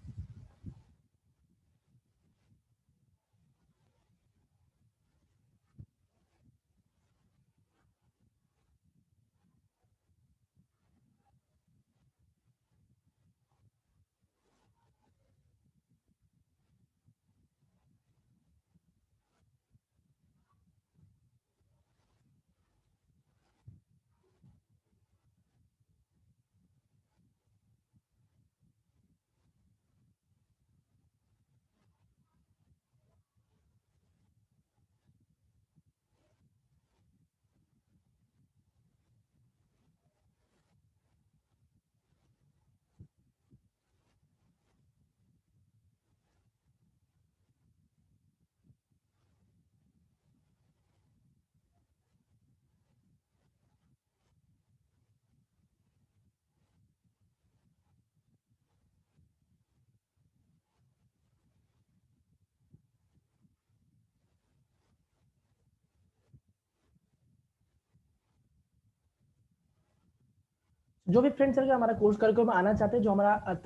जो भी फ्रेंड्स है हमारा कोर्स करिकुलम में आना चाहते हैं, जो हमारा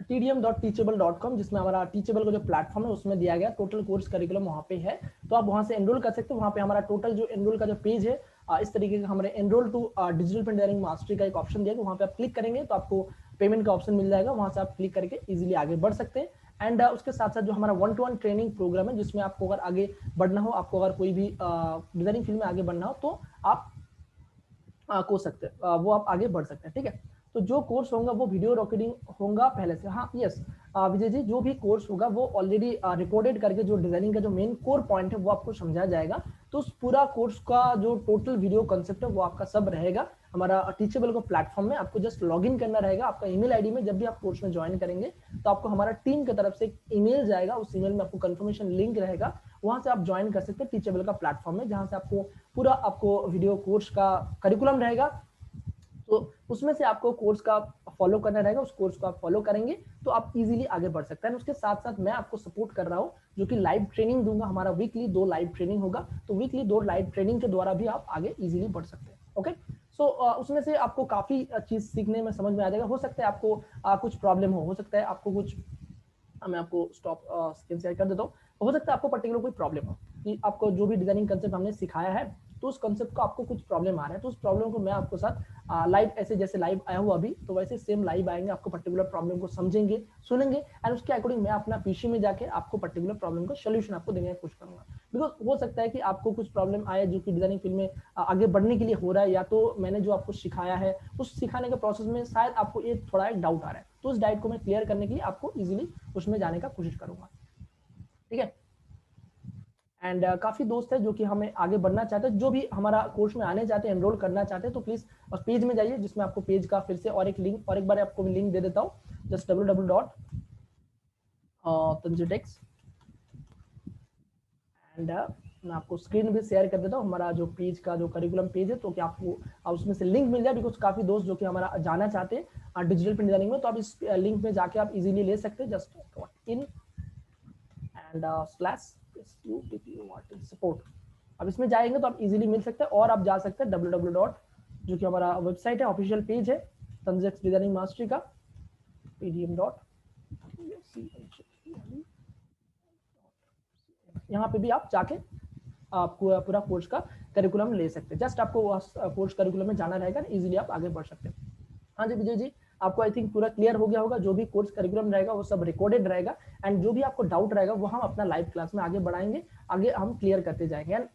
tdm.teachable.com, जिसमें हमारा टीचेबल का जो प्लेटफॉर्म है उसमें दिया गया टोटल कोर्स करिकुलम वहाँ पे है, तो आप वहाँ से एनरोल कर सकते हो। वहाँ पे हमारा टोटल जो एनरोल का जो पेज है, इस तरीके का हमारे enrol to digital print designing mastery का एक ऑप्शन दिया है, वहाँ पे आप क्लिक करेंगे तो आपको पेमेंट का ऑप्शन मिल जाएगा, वहाँ से आप क्लिक करके इजिली आगे बढ़ सकते हैं। एंड उसके साथ साथ जो हमारा 1-to-1 ट्रेनिंग प्रोग्राम है, जिसमें आपको अगर आगे बढ़ना हो, आपको अगर कोई भी डिजाइनिंग फील्ड में आगे बढ़ना हो, तो आप को सकते हैं, वो आप आगे बढ़ सकते हैं। ठीक है, तो जो कोर्स होगा वो वीडियो रिकॉर्डिंग होगा पहले से। हाँ यस विजय जी, जो भी कोर्स होगा वो ऑलरेडी रिकॉर्डेड करके जो डिजाइनिंग का जो मेन कोर पॉइंट है वो आपको समझाया जाएगा। तो उस पूरा कोर्स का जो टोटल वीडियो कंसेप्ट है वो आपका सब रहेगा हमारा टीचेबल को प्लेटफॉर्म में। आपको जस्ट लॉग इन करना रहेगा आपका ईमेल आईडी में। जब भी आप कोर्स में ज्वाइन करेंगे तो आपको हमारा टीम की तरफ से एक ईमेल जाएगा, उस ईमेल में आपको कंफर्मेशन लिंक रहेगा, वहां से आप ज्वाइन कर सकते हैं टीचेबल का प्लेटफॉर्म में, जहां से आपको पूरा आपको वीडियो कोर्स का करिकुलम रहेगा। तो उसमें से आपको कोर्स का फॉलो करना रहेगा, उस कोर्स को आप फॉलो करेंगे तो आप इजीली आगे बढ़ सकते हैं। उसके साथ साथ मैं आपको सपोर्ट कर रहा हूँ, जो कि लाइव ट्रेनिंग दूंगा। हमारा वीकली 2 लाइव ट्रेनिंग होगा, तो वीकली 2 लाइव ट्रेनिंग के द्वारा भी आप आगे इजीली बढ़ सकते हैं। ओके, सो उसमें से आपको काफी चीज सीखने में समझ में आ जाएगा। हो सकता है आपको कुछ प्रॉब्लम हो सकता है आपको कुछ, मैं आपको स्टॉप स्क्रीन शेयर कर देता हूँ। हो सकता है आपको पर्टिकुलर कोई प्रॉब्लम हो कि आपको जो भी डिजाइनिंग कंसेप्ट हमने सिखाया है, तो उस कंसेप्ट को आपको कुछ प्रॉब्लम आ रहा है, तो उस प्रॉब्लम को मैं आपको साथ लाइव, ऐसे जैसे लाइव आया हूँ अभी, तो वैसे सेम लाइव आएंगे, आपको पर्टिकुलर प्रॉब्लम को समझेंगे, सुनेंगे, एंड उसके अकॉर्डिंग मैं अपना पीसी में जाके आपको पर्टिकुलर प्रॉब्लम का सोल्यूशन आपको देने की कोशिश करूंगा। बिकॉज हो सकता है कि आपको कुछ प्रॉब्लम आए जो कि डिजाइनिंग फील्ड में आगे बढ़ने के लिए हो रहा है, या तो मैंने जो आपको सिखाया है उस सिखाने के प्रोसेस में शायद आपको एक थोड़ा एक डाउट आ रहा है, तो उस डाउट को मैं क्लियर करने के लिए आपको इजीली उसमें जाने का कोशिश करूंगा। ठीक है, एंड काफी दोस्त है जो कि हमें आगे बढ़ना चाहते हैं, जो भी हमारा कोर्स में आने चाहते हैं, एनरोल करना चाहते हैं, तो प्लीज उस पेज में जाइए, जिसमें आपको पेज का फिर से और एक लिंक, और एक बार आपको लिंक दे देता हूँ, जस्ट www.tanjutex, एंड मैं आपको स्क्रीन भी शेयर कर देता हूँ हमारा जो पेज का जो करिकुलम पेज है, तो कि आपको उसमें से लिंक मिल जाए। बिकॉज काफी दोस्त जो कि हमारा जाना चाहते हैं डिजिटल प्रिंट डिजाइनिंग में, तो आप इस लिंक में जाके आप इजीली ले सकते हैं, just in and slash support. अब इसमें जाएंगे तो आप इजीली मिल सकते हैं, और आप जा सकते हैं www. जो कि हमारा वेबसाइट है, ऑफिशियल पेज है तंजेक्स डिजाइनिंग मास्टरी का, pdm. यहाँ पे भी आप जाके आपको पूरा कोर्स का करिकुलम ले सकते हैं। जस्ट आपको कोर्स करिकुलम में जाना रहेगा, इजीली आप आगे बढ़ सकते हैं। हाँ जी विजय जी, आपको आई थिंक पूरा क्लियर हो गया होगा। जो भी कोर्स करिकुलम रहेगा वो सब रिकॉर्डेड रहेगा, एंड जो भी आपको डाउट रहेगा वो हम अपना लाइव क्लास में आगे बढ़ाएंगे, आगे हम क्लियर करते जाएंगे। एंड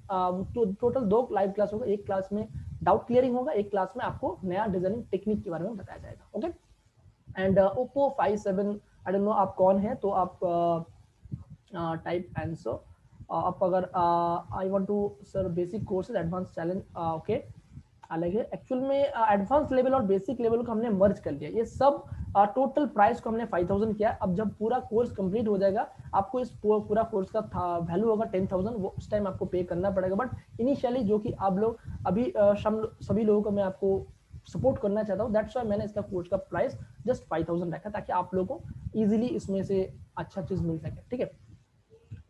तो टोटल 2 लाइव क्लास होगा, एक क्लास में डाउट क्लियरिंग होगा, एक क्लास में आपको नया डिजाइनिंग टेक्निक के बारे में बताया जाएगा। Okay, and Oppo 57, I don't know आप कौन है, तो आप टाइप आंसर आप अगर I want to sir basic courses advance challenge, okay, अलग है एक्चुअल में। एडवांस लेवल और बेसिक लेवल को हमने मर्ज कर लिया, ये सब टोटल प्राइस को हमने 5000 किया। अब जब पूरा कोर्स कंप्लीट हो जाएगा, आपको इस पूरा कोर्स का वैल्यू होगा 10000, वो उस टाइम आपको पे करना पड़ेगा। बट इनिशियली जो कि आप लोग अभी सभी लोगों को मैं आपको सपोर्ट करना चाहता हूँ, दैट्स वाई मैंने इसका कोर्स का प्राइस जस्ट 5000 रखा, ताकि आप लोगों को इजीली इसमें से अच्छा चीज मिल सके। ठीक है,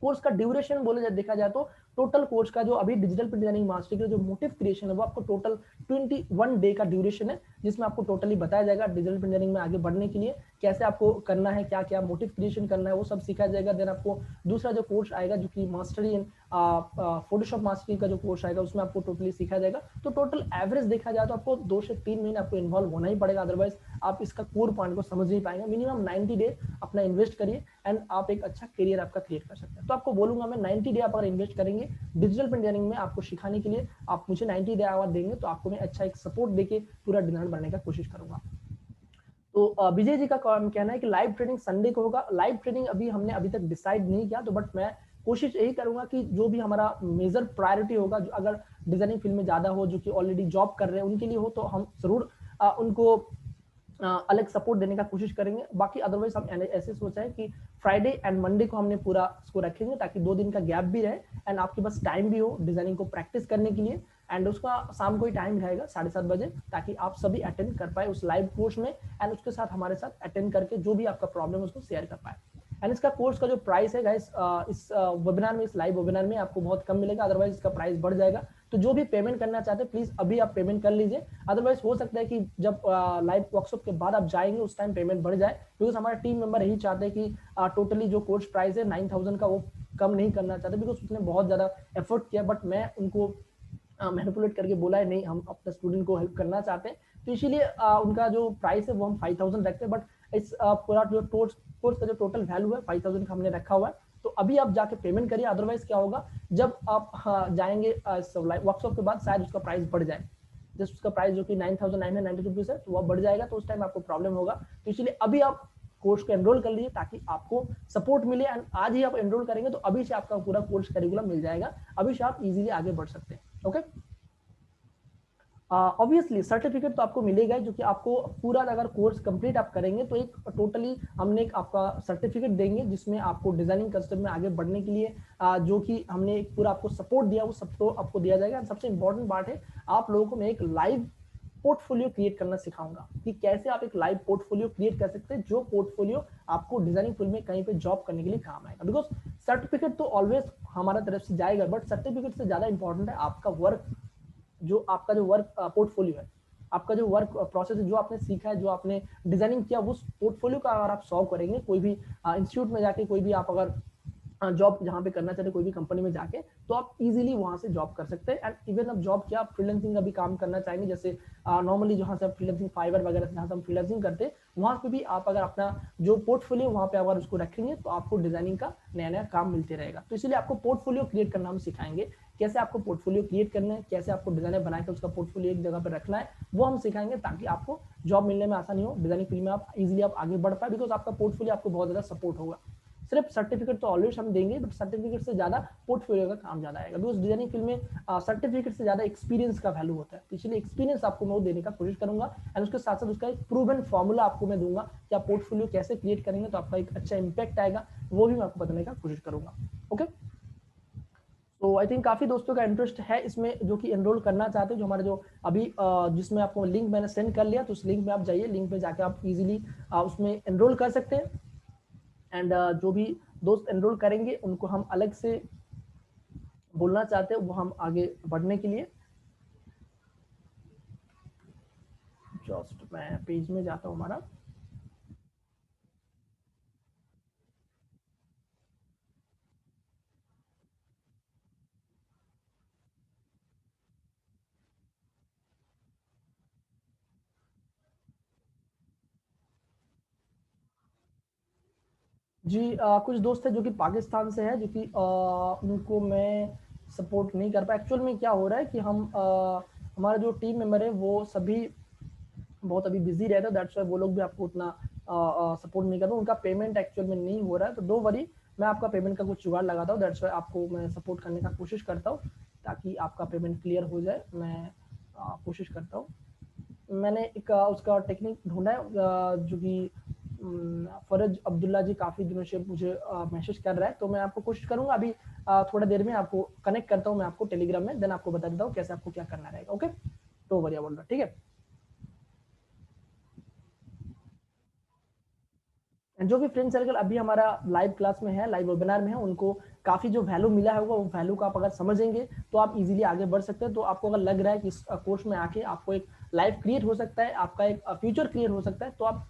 कोर्स का ड्यूरेशन बोले देखा जाए तो टोटल कोर्स का जो अभी डिजिटल प्रिंट डिजाइनिंग मास्टरी का जो मोटिव क्रिएशन है वो आपको टोटल 21 डे का ड्यूरेशन है, जिसमें आपको टोटली बताया जाएगा डिजिटल प्रिंट डिजाइनिंग में आगे बढ़ने के लिए कैसे आपको करना है, क्या क्या मोटिव क्रिएशन करना है, वो सब सिखाया जाएगा। देन आपको दूसरा जो कोर्स आएगा जो कि मास्टरी इन फोटोशॉप मास्टरी का जो कोर्स आएगा उसमें आपको टोटली सिखाया जाएगा। तो टोटल एवरेज देखा जाए तो आपको 2 से 3 महीने आपको इन्वॉल्व होना ही पड़ेगा, अदरवाइज आप इसका कोर पॉइंट को समझ नहीं पाएंगे। मिनिमम 90 डे अपना इन्वेस्ट करिए एंड आप एक अच्छा करियर आपका क्रिएट कर सकते हैं। तो आपको बोलूंगा मैं 90 डे आप अगर इन्वेस्ट करेंगे डिजिटल प्रिंट डिजाइनिंग में आपको सिखाने के लिए, आप मुझे 90 डे आवर देंगे तो आपको मैं अच्छा एक सपोर्ट देके पूरा डिजाइनर बनने का कोशिश करूंगा। तो विजय जी का कहना है कि लाइव ट्रेनिंग संडे को होगा। लाइव ट्रेनिंग अभी हमने अभी तक डिसाइड नहीं किया, तो बट मैं कोशिश यही करूंगा कि जो भी हमारा मेजर प्रायोरिटी होगा, जो अगर डिजाइनिंग फील्ड में ज्यादा हो, जो कि ऑलरेडी जॉब कर रहे हैं उनके लिए हो, तो हम जरूर उनको अलग सपोर्ट देने का कोशिश करेंगे। बाकी अदरवाइज हम ऐसे सोचा है कि फ्राइडे एंड मंडे को हमने पूरा इसको रखेंगे ताकि 2 दिन का गैप भी रहे एंड आपके पास टाइम भी हो डिजाइनिंग को प्रैक्टिस करने के लिए। एंड उसका शाम को ही टाइम रहेगा 7:30 बजे, ताकि आप सभी अटेंड कर पाए उस लाइव कोर्स में एंड उसके साथ हमारे साथ अटेंड करके जो भी आपका प्रॉब्लम है उसको शेयर कर पाए। एंड इसका कोर्स का जो प्राइस है गाइस, इस वेबिनार में, इस लाइव वेबिनार में आपको बहुत कम मिलेगा, अदरवाइज इसका प्राइस बढ़ जाएगा। तो जो भी पेमेंट करना चाहते हैं प्लीज अभी आप पेमेंट कर लीजिए, अदरवाइज हो सकता है कि जब लाइव वर्कशॉप के बाद आप जाएंगे उस टाइम पेमेंट बढ़ जाए, बिकॉज हमारा टीम मेंबर यही चाहते हैं कि टोटली जो कोर्स प्राइस है 9000 का वो कम नहीं करना चाहते, बिकॉज उसने बहुत ज्यादा एफर्ट किया। बट मैं उनको मैनिपुलेट करके बोला है नहीं, हम अपने स्टूडेंट को हेल्प करना चाहते हैं, तो इसीलिए उनका जो प्राइस है वो हम 5000 रखते हैं। बट इस पूरा जो कोर्स का जो टोटल वैल्यू है 5000 का हमने रखा हुआ है। तो अभी आप जाके पेमेंट करिए, अदरवाइज क्या होगा जब आप जाएंगे वर्कशॉप के बाद शायद उसका प्राइस बढ़ जाए, जस्ट उसका प्राइस जो कि 9990 रुपीज है तो वह बढ़ जाएगा, तो उस टाइम आपको प्रॉब्लम होगा। तो इसलिए अभी आप कोर्स को एनरोल कर लीजिए ताकि आपको सपोर्ट मिले एंड आज ही आप एनरोल करेंगे तो अभी से आपका पूरा कोर्स करिकुलम मिल जाएगा, अभी से आप इजीली आगे बढ़ सकते हैं। ओके, ऑब्वियसली सर्टिफिकेट तो आपको मिलेगा जो कि आपको पूरा अगर कोर्स कंप्लीट आप करेंगे तो एक टोटली हमने एक आपका सर्टिफिकेट देंगे जिसमें आपको डिजाइनिंग कस्टम में आगे बढ़ने के लिए जो कि हमने एक पूरा आपको सपोर्ट दिया वो सब तो आपको दिया जाएगा। सबसे इंपॉर्टेंट बात है आप लोगों को मैं एक लाइव पोर्टफोलियो क्रिएट करना सिखाऊंगा कि कैसे आप एक लाइव पोर्टफोलियो क्रिएट कर सकते हैं, जो पोर्टफोलियो आपको डिजाइनिंग फील्ड में कहीं पे जॉब करने के लिए काम आएगा। बिकॉज सर्टिफिकेट तो ऑलवेज हमारा तरफ से जाएगा, बट सर्टिफिकेट से ज्यादा इंपॉर्टेंट है आपका वर्क, जो आपका जो वर्क पोर्टफोलियो है, आपका जो वर्क प्रोसेस है, जो आपने सीखा है, जो आपने डिजाइनिंग किया, उस पोर्टफोलियो का अगर आप सॉल्व करेंगे कोई भी इंस्टीट्यूट में जाके, कोई भी आप अगर जॉब जहाँ पे करना चाहते कोई भी कंपनी में जाके, तो आप इजीली वहां से जॉब कर सकते हैं। एंड इवन अब जॉब क्या, आप फ्रीलांसिंग का भी काम करना चाहेंगे, जैसे नॉर्मली जहाँ से आप फ्रीलांसिंग फाइवर वगैरह जहाँ से हम फ्रीलांसिंग करते हैं वहां पे भी आप अगर अपना जो पोर्टफोलियो वहां पे अगर उसको रखेंगे तो आपको डिजाइनिंग का नया नया काम मिलते रहेगा। तो इसलिए आपको पोर्टफोलियो क्रिएट करना हम सिखाएंगे, कैसे आपको पोर्टफोलियो क्रिएट करना है, कैसे आपको डिजाइनर बनाकर उसका पोर्टफोलियो एक जगह पर रखना है, वो हम सिखाएंगे ताकि आपको जॉब मिलने में आसानी हो, डिजाइनिंग फील्ड में आप इजीली आप आगे बढ़ पाए, बिकॉज आपका पोर्टफोलियो आपको बहुत ज्यादा सपोर्ट होगा। सिर्फ सर्टिफिकेट तो ऑलवेज हम देंगे, बट सर्टिफिकेट से ज्यादा पोर्टफोलियो का काम ज्यादा आएगा, बिकॉज डिजाइनिंग फील्ड में सर्टिफिकेट से ज्यादा एक्सपीरियंस का वैल्यू होता है। तो इसलिए एक्सपीरियंस आपको मैं वो देने का कोशिश करूंगा एंड उसके साथ साथ उसका एक प्रूवन फॉर्मूला आपको मैं दूंगा कि आप पोर्टफोलियो कैसे क्रिएट करेंगे तो आपका एक अच्छा इंपैक्ट आएगा, वो भी मैं आपको बताने का कोशिश करूंगा। ओके, तो आई थिंक काफी दोस्तों का इंटरेस्ट है इसमें जो कि एनरोल करना चाहते हैं, जो हमारे जो अभी जिसमें आपको लिंक मैंने सेंड कर लिया, तो उस लिंक में आप जाइए, लिंक पे जाके आप इजीली उसमें एनरोल कर सकते हैं। एंड जो भी दोस्त एनरोल करेंगे उनको हम अलग से बोलना चाहते हैं वो हम आगे बढ़ने के लिए, जस्ट मैं पेज में जाता हूँ हमारा। जी कुछ दोस्त है जो कि पाकिस्तान से है, जो कि उनको मैं सपोर्ट नहीं कर पाया। एक्चुअल में क्या हो रहा है कि हम हमारा जो टीम मेंबर है वो सभी बहुत अभी बिजी रहता है, दैट्स वाई वो लोग भी आपको उतना सपोर्ट नहीं कर रहे, उनका पेमेंट एक्चुअल में नहीं हो रहा है। तो डो वरी, मैं आपका पेमेंट का कुछ जुगाड़ लगाता हूँ, दैट्स वाई आपको मैं सपोर्ट करने का कोशिश करता हूँ ताकि आपका पेमेंट क्लियर हो जाए। मैं कोशिश करता हूँ, मैंने एक उसका टेक्निक ढूंढा है जो कि फरज अब्दुल्ला जी काफ़ी दिनों से मुझे मैसेज कर रहा है, तो मैं आपको कोशिश करूंगा अभी थोड़ा देर में आपको कनेक्ट करता हूँ मैं आपको टेलीग्राम में, देन आपको बता देता हूँ कैसे आपको क्या करना रहेगा। ओके, तो बढ़िया बोल रहा, ठीक है। जो भी फ्रेंड सर्कल अभी हमारा लाइव क्लास में है, लाइव वेबिनार में है, उनको काफी जो वैल्यू मिला होगा वो वैल्यू को आप अगर समझेंगे तो आप इजीली आगे बढ़ सकते हैं। तो आपको अगर लग रहा है कि इस कोर्स में आके आपको एक लाइफ क्रिएट हो सकता है, आपका एक फ्यूचर क्रिएट हो सकता है, तो आप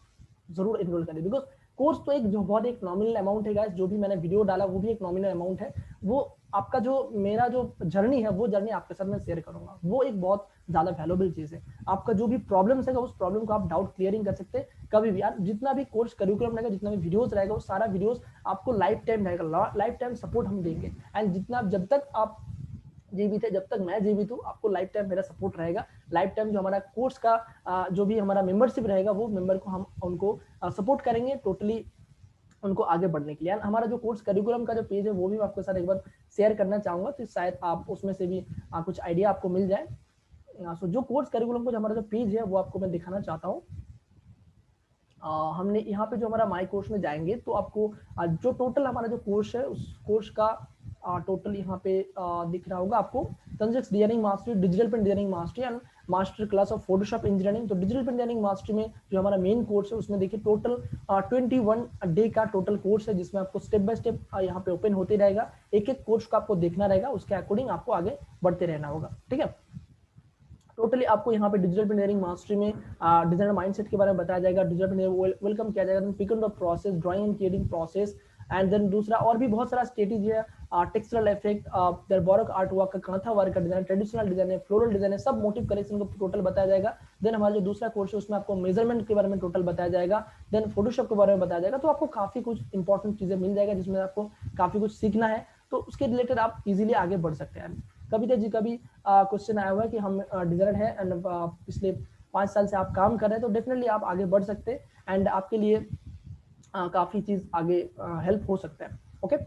जरूर एनरोल करें। बिकॉज कोर्स तो एक जो बहुत एक नॉमिनल अमाउंट है गाइस, जो भी मैंने वीडियो डाला वो भी एक नॉमिनल अमाउंट है। वो आपका जो मेरा जो जर्नी है वो जर्नी आपके साथ मैं शेयर करूंगा, वो एक बहुत ज्यादा वैल्यूएबल चीज है। आपका जो भी प्रॉब्लम्स है उस प्रॉब्लम को आप डाउट क्लियरिंग कर सकते हैं कभी भी यार। जितना भी कोर्स करिकुलम रहेगा, जितना भी वीडियोस रहेगा, वो सारा वीडियोस आपको लाइफ टाइम रहेगा, लाइफ टाइम सपोर्ट हम देंगे। एंड जितना जब तक आप जीवित है, जब तक मैं जीवित हूँ, आपको लाइफ टाइम मेरा सपोर्ट रहेगा। लाइफ टाइम जो हमारा कोर्स का जो भी हमारा मेंबरशिप रहेगा, वो मेंबर को हम उनको सपोर्ट करेंगे टोटली उनको आगे बढ़ने के लिए। हमारा जो कोर्स करिकुलम का जो पेज है वो भी मैं आपके साथ एक बार शेयर करना चाहूंगा, तो शायद आप उसमें से भी कुछ आइडिया आपको मिल जाए। सो जो कोर्स करिकुलम का हमारा जो पेज है वो आपको मैं दिखाना चाहता हूँ। हमने यहाँ पे जो हमारा माई कोर्स में जाएंगे तो आपको जो टोटल हमारा जो कोर्स है उस कोर्स का टोटल यहाँ पे दिख रहा होगा आपको। तंजिक्स designing mastery, digital print designing mastery and master class of Photoshop engineering. तो डिजिटल प्रिंट डिजाइनिंग मास्टरी में जो हमारा मेन कोर्स है उसमें देखिए टोटल 21 डे का टोटल कोर्स है, जिसमें आपको स्टेप बाय स्टेप यहाँ पे ओपन होते रहेगा। एक एक कोर्स को आपको देखना रहेगा, उसके अकॉर्डिंग आपको आगे बढ़ते रहना होगा। ठीक है, टोटली आपको यहाँ पे डिजिटल इंजीनियरिंग मास्टरी में डिजाइनर माइंडसेट के बारे में बताया जाएगा, डिजिटल वेलकम किया जाएगा, pick and drop process, drawing and creating process, and then दूसरा और भी बहुत सारा स्ट्रेटेजी है, textile effect, there baroque art work का, कांथा वर्क का डिजाइन, ट्रेडिशनल डिजाइन है, फ्लोरल डिजाइन है, सब मोटिव कलेक्शन को टोटल बताया जाएगा। देन हमारा जो दूसरा कोर्स है उसमें आपको मेजरमेंट के बारे में टोटल बताया जाएगा, देन फोटोशॉप के बारे में बताया जाएगा। तो आपको काफी कुछ इंपॉर्टेंट चीजें मिल जाएगा जिसमें आपको काफी कुछ सीखना है, तो उसके रिलेटेड आप इजीली आगे बढ़ सकते हैं। कविता जी का भी क्वेश्चन आया हुआ है कि हम डिजाइनर है एंड पिछले 5 साल से आप काम कर रहे हैं, तो डेफिनेटली आप आगे बढ़ सकते हैं एंड आपके लिए काफी चीज आगे हेल्प हो सकता है। ओके,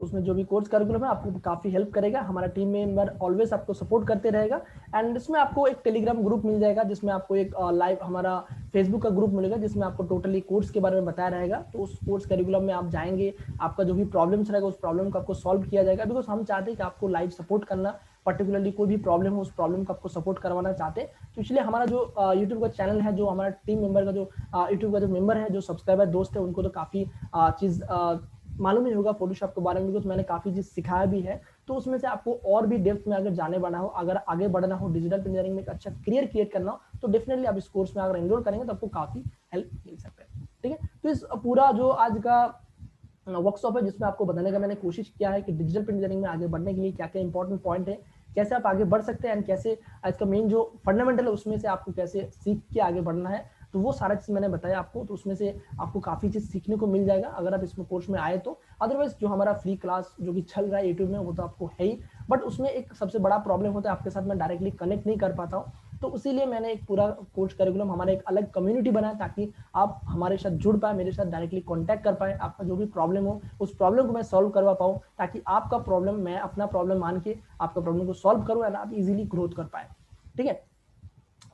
उसमें जो भी कोर्स करिकुलम है आपको काफी हेल्प करेगा। हमारा टीम मेंबर ऑलवेज आपको सपोर्ट करते रहेगा एंड इसमें आपको एक टेलीग्राम ग्रुप मिल जाएगा, जिसमें आपको एक लाइव हमारा फेसबुक का ग्रुप मिलेगा, जिसमें आपको टोटली कोर्स के बारे में बताया रहेगा। तो उस कोर्स करिकुलम में आप जाएंगे, आपका जो भी प्रॉब्लम्स रहेगा उस प्रॉब्लम को आपको सॉल्व किया जाएगा। बिकॉज हम चाहते हैं कि आपको लाइव सपोर्ट करना, पर्टिकुलरली कोई भी प्रॉब्लम हो उस प्रॉब्लम को आपको सपोर्ट करवाना चाहते हैं। तो इसलिए हमारा जो यूट्यूब का चैनल है, जो हमारा टीम मेंबर का जो यूट्यूब का जो मेंबर है, जो सब्सक्राइबर दोस्त है, उनको तो काफी चीज मालूम ही होगा फोटोशॉप के बारे में, बिकॉज मैंने काफी चीज सिखाया भी है। तो उसमें से आपको और भी डेप्थ में अगर जाने बढ़ना हो, अगर आगे बढ़ना हो, डिजिटल इंजीनियरिंग में एक अच्छा करियर क्रिएट करना हो, तो डेफिनेटली आप इस कोर्स में अगर एनरोल करेंगे तो आपको काफी हेल्प मिल सकता है। ठीक है, तो इस पूरा जो आज का वर्कशॉप है जिसमें आपको बताने का मैंने कोशिश किया है कि डिजिटल इंजीनियरिंग में आगे बढ़ने के लिए क्या क्या इंपॉर्टेंट पॉइंट है, कैसे आप आगे बढ़ सकते हैं एंड कैसे आज का मेन जो फंडामेंटल है उसमें से आपको कैसे सीख के आगे बढ़ना है। तो वो सारा चीज मैंने बताया आपको, तो उसमें से आपको काफी चीज सीखने को मिल जाएगा अगर आप इसमें कोर्स में आए तो। अदरवाइज जो हमारा फ्री क्लास जो कि चल रहा है यूट्यूब में वो तो आपको है ही, बट उसमें एक सबसे बड़ा प्रॉब्लम होता है आपके साथ मैं डायरेक्टली कनेक्ट नहीं कर पाता हूँ। तो इसीलिए मैंने एक पूरा कोर्स करिकुलम हमारा एक अलग कम्युनिटी बनाया, ताकि आप हमारे साथ जुड़ पाए, मेरे साथ डायरेक्टली कांटेक्ट कर पाए, आपका जो भी प्रॉब्लम हो उस प्रॉब्लम को मैं सॉल्व करवा पाऊँ, ताकि आपका प्रॉब्लम मैं अपना प्रॉब्लम मान के आपका प्रॉब्लम को सॉल्व करूँ एंड आप इजीली ग्रोथ कर पाए। ठीक है,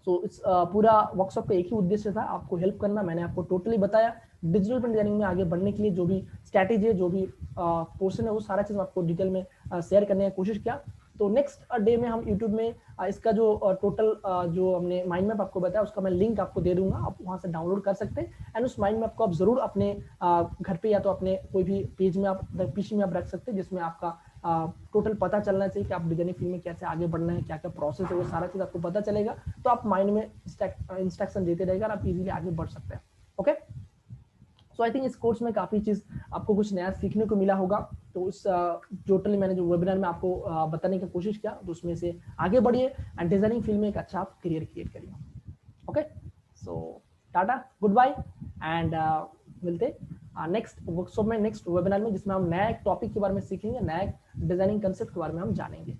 सो इस पूरा वर्कशॉप का एक ही उद्देश्य था, आपको हेल्प करना। मैंने आपको टोटली बताया डिजिटल डिजाइनिंग में आगे बढ़ने के लिए जो भी स्ट्रैटेजी है, जो भी पोर्शन है, वो सारा चीज आपको डिटेल में शेयर करने की कोशिश किया। तो नेक्स्ट डे में हम यूट्यूब में इसका जो टोटल जो हमने माइंड मैप आपको बताया उसका मैं लिंक आपको दे दूंगा, आप वहां से डाउनलोड कर सकते हैं एंड उस माइंड मैप को आप जरूर अपने घर पे या तो अपने कोई भी पेज में आप पीसी में आप रख सकते हैं, जिसमें आपका टोटल पता चलना चाहिए कि आप डिजाइनिंग फील्ड में कैसे आगे बढ़ना है, क्या क्या प्रोसेस है, वो सारा चीज आपको पता चलेगा। तो आप माइंड में इंस्ट्रक्शन देते रहेगा और आप इजीली आगे बढ़ सकते हैं। ओके, सो आई थिंक इस कोर्स में काफी चीज आपको कुछ नया सीखने को मिला होगा। तो उस टोटली मैंने जो वेबिनार में आपको बताने की कोशिश किया, तो उसमें से आगे बढ़िए एंड डिजाइनिंग फील्ड में एक अच्छा आप करियर क्रिएट करिए। Okay, so tata, good bye and मिलते नेक्स्ट वर्कशॉप में, नेक्स्ट वेबिनार में, जिसमें हम नया एक टॉपिक के बारे में सीखेंगे, नया डिजाइनिंग कंसेप्ट के बारे में हम जानेंगे।